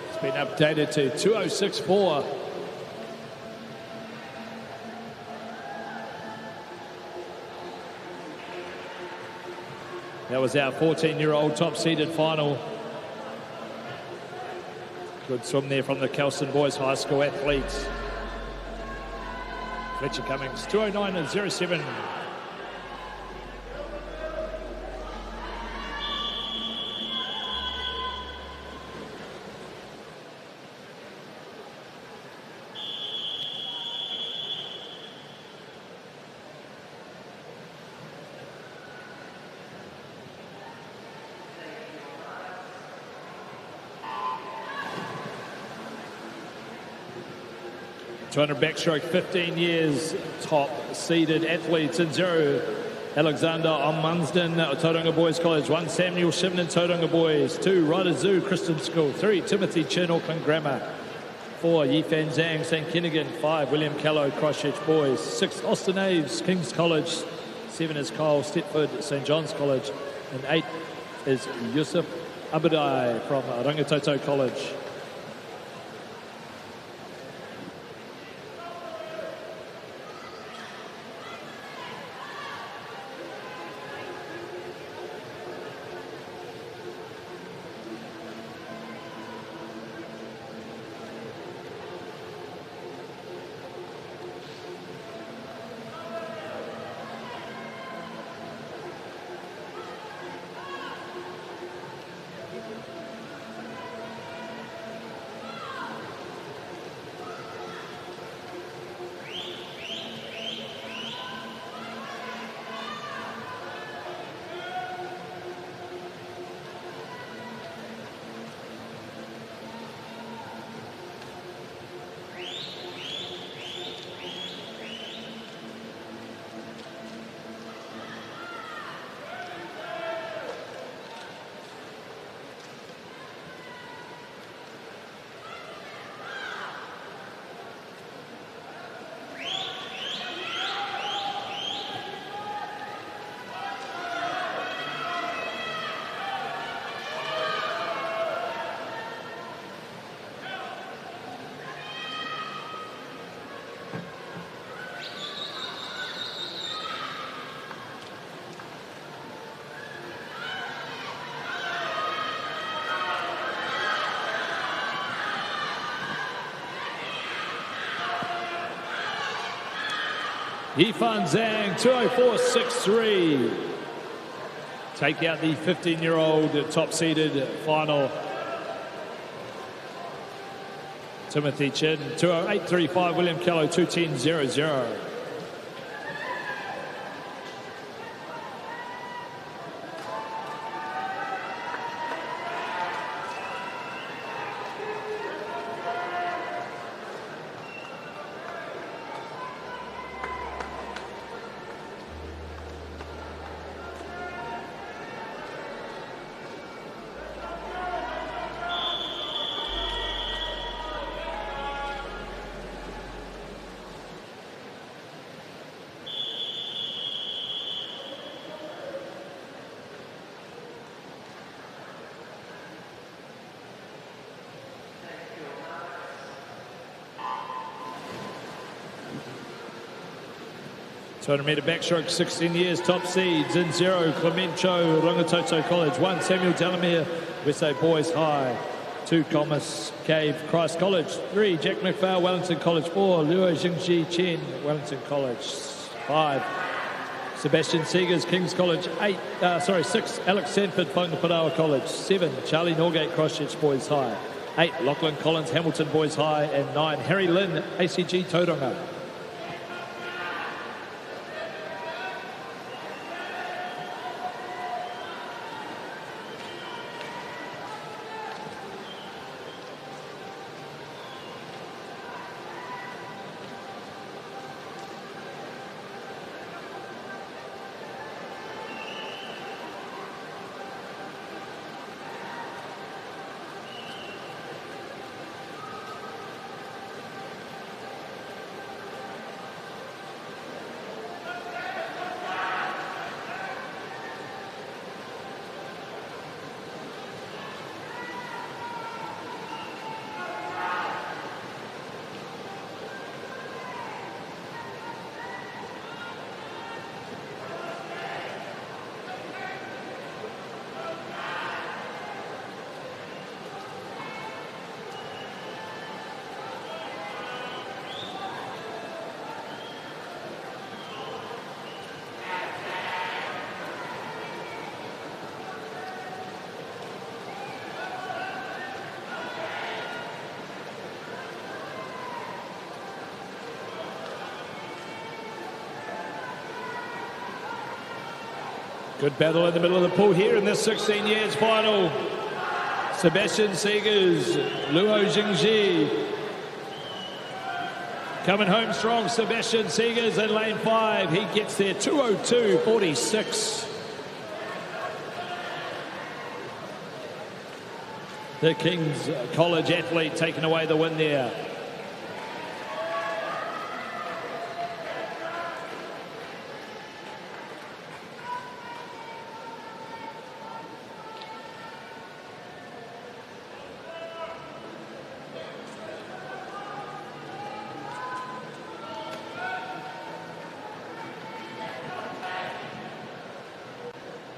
It's been updated to 2:06.4. That was our 14-year-old top-seeded final. Good swim there from the Kelson Boys High School athletes. Fletcher Cummings, 2:09.07. (200) backstroke, 15 years, top-seeded athletes in 0. Alexander Omansden, Tauranga Boys College. 1. Samuel Shimnan, Tauranga Boys. 2. Ryder Zoo, Christian School. 3. Timothy Chin, Auckland Grammar. 4. Yifan Zhang, St Kennigan. 5. William Callow, Christchurch Boys. 6. Austin Aves, King's College. 7 is Kyle Stepford, St John's College. And 8 is Yusuf Abadai from Rangitoto College. Yifan Zhang, 2:04.63. Take out the 15-year-old top-seeded final. Timothy Chin, 2:08.35. William Callow, 2:10.00. (200-metre backstroke, 16 years, top seeds in 0. Clement Cho, Rangitoto College. 1. Samuel Delamere, Westside Boys High. 2. Thomas Cave, Christ College. 3. Jack McPhail, Wellington College. 4. Luo Jingji Chen, Wellington College. 5. Sebastian Seegers, King's College. 6. Alex Sanford, Whangaparaoa College. 7. Charlie Norgate, Christchurch Boys High. 8. Lachlan Collins, Hamilton Boys High. And 9. Harry Lynn, ACG Tauranga. Good battle in the middle of the pool here in this 16 years final. Sebastian Segers, Luo Jingji. Coming home strong, Sebastian Segers in lane 5. He gets there 2:02.46. The King's College athlete taking away the win there.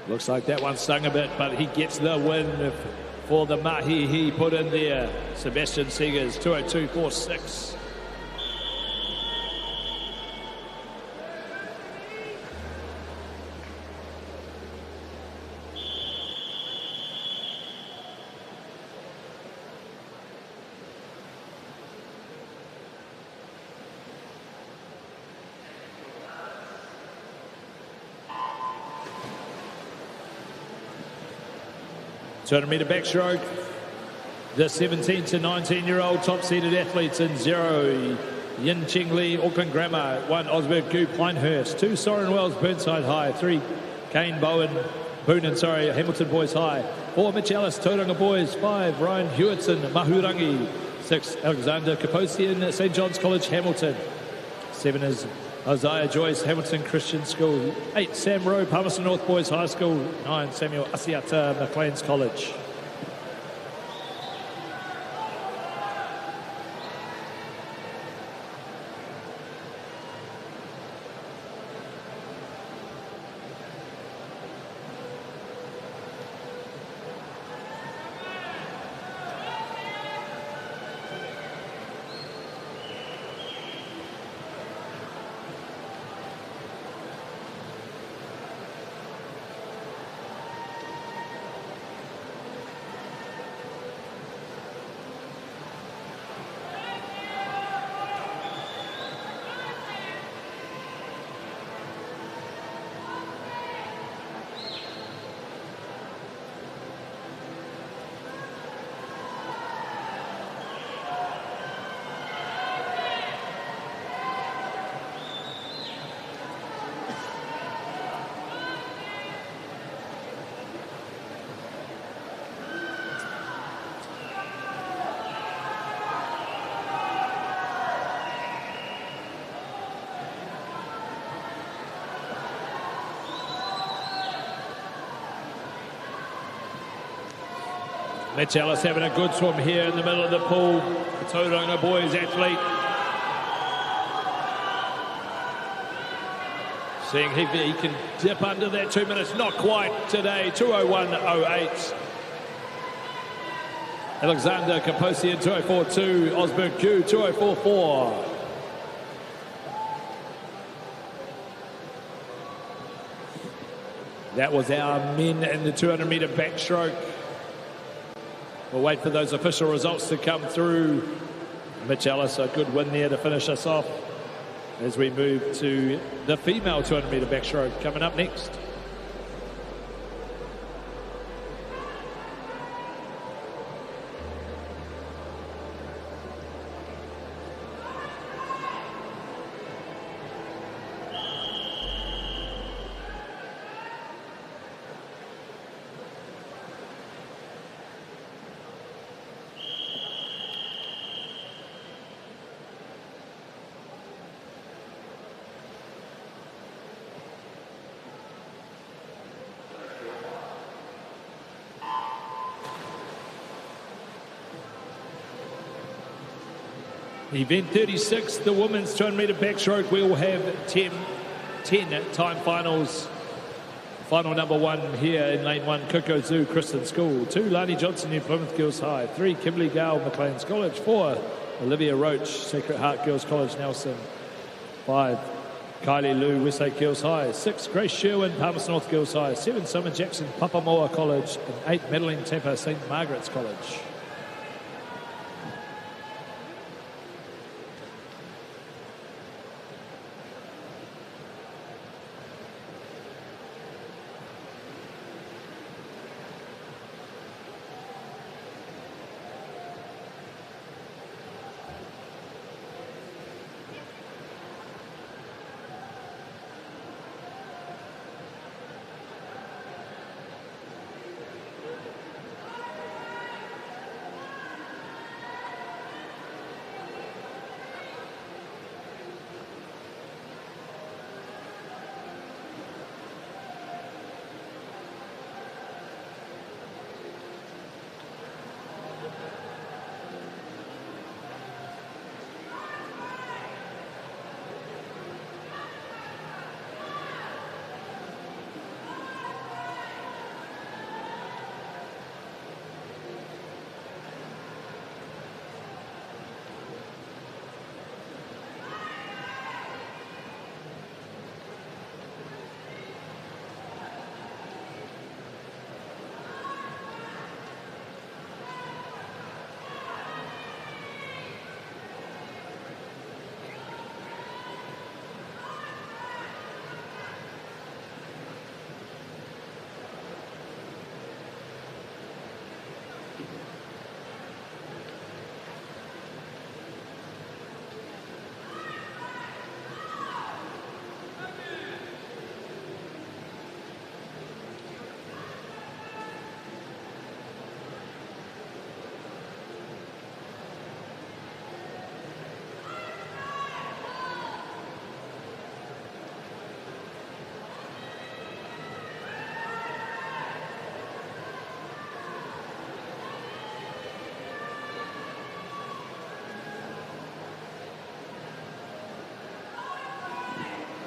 Looks like that one stung a bit, but he gets the win for the mahi he put in there. Sebastian Segers, 2:02.46. Meter backstroke. The 17 to 19-year-old top-seeded athletes in 0. Yin Ching Lee, Auckland Grammar. 1, Osberg Gu, Pinehurst. 2, Soren Wells, Burnside High. 3, Kane Boonen, Hamilton Boys High. 4, Mitch Ellis, Tauranga Boys. 5, Ryan Hewitson, Mahurangi. 6, Alexander Kaposian, St. John's College, Hamilton. 7 is Isaiah Joyce, Hamilton Christian School. 8, Sam Rowe, Palmerston North Boys High School. 9, Samuel Asiata, Maclean's College. Mitch Ellis having a good swim here in the middle of the pool. The Tauranga Boys athlete. Seeing if he can dip under that 2 minutes. Not quite today. 2:01.08. Alexander Kaposian, 2:04.2. Osberg Q, 2:04.4. That was our men in the 200-metre backstroke. We'll wait for those official results to come through. Mitch Ellis, a good win there to finish us off as we move to the female 200-metre backstroke coming up next. Event 36, the women's 200-metre backstroke. We will have 10 time finals. Final number 1 here in lane 1, Coco Zoo Christian School. 2, Lani Johnson, New Plymouth Girls High. 3, Kimberly Gale, Maclean's College. 4, Olivia Roach, Sacred Heart Girls College, Nelson. 5, Kylie Lou, Westlake Girls High. 6, Grace Sherwin, Palmerston North Girls High. 7, Summer Jackson, Papamoa College. And 8, Madeline Tapper, St. Margaret's College.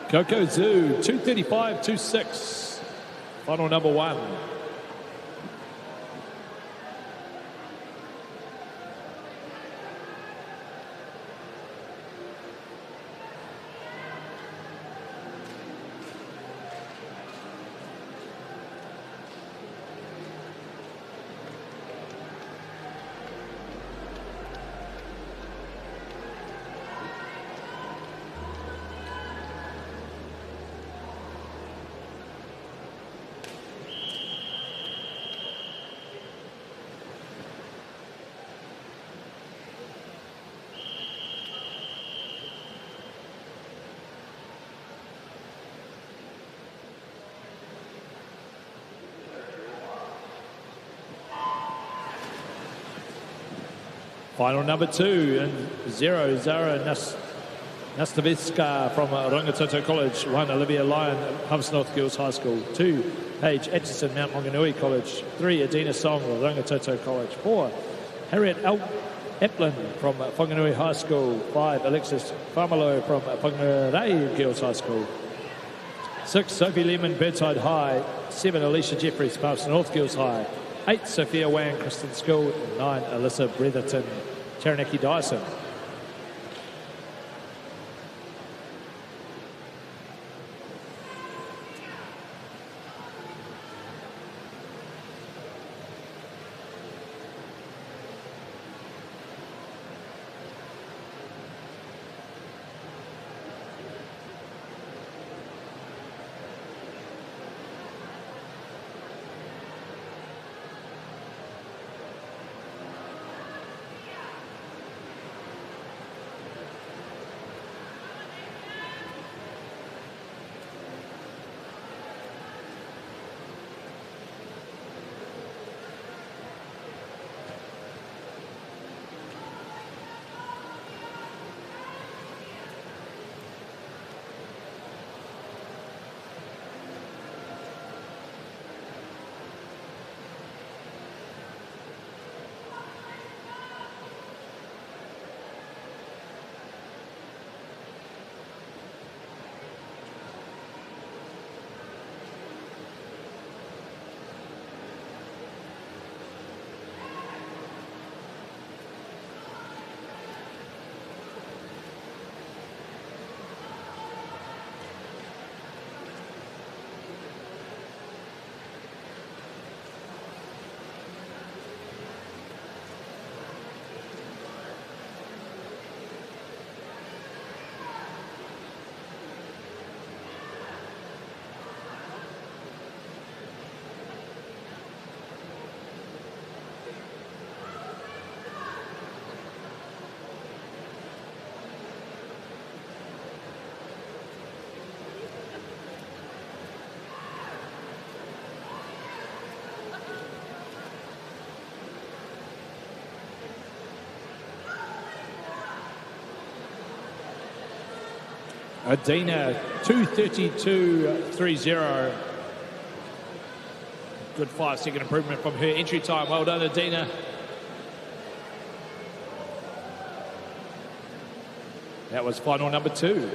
Coco Zoo, 235.26. Final number 1. Final number 2 and 0, Zara Nastavitska from Rangitoto College. 1, Olivia Lyon, Humps North Girls High School. 2, Paige Atchison, Mount Maunganui College. 3, Adina Song, Rangitoto College. 4, Harriet Eplin from Whanganui High School. 5, Alexis Famalo from Whangarei Girls High School. 6, Sophie Lehman, Birdside High. 7, Alicia Jeffries, Palmerston North Girls High. 8, Sophia Wang, Kristen School. 9, Alyssa Bretherton, Taranaki Dyson. Adina, 2:32.30. Good 5-second improvement from her entry time. Well done, Adina. That was final number 2.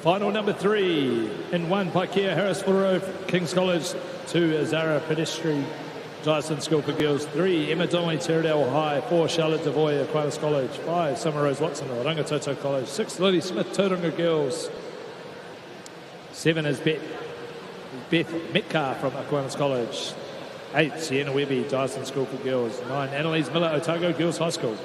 Final number 3 in 1, Paikea Harris Furro, King's College. 2, Zara Pedestri, Dyson School for Girls. 3, Emma Donnelly, Tiradale High. 4, Charlotte Devoy, Aquinas College. 5, Summer Rose Watson, Rangitoto College. 6, Lily Smith, Tauranga Girls. 7 is Beth Metcalf from Aquinas College. 8, Sienna Webby, Dyson School for Girls. 9, Annalise Miller, Otago Girls High School.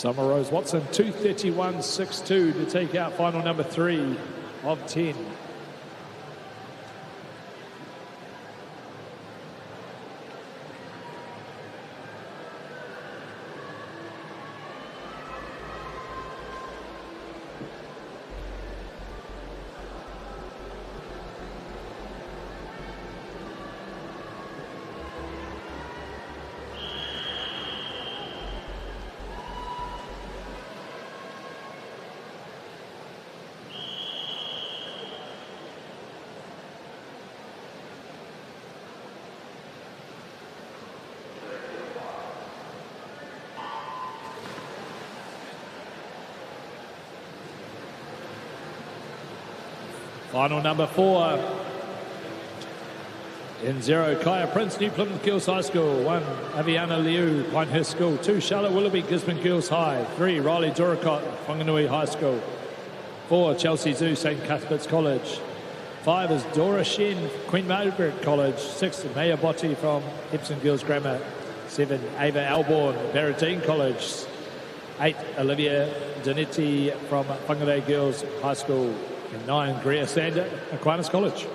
Summer Rose Watson, 2:31.62 to take out final number 3 of 10. Final number 4. In 0, Kaya Prince, New Plymouth Girls High School. 1, Aviana Liu, Pinehurst School. 2, Charlotte Willoughby, Gisborne Girls High. 3, Riley Doricott, Whanganui High School. 4, Chelsea Zoo, St Cuthbert's College. 5 is Dora Shen, Queen Margaret College. 6, Maya Botti from Epsom Girls Grammar. 7, Ava Alborn, Barradine College. 8, Olivia Donetti from Whangarei Girls High School. And 9, Greer Sander, Aquinas College.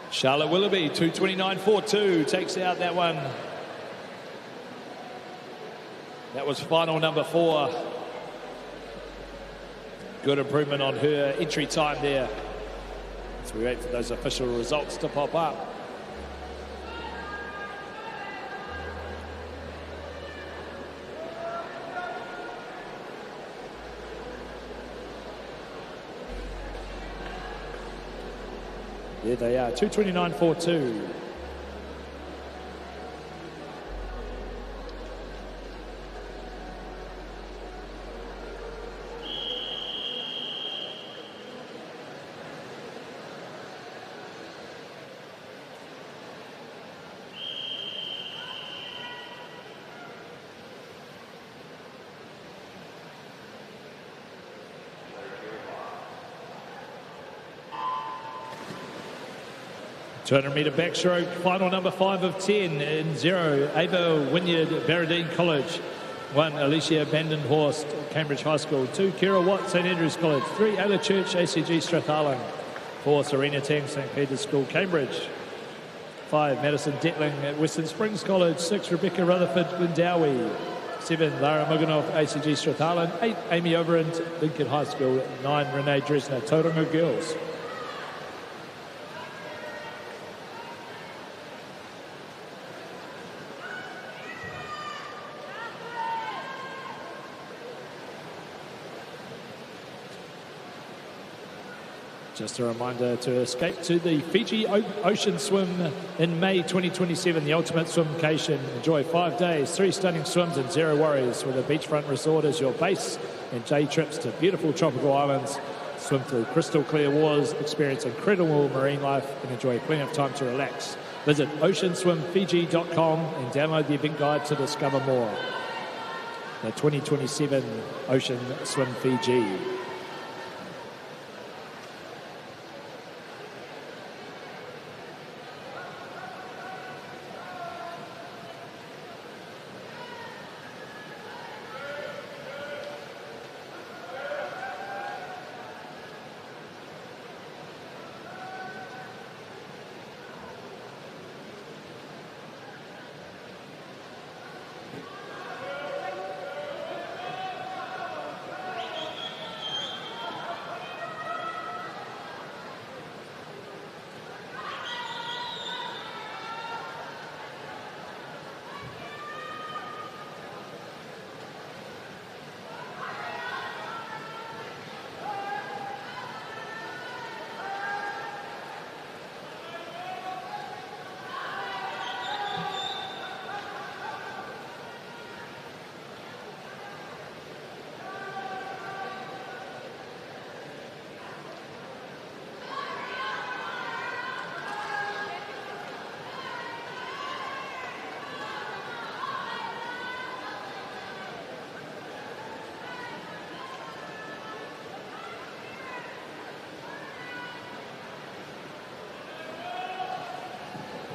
Charlotte Willoughby, 2:29.42, takes out that one. That was final number 4. Good improvement on her entry time there. So we wait for those official results to pop up. There they are, 2:29.42. ...200-metre backstroke, final number 5 of 10 in 0, Ava Wynyard, Barradine College. 1, Alicia Bandenhorst, Cambridge High School. 2, Kira Watt, St Andrews College. 3, Ayla Church, ACG Strathallan. 4, Serena Tang, St Peter's School, Cambridge. 5, Madison Detling at Western Springs College. 6, Rebecca Rutherford, Glendowie. 7, Lara Muganov, ACG Strathallan. 8, Amy Overend, Lincoln High School. 9, Renee Dresner, Tauranga Girls. Just a reminder to escape to the Fiji Ocean Swim in May 2027, the ultimate swimcation. Enjoy 5 days, 3 stunning swims and 0 worries with a beachfront resort as your base and day trips to beautiful tropical islands. Swim through crystal clear waters, experience incredible marine life and enjoy plenty of time to relax. Visit oceanswimfiji.com and download the event guide to discover more. The 2027 Ocean Swim Fiji.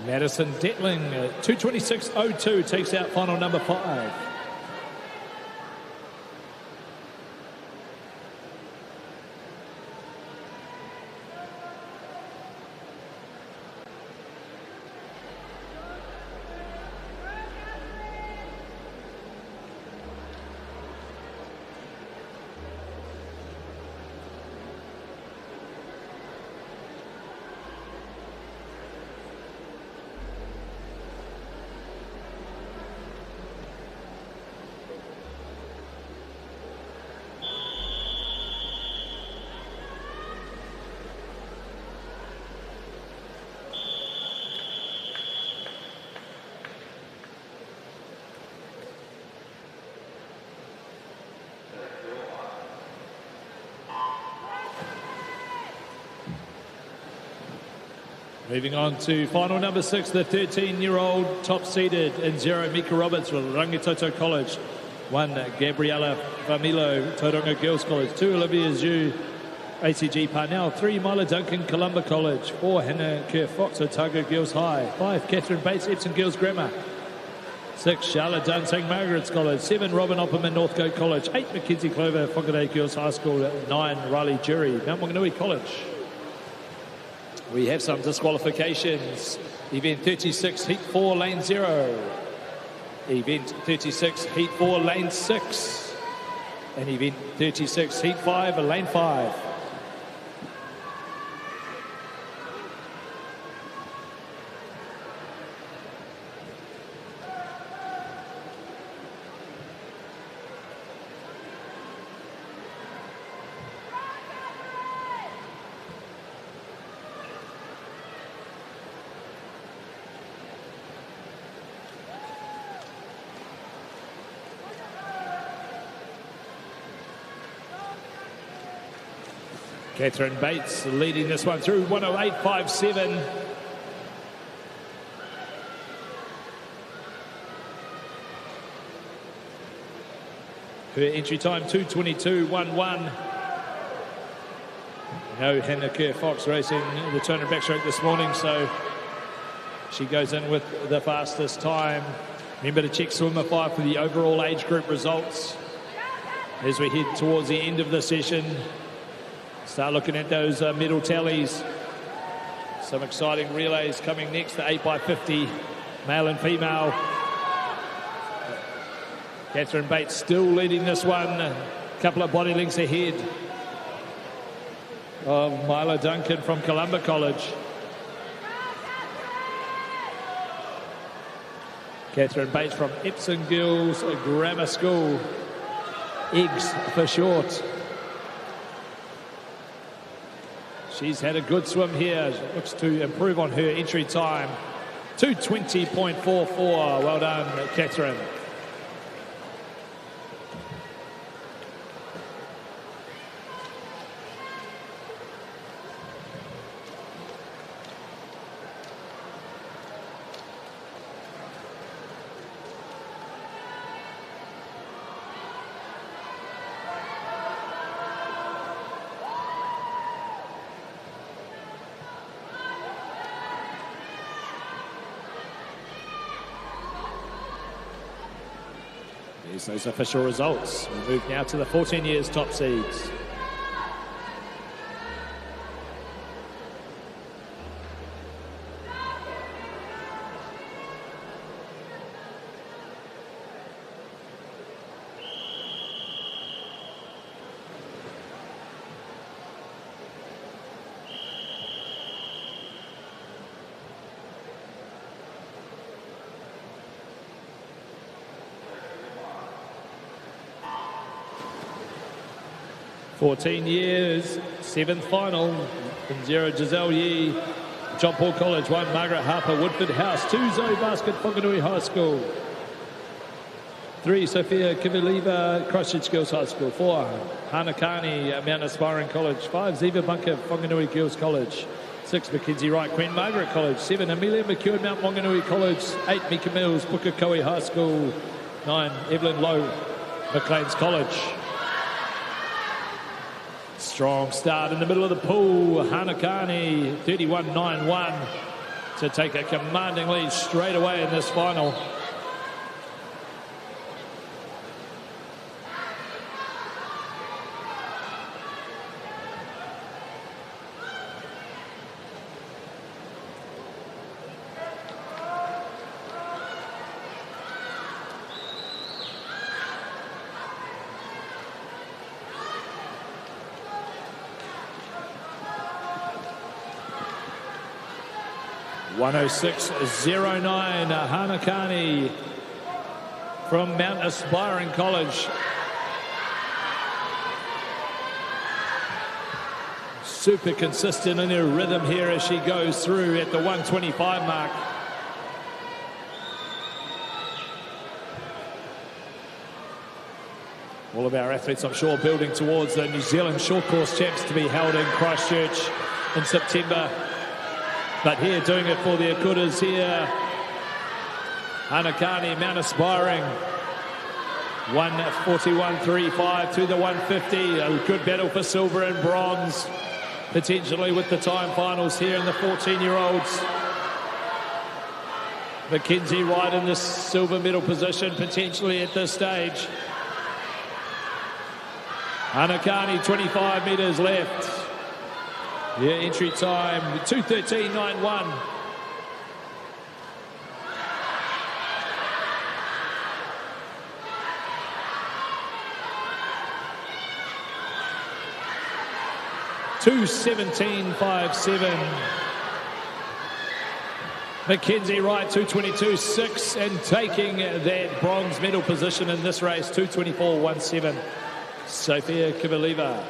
Madison Detling, 2:26.02, takes out final number 5. Moving on to final number 6, the 13-year-old top-seeded in 0, Mika Roberts from Rangitoto College. 1, Gabriella Familo, Tauranga Girls College. 2, Olivia Zhu, ACG Parnell. 3, Mila Duncan, Columba College. 4, Hannah Kerr Fox, Otago Girls High. 5, Catherine Bates, Epsom Girls Grammar. 6, Charlotte Dunn, St. Margaret's College. 7, Robin Opperman, Northcote College. 8, Mackenzie Clover, Whakaday Girls High School. 9, Riley Jury, Mount Maunganui College. We have some disqualifications. Event 36, Heat 4, Lane 0. Event 36, Heat 4, Lane 6. And Event 36, Heat 5, Lane 5. Catherine Bates leading this one through 108.57. Her entry time 2:22.11. No Hannah Kerr Fox racing the 200 backstroke this morning, so she goes in with the fastest time. Remember to check Swimmer 5 for the overall age group results as we head towards the end of the session. Start looking at those medal tallies. Some exciting relays coming next, the 8x50, male and female. Catherine Bates still leading this one, a couple of body lengths ahead of Mila Duncan from Columba College. Catherine Bates from Epsom Girls Grammar School, EGS for short. She's had a good swim here. She looks to improve on her entry time. 2:20.44. Well done, Catherine. Here's those official results. We move now to the 14 years top seeds. "14 years, 7th final, in 0 Giselle Yee, John Paul College, 1 Margaret Harper, Woodford House, 2 Zoe Basket, Whanganui High School, 3 Sophia Kiviliva, Christchurch Girls High School, 4 Hanakani, Mount Aspiring College, 5 Ziva Bunker, Whanganui Girls College, 6 Mackenzie Wright, Queen Margaret College, 7 Amelia McEwen, Mount Wanganui College, 8 Mika Mills, Pukekohe High School, 9 Evelyn Lowe, Maclean's College." Strong start in the middle of the pool. Hanakani 31.91 to take a commanding lead straight away in this final. .106.09, Hanakani from Mount Aspiring College. Super consistent in her rhythm here as she goes through at the 125 mark. All of our athletes, I'm sure, building towards the New Zealand Short Course Champs to be held in Christchurch in September. But here, doing it for the Akutas here. Hanakani, Mount Aspiring. 141.35 to the 150. A good battle for silver and bronze. Potentially with the time finals here in the 14-year-olds. Mackenzie Wright in this silver medal position, potentially at this stage. Hanakani, 25 metres left. Yeah, entry time, 2:13.91. .217.57. Mackenzie Wright, 2:22.6, and taking that bronze medal position in this race, 2:24.17. Sophia Kiviliva.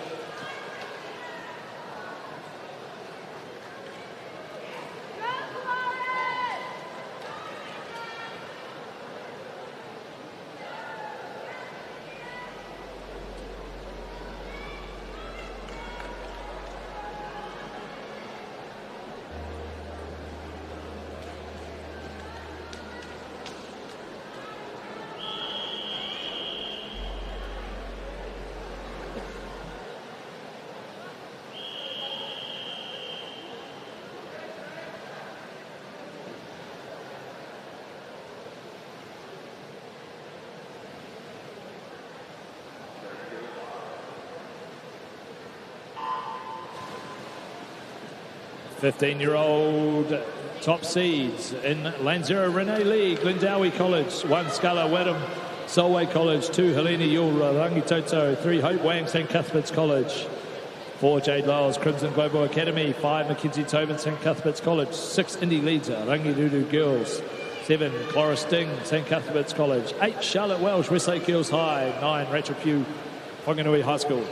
.15-year-old top seeds in Lanzera Renee Lee, Glendowie College, 1 Scala Wadham, Solway College, 2 Helena Yule, Rangitoto, 3 Hope Wang, St Cuthbert's College, 4 Jade Lyles, Crimson Global Academy, 5 Mackenzie Tobin, St Cuthbert's College, 6 Indy Leeds, Rangirudu Girls, 7 Cloris Ding, St Cuthbert's College, 8 Charlotte Welsh, Westlake Girls High, 9 Rachel Pugh, Whanganui High School.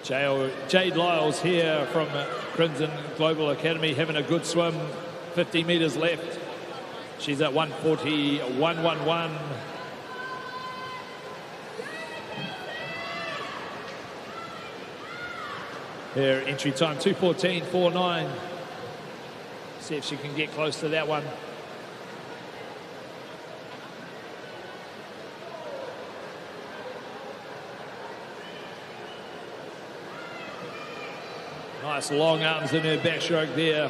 Jade Lyles here from Crimson Global Academy having a good swim, 50 metres left. She's at 1:41.11. Her entry time 2:14.49. See if she can get close to that one. Nice long arms in her backstroke there.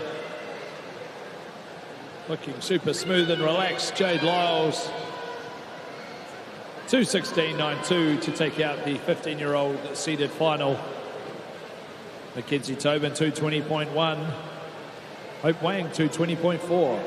Looking super smooth and relaxed, Jade Lyles. 2:16.92 to take out the 15-year-old seeded final. Mackenzie Tobin, 2:20.1. Hope Wang, 2:20.4.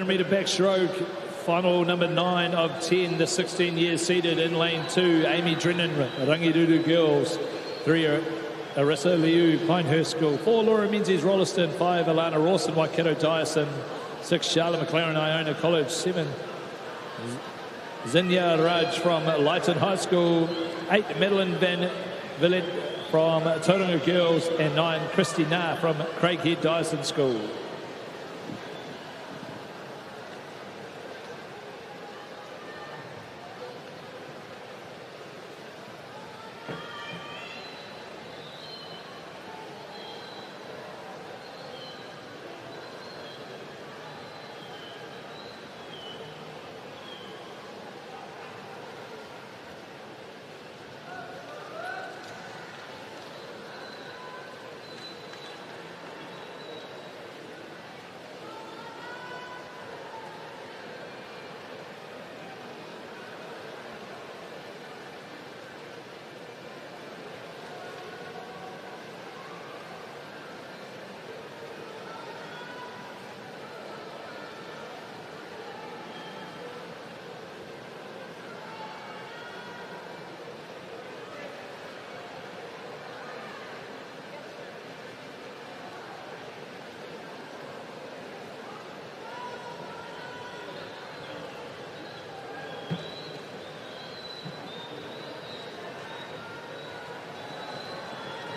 Metre backstroke, final number 9 of 10, the 16 years seeded in lane 2. Amy Drennan, Rangirudu Girls. 3, Arissa Liu, Pinehurst School. 4, Laura Menzies, Rolleston. 5, Alana Rawson, Waikato Dyson. 6, Charlotte McLaren, Iona College. 7, Zinya Raj from Lytton High School. 8, Madeline Van Villette from Tauranga Girls. And 9, Christy Na from Craighead Dyson School.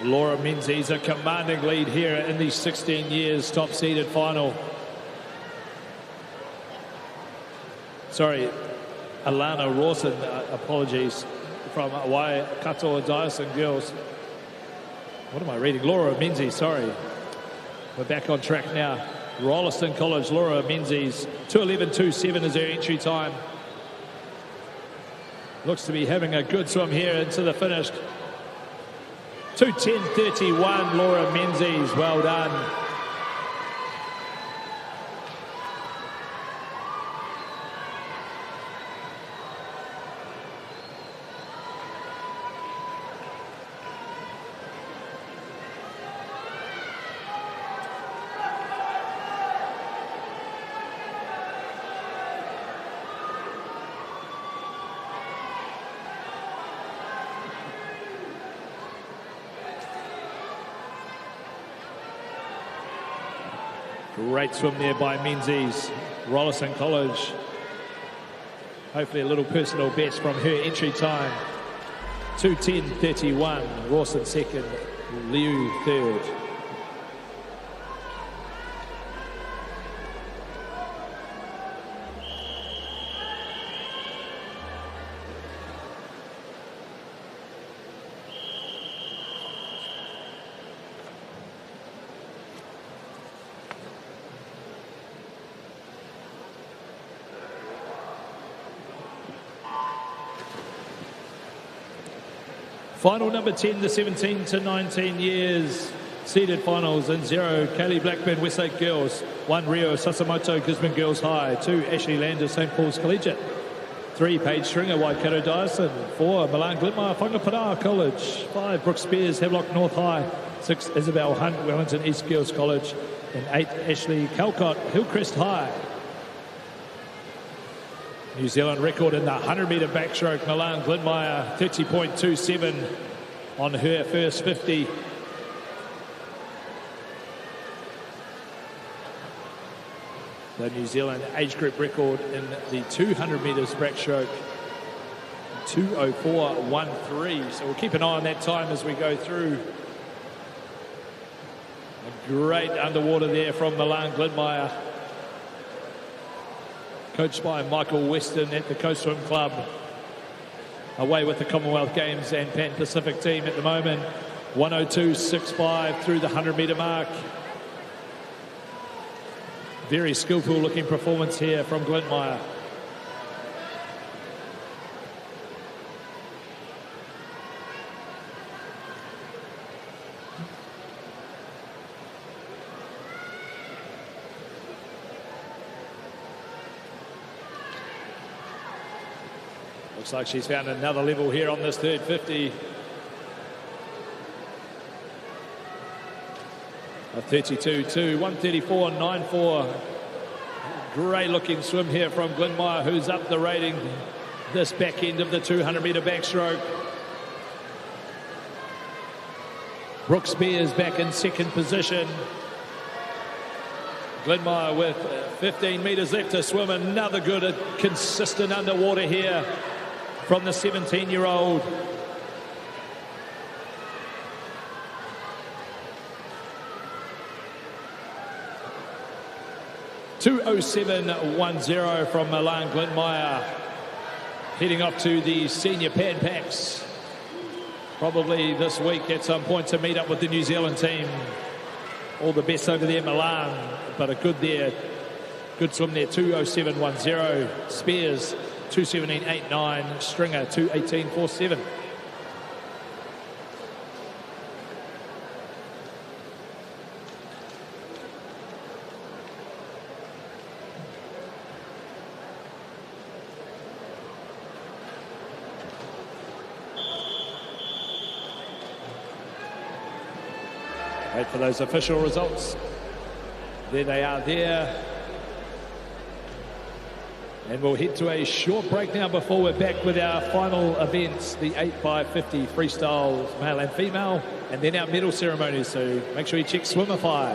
Laura Menzies a commanding lead here in the 16 years top seeded final. Sorry, Alana Rawson, apologies, from Waikato Dyson Girls. What am I reading? Laura Menzies, sorry. We're back on track now. Rolleston College, Laura Menzies, 2:11.27 is her entry time. Looks to be having a good swim here into the finish. 2:10.31, Laura Menzies, well done. Great swim there by Menzies. Rolleston College. Hopefully a little personal best from her entry time. 2:10.31. Rawson second. Liu third. Final number 10, the 17 to 19 years. Seeded finals in 0, Kaylee Blackburn, Westlake Girls. 1, Rio Sasamoto, Gisborne Girls High. 2, Ashley Landers, St. Paul's Collegiate. 3, Paige Stringer, Waikato Dyson. 4, Milan Glitmire, Whangaparaoa College. 5, Brooke Spears, Havelock North High. 6, Isabel Hunt, Wellington East Girls College. And 8, Ashley Calcott, Hillcrest High. New Zealand record in the 100-metre backstroke. Milan Glitmire, 30.27 on her first 50. The New Zealand age group record in the 200 metres backstroke, 2:04.13. So we'll keep an eye on that time as we go through. A great underwater there from Milan Glitmire, coached by Michael Weston at the Coast Swim Club. Away with the Commonwealth Games and Pan Pacific team at the moment. 1:02.65 through the 100-metre mark. Very skillful looking performance here from Glitmire. Looks like she's found another level here on this third 50. A 32.2, 134.94. Great looking swim here from Glitmire, who's up the rating this back end of the 200-metre backstroke. Brooke Spears back in second position. Glitmire with 15 metres left to swim. Another good, consistent underwater here from the 17-year-old. .207.10 from Milan Glitmire, heading off to the senior Pan Pacs probably this week at some point to meet up with the New Zealand team. All the best over there, Milan, but a good swim there. 2:07.10. Spears 2:17.89. Stringer 2:18.47. Wait for those official results. There they are there. And we'll head to a short break now before we're back with our final events, the 8x50 freestyle male and female, and then our medal ceremony. So make sure you check Swimify.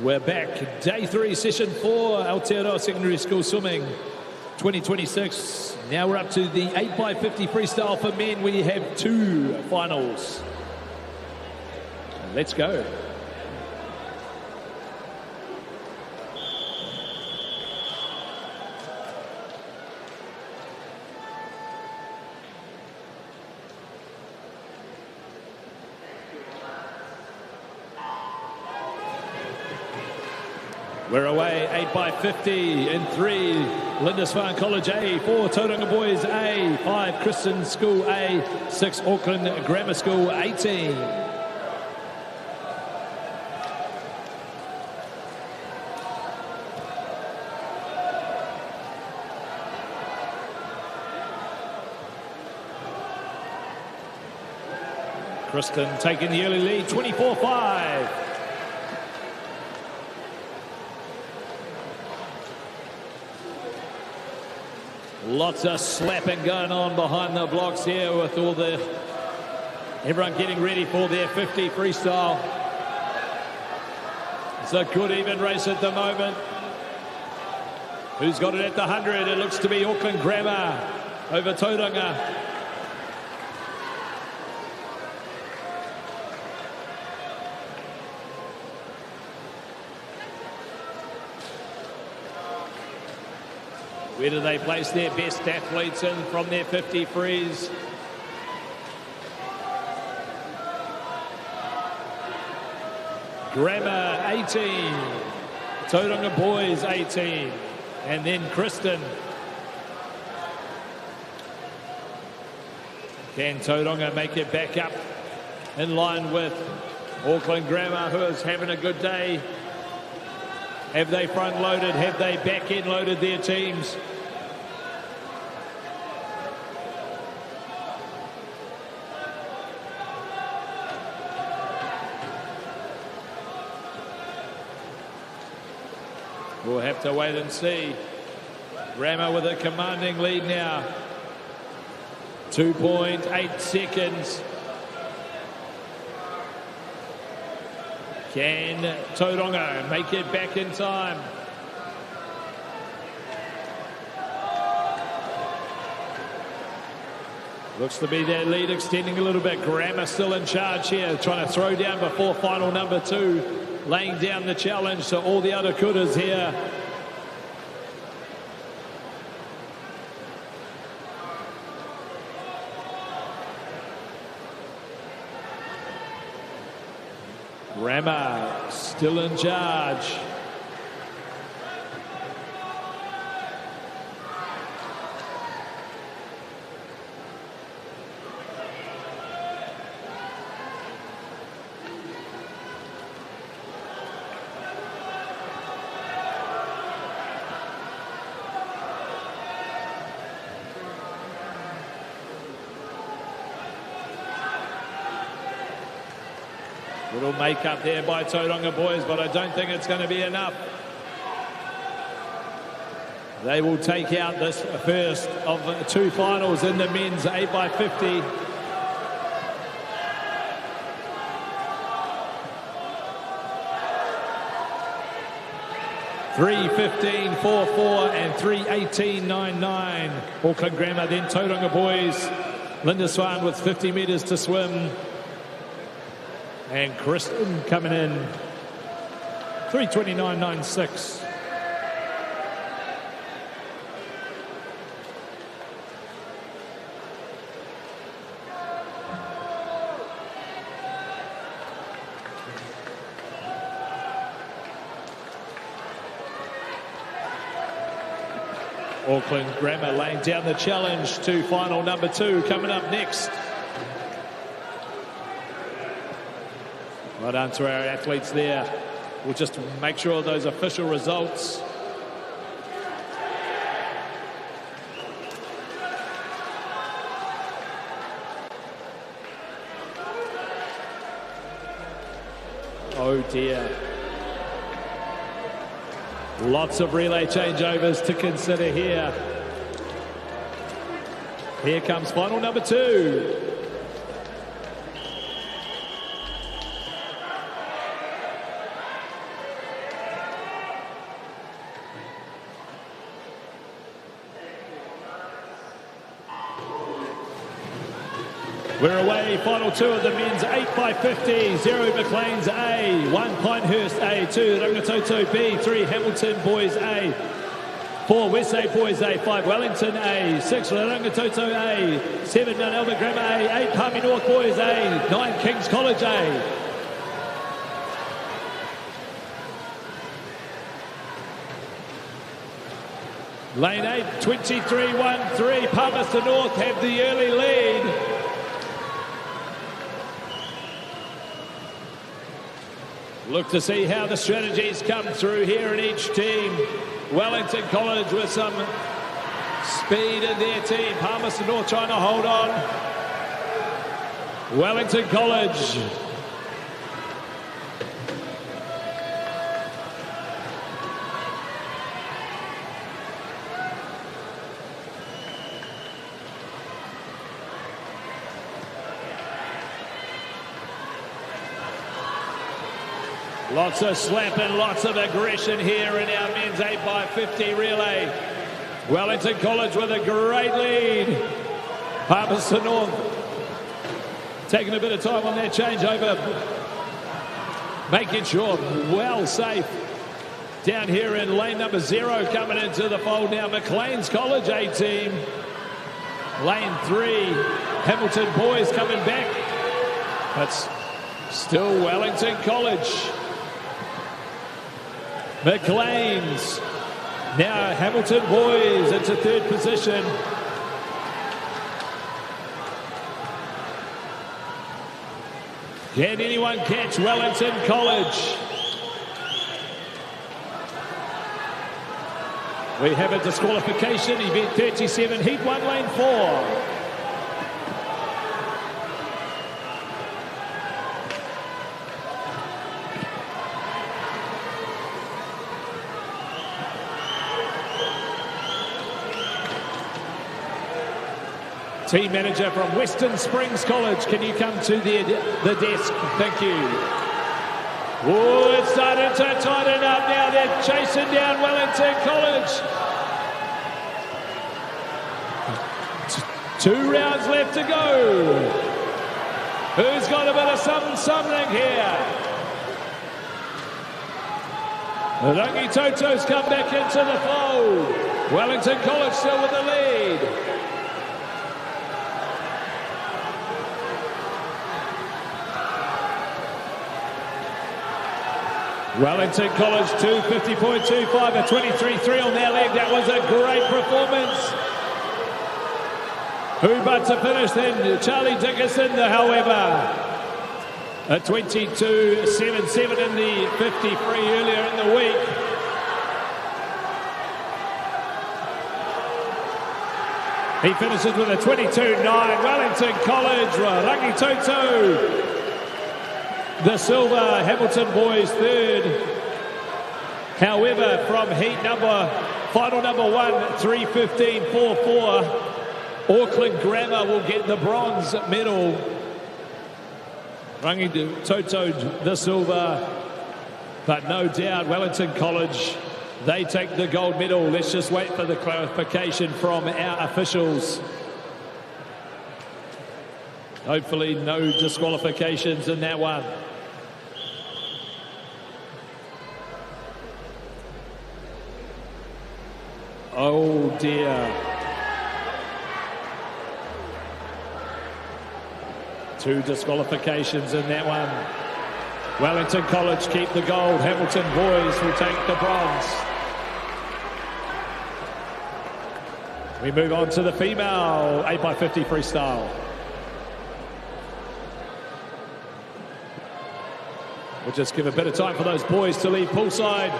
We're back. Day 3, session 4, Aotearoa Secondary School Swimming 2026. Now we're up to the 8x50 freestyle for men. We have 2 finals. Let's go. We're away, 8x50 in 3, Lindisfarne College A, 4, Tauranga Boys A, 5, Christian School A, 6, Auckland Grammar School 18. Kristen taking the early lead, 24-5. Lots of slapping going on behind the blocks here with everyone getting ready for their 50 freestyle. It's a good even race at the moment. Who's got it at the 100? It looks to be Auckland Grammar over Tauranga. Where do they place their best athletes in from their 50 frees? Grammar 18, Tauranga boys 18, and then Kristen. Can Tauranga make it back up in line with Auckland Grammar, who is having a good day? Have they front loaded? Have they back end loaded their teams? We'll have to wait and see. Grammar with a commanding lead now. 2.8 seconds. Can Tauranga make it back in time? Looks to be their lead extending a little bit. Grammar still in charge here, trying to throw down before final number 2. Laying down the challenge to all the other kutas here. Grammar still in charge. Little make-up there by Tauranga boys, but I don't think it's going to be enough. They will take out this first of 2 finals in the men's 8x50. $3:15.44 and $3:18.99. Auckland Grammar, then Tauranga boys. Linda Swan with 50 metres to swim. And Kristen coming in 3:29.96. Auckland Grammar laying down the challenge to final number 2 coming up next. Well done to our athletes there. We'll just make sure those official results. Oh dear. Lots of relay changeovers to consider here. Here comes final number 2. We're away, final 2 of the men's 8x50. 0 McLean's A, 1 Pinehurst A, 2 Rangitoto B, 3 Hamilton Boys A, 4 Westside Boys A, 5 Wellington A, 6 Rangitoto A, 7 Mount Albert Grammar A, 8 Palmy North Boys A, 9 King's College A. Lane 8, 23.13. Palmerston North have the early lead. Look to see how the strategies come through here in each team. Wellington College with some speed in their team. Palmerston North trying to hold on. Wellington College. Lots of slap and lots of aggression here in our men's 8x50 relay. Wellington College with a great lead. Palmerston North taking a bit of time on their changeover. Making sure well safe. Down here in lane number 0 coming into the fold now. McLean's College A team. Lane 3. Hamilton boys coming back. That's still Wellington College. McLean's. Now Hamilton boys into 3rd position. Can anyone catch Wellington College? We have a disqualification, event 37, heat 1, lane 4. Team manager from Western Springs College, can you come to the desk? Thank you. Oh, it's starting to tighten up now. They're chasing down Wellington College. 2 rounds left to go. Who's got a bit of something here? The Rangi Toto's come back into the fold. Wellington College still with the lead. Wellington College 250.25, a 23-3 on their leg. That was a great performance. Who but to finish then? Charlie Dickerson, however. A 22.77 in the 53 earlier in the week. He finishes with a 22.9. Wellington College, Rangi Toto. The silver, Hamilton boys 3rd. However, from final number 1, 3:15.44, Auckland Grammar will get the bronze medal. Rangi Toto the silver, but no doubt Wellington College, they take the gold medal. Let's just wait for the clarification from our officials. Hopefully no disqualifications in that one. Oh dear. 2 disqualifications in that one. Wellington College keep the gold. Hamilton boys will take the bronze. We move on to the female 8x50 freestyle. We'll just give a bit of time for those boys to leave poolside.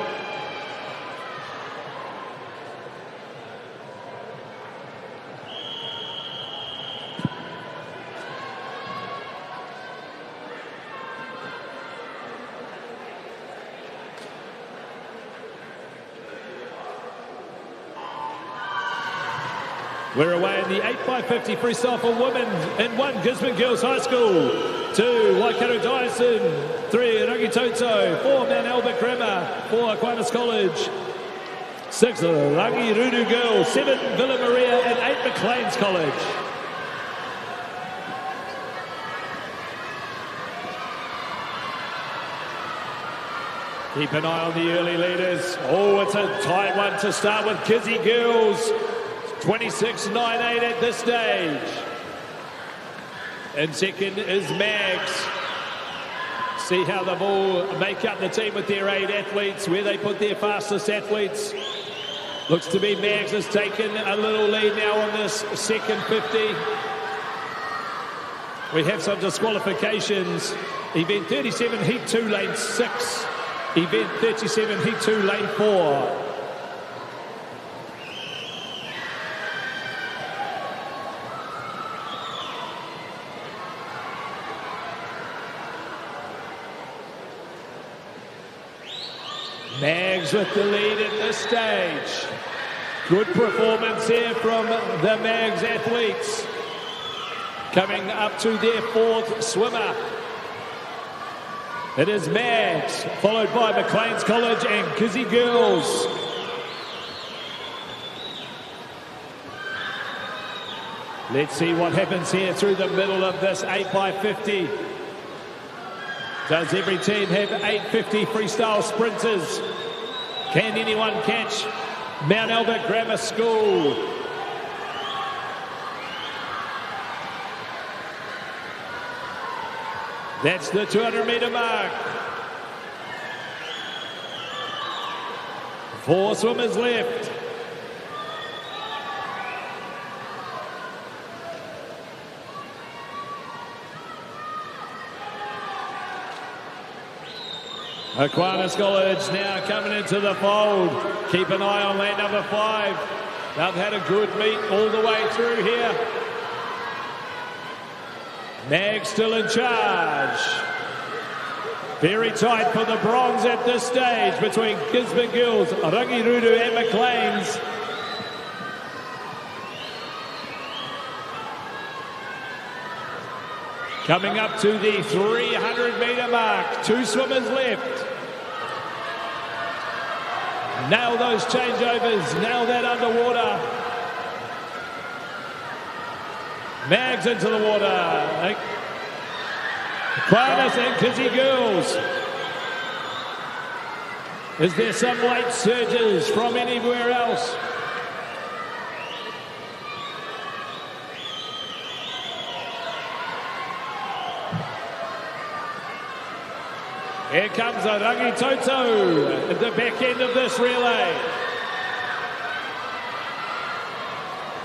We're away in the 8x50 freestyle for women in 1, Gisborne Girls High School, 2, Waikato Dyson, 3, Rangi Toto, 4, Mount Albert Grammar, 4, Aquinas College, 6, Rangi Rudu Girls, 7, Villa Maria, and 8, McLean's College. Keep an eye on the early leaders. Oh, it's a tight one to start with. Kizzy Girls, 26.98 at this stage. And second is Mags. See how they've all make up the team with their 8 athletes, where they put their fastest athletes. Looks to be Mags has taken a little lead now on this second 50. We have some disqualifications. Event 37, heat 2, lane 6. Event 37, heat 2, lane 4. Mags with the lead at this stage. Good performance here from the Mags athletes. Coming up to their fourth swimmer. It is Mags, followed by Maclean's College and Kizzy Girls. Let's see what happens here through the middle of this 8x50. Does every team have 850 freestyle sprinters? Can anyone catch Mount Albert Grammar School? That's the 200-metre mark. 4 swimmers left. Aquatic College now coming into the fold. Keep an eye on lane number 5. They've had a good meet all the way through here. Mag still in charge. Very tight for the bronze at this stage between Gisborne Girls, Rangirudu and Maclean's. Coming up to the 300-metre mark. 2 swimmers left. Nail those changeovers. Nail that underwater. Mags into the water. Aquatic and Kizzy Girls. Is there some late surges from anywhere else? Here comes a Rangitoto at the back end of this relay.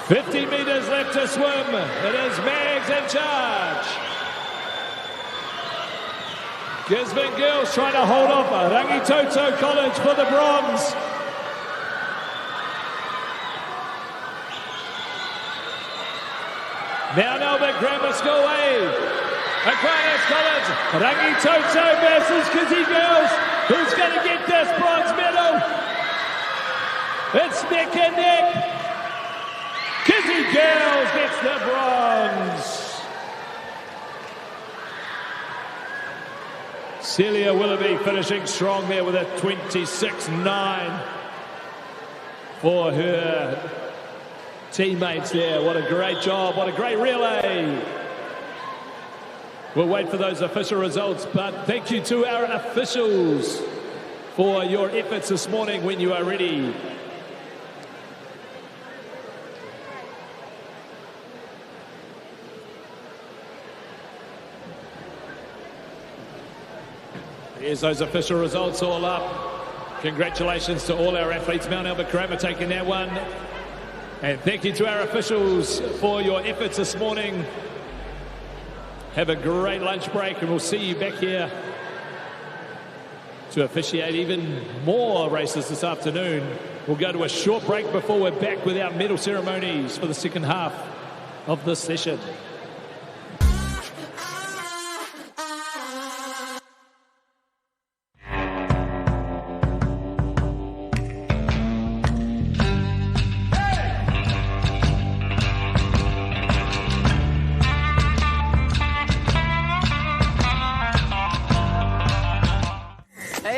50 metres left to swim. It is Mags in charge. Gisborne Girls trying to hold off Rangitoto College for the bronze. Mount Albert Grammar School A. Aquatic College, Rangitoto versus Kizzy Girls. Who's going to get this bronze medal? It's neck and neck. Kizzy Girls gets the bronze. Celia Willoughby finishing strong there with a 26.9 for her teammates there. What a great job, what a great relay. We'll wait for those official results, but thank you to our officials for your efforts this morning when you are ready. Here's those official results all up. Congratulations to all our athletes. Mount Albert Grammar taking that one. And thank you to our officials for your efforts this morning. Have a great lunch break, and we'll see you back here to officiate even more races this afternoon. We'll go to a short break before we're back with our medal ceremonies for the second half of this session.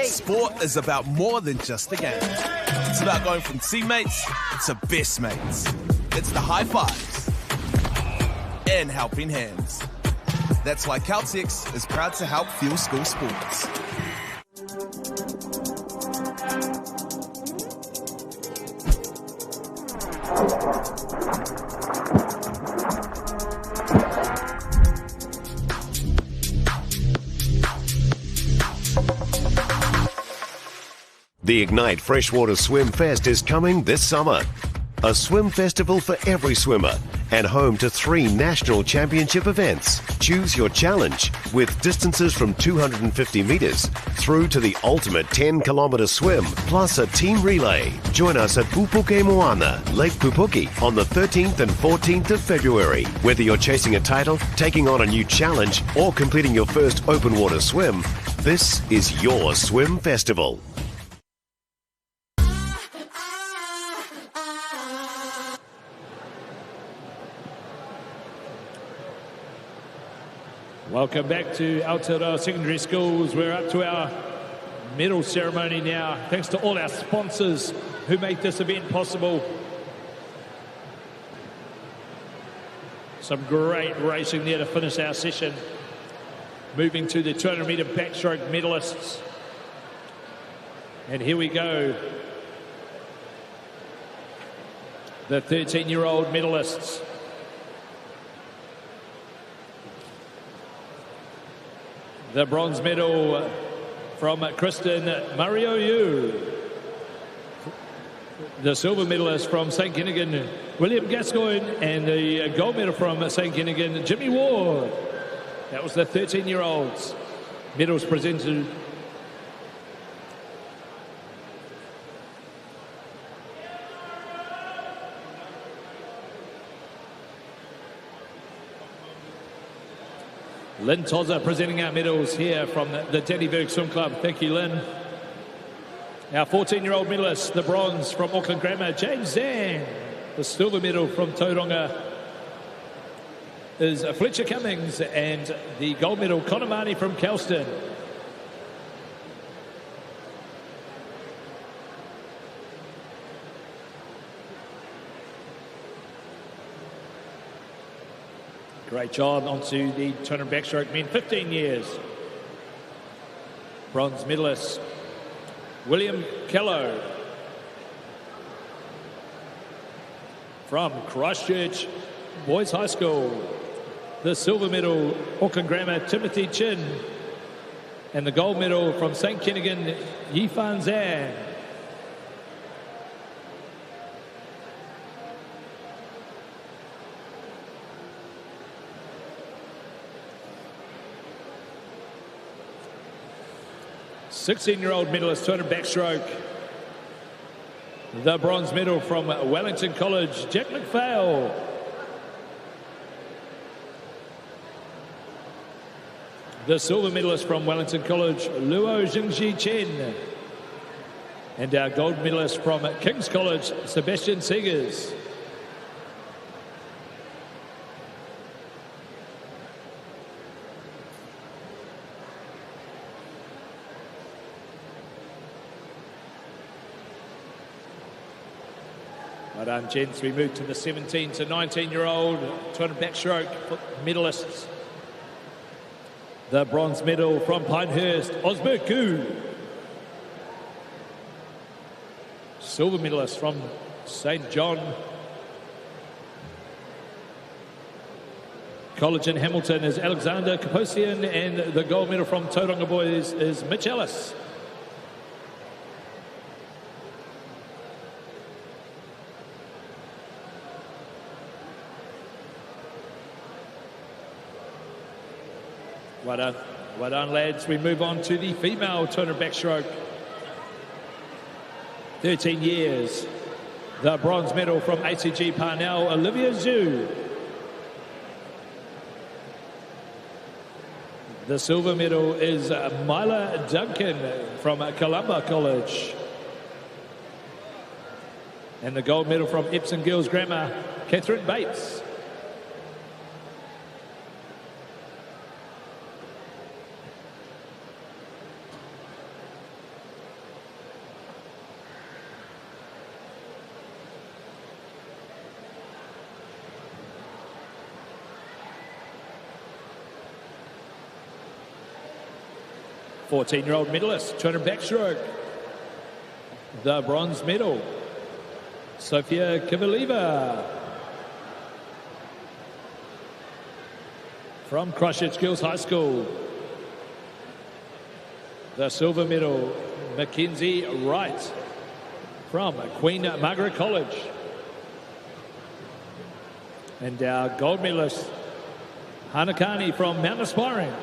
Sport is about more than just the game. It's about going from teammates to best mates. It's the high fives and helping hands. That's why Caltex is proud to help fuel school sports. The Ignite Freshwater Swim Fest is coming this summer. A swim festival for every swimmer and home to 3 national championship events. Choose your challenge with distances from 250 metres through to the ultimate 10-kilometre swim, plus a team relay. Join us at Pupuke Moana, Lake Pupuki on the 13th and 14th of February. Whether you're chasing a title, taking on a new challenge, or completing your first open water swim, this is your swim festival. Welcome back to Aotearoa Secondary Schools. We're up to our medal ceremony now. Thanks to all our sponsors who make this event possible. Some great racing there to finish our session. Moving to the 200-metre backstroke medalists. And here we go. The 13-year-old medalists. The bronze medal from Kristen Marioyu. The silver medalist from St. Kinnigan, William Gascoigne, and the gold medal from St. Kinnigan, Jimmy Ward. That was the 13-year-olds. Medals presented. Lynn Tozza presenting our medals here from the Dannyburg Swim Club. Thank you, Lynn. Our 14-year-old medalist, the bronze from Auckland Grammar, James Zhang. The silver medal from Tauranga is Fletcher Cummings, and the gold medal, Conor Marnie from Kelston. Great job onto the 200 backstroke men, 15 years. Bronze medalist, William Kello from Christchurch Boys High School. The silver medal, Auckland Grammar, Timothy Chin. And the gold medal from St. Kinnigan, Yifan Zhang. '16-year-old medalist, 200 backstroke. The bronze medal from Wellington College, Jack McPhail. The silver medalist from Wellington College, Luo Jingji Chen. And our gold medalist from King's College, Sebastian Segers. Well done, gents. We move to the 17 to 19-year-old 200 backstroke medalists. The bronze medal from Pinehurst, Osbert Koo. Silver medalist from St. John College in Hamilton is Alexander Kaposian, and the gold medal from Tauranga Boys is Mitch Ellis. Well done, lads. We move on to the female 200 backstroke. 13 years. The bronze medal from ACG Parnell, Olivia Zhu. The silver medal is Myla Duncan from Columba College. And the gold medal from Epsom Girls Grammar, Catherine Bates. '14-year-old medalist, 200 backstroke. The bronze medal, Sofia Kavaleva from Christchurch Girls High School. The silver medal, Mackenzie Wright from Queen Margaret College. And our gold medalist, Hanakani from Mount Aspiring.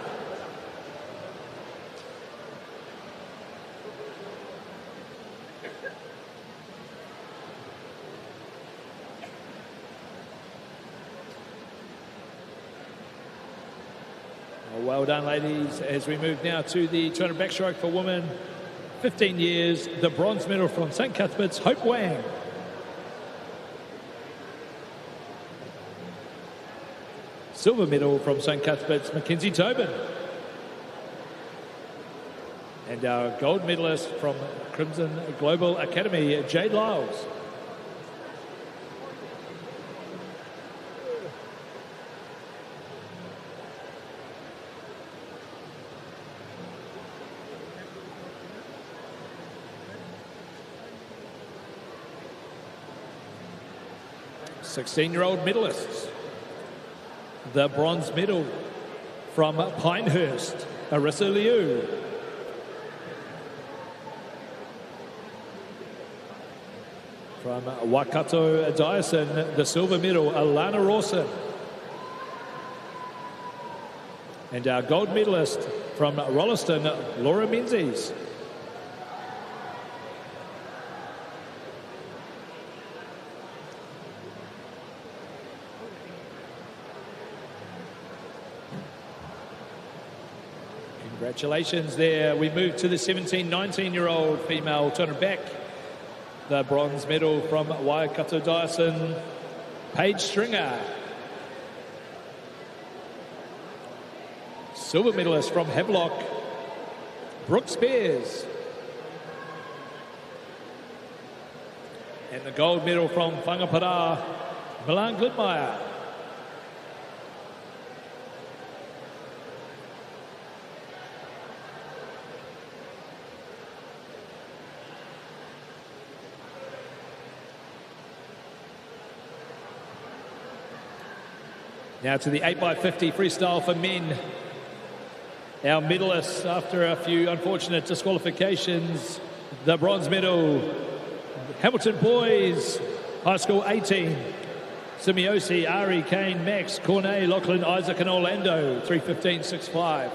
Well done, ladies, as we move now to the 200 backstroke for women. 15 years, the bronze medal from St. Cuthbert's, Hope Wang. Silver medal from St. Cuthbert's, Mackenzie Tobin. And our gold medalist from Crimson Global Academy, Jade Lyles. Sixteen-year-old medalists. The bronze medal from Pinehurst, Arissa Liu. From Waikato Dyson, the silver medal, Alana Rawson. And our gold medalist from Rolleston, Laura Menzies. Congratulations there. We move to the 17, 19-year-old female turner back. The bronze medal from Waikato Dyson, Paige Stringer. Silver medalist from Havelock, Brooke Spears. And the gold medal from Whangapara, Milan Glidmeyer. Now to the 8x50 freestyle for men. Our medalists, after a few unfortunate disqualifications, the bronze medal, Hamilton Boys, High School 18, Simiosi, Ari, Kane, Max, Cornet, Lachlan, Isaac and Orlando, 3:15.65.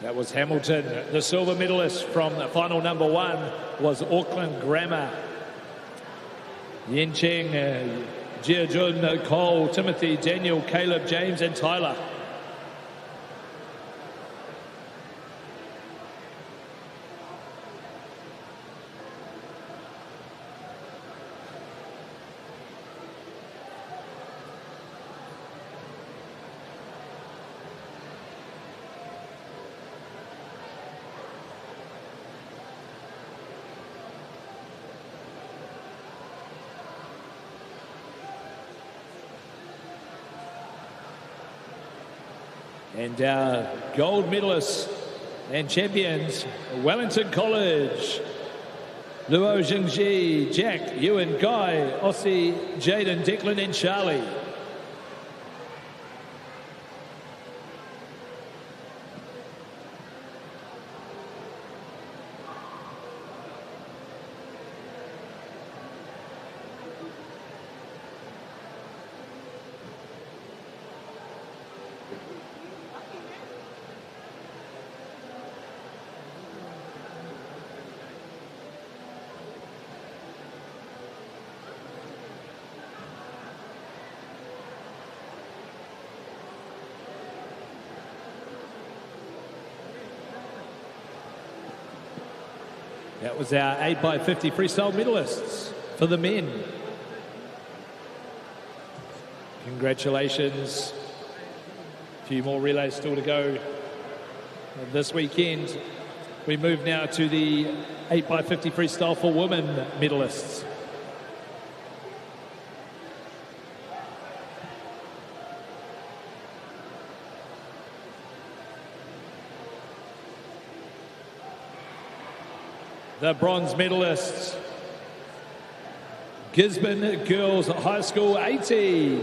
That was Hamilton. The silver medalist from the final number one was Auckland Grammar. Yen Cheng, Jia Jun, Cole, Timothy, Daniel, Caleb, James and Tyler. And our gold medalists and champions, Wellington College, Luo Jingji, Jack, Ewan, Guy, Ossie, Jaden, Declan and Charlie. That was our 8x50 freestyle medalists for the men. Congratulations. A few more relays still to go this weekend. We move now to the 8x50 freestyle for women medalists. The bronze medalists, Gisborne Girls High School 80.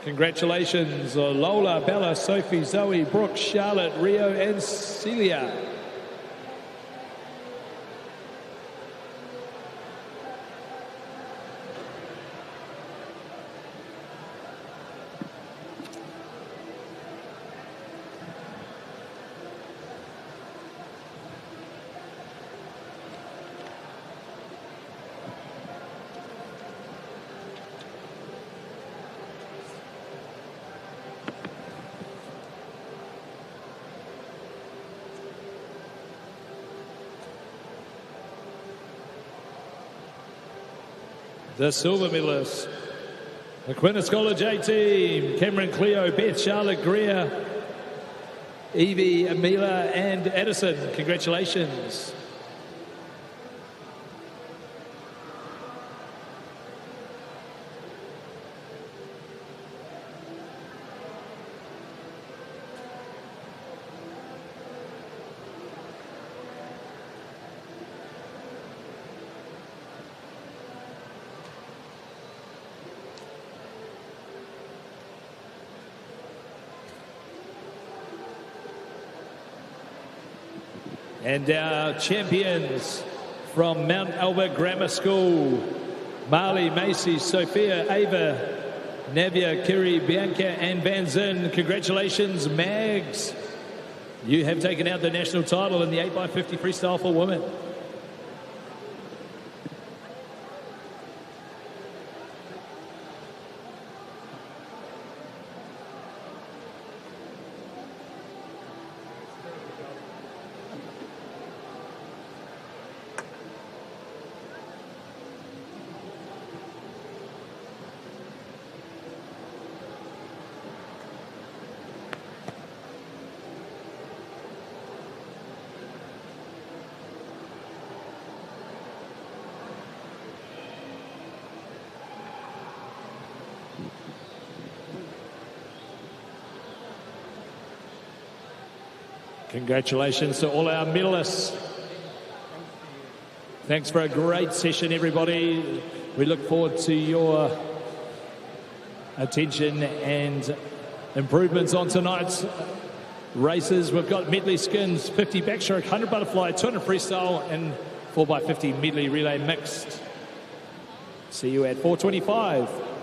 Congratulations, Lola, Bella, Sophie, Zoe, Brooke, Charlotte, Rio, and Celia. The silver medalists, the Aquinas College A team, Cameron Cleo, Beth, Charlotte, Greer, Evie, Mila, and Edison. Congratulations. And our champions from Mount Albert Grammar School, Marley, Macy, Sophia, Ava, Navia, Kiri, Bianca, and Van Zin. Congratulations, Mags. You have taken out the national title in the 8x50 freestyle for women. Congratulations to all our medalists. Thanks for a great session, everybody. We look forward to your attention and improvements on tonight's races. We've got medley skins, 50 backstroke, 100 butterfly, 200 freestyle, and 4x50 medley relay mixed. See you at 4:25.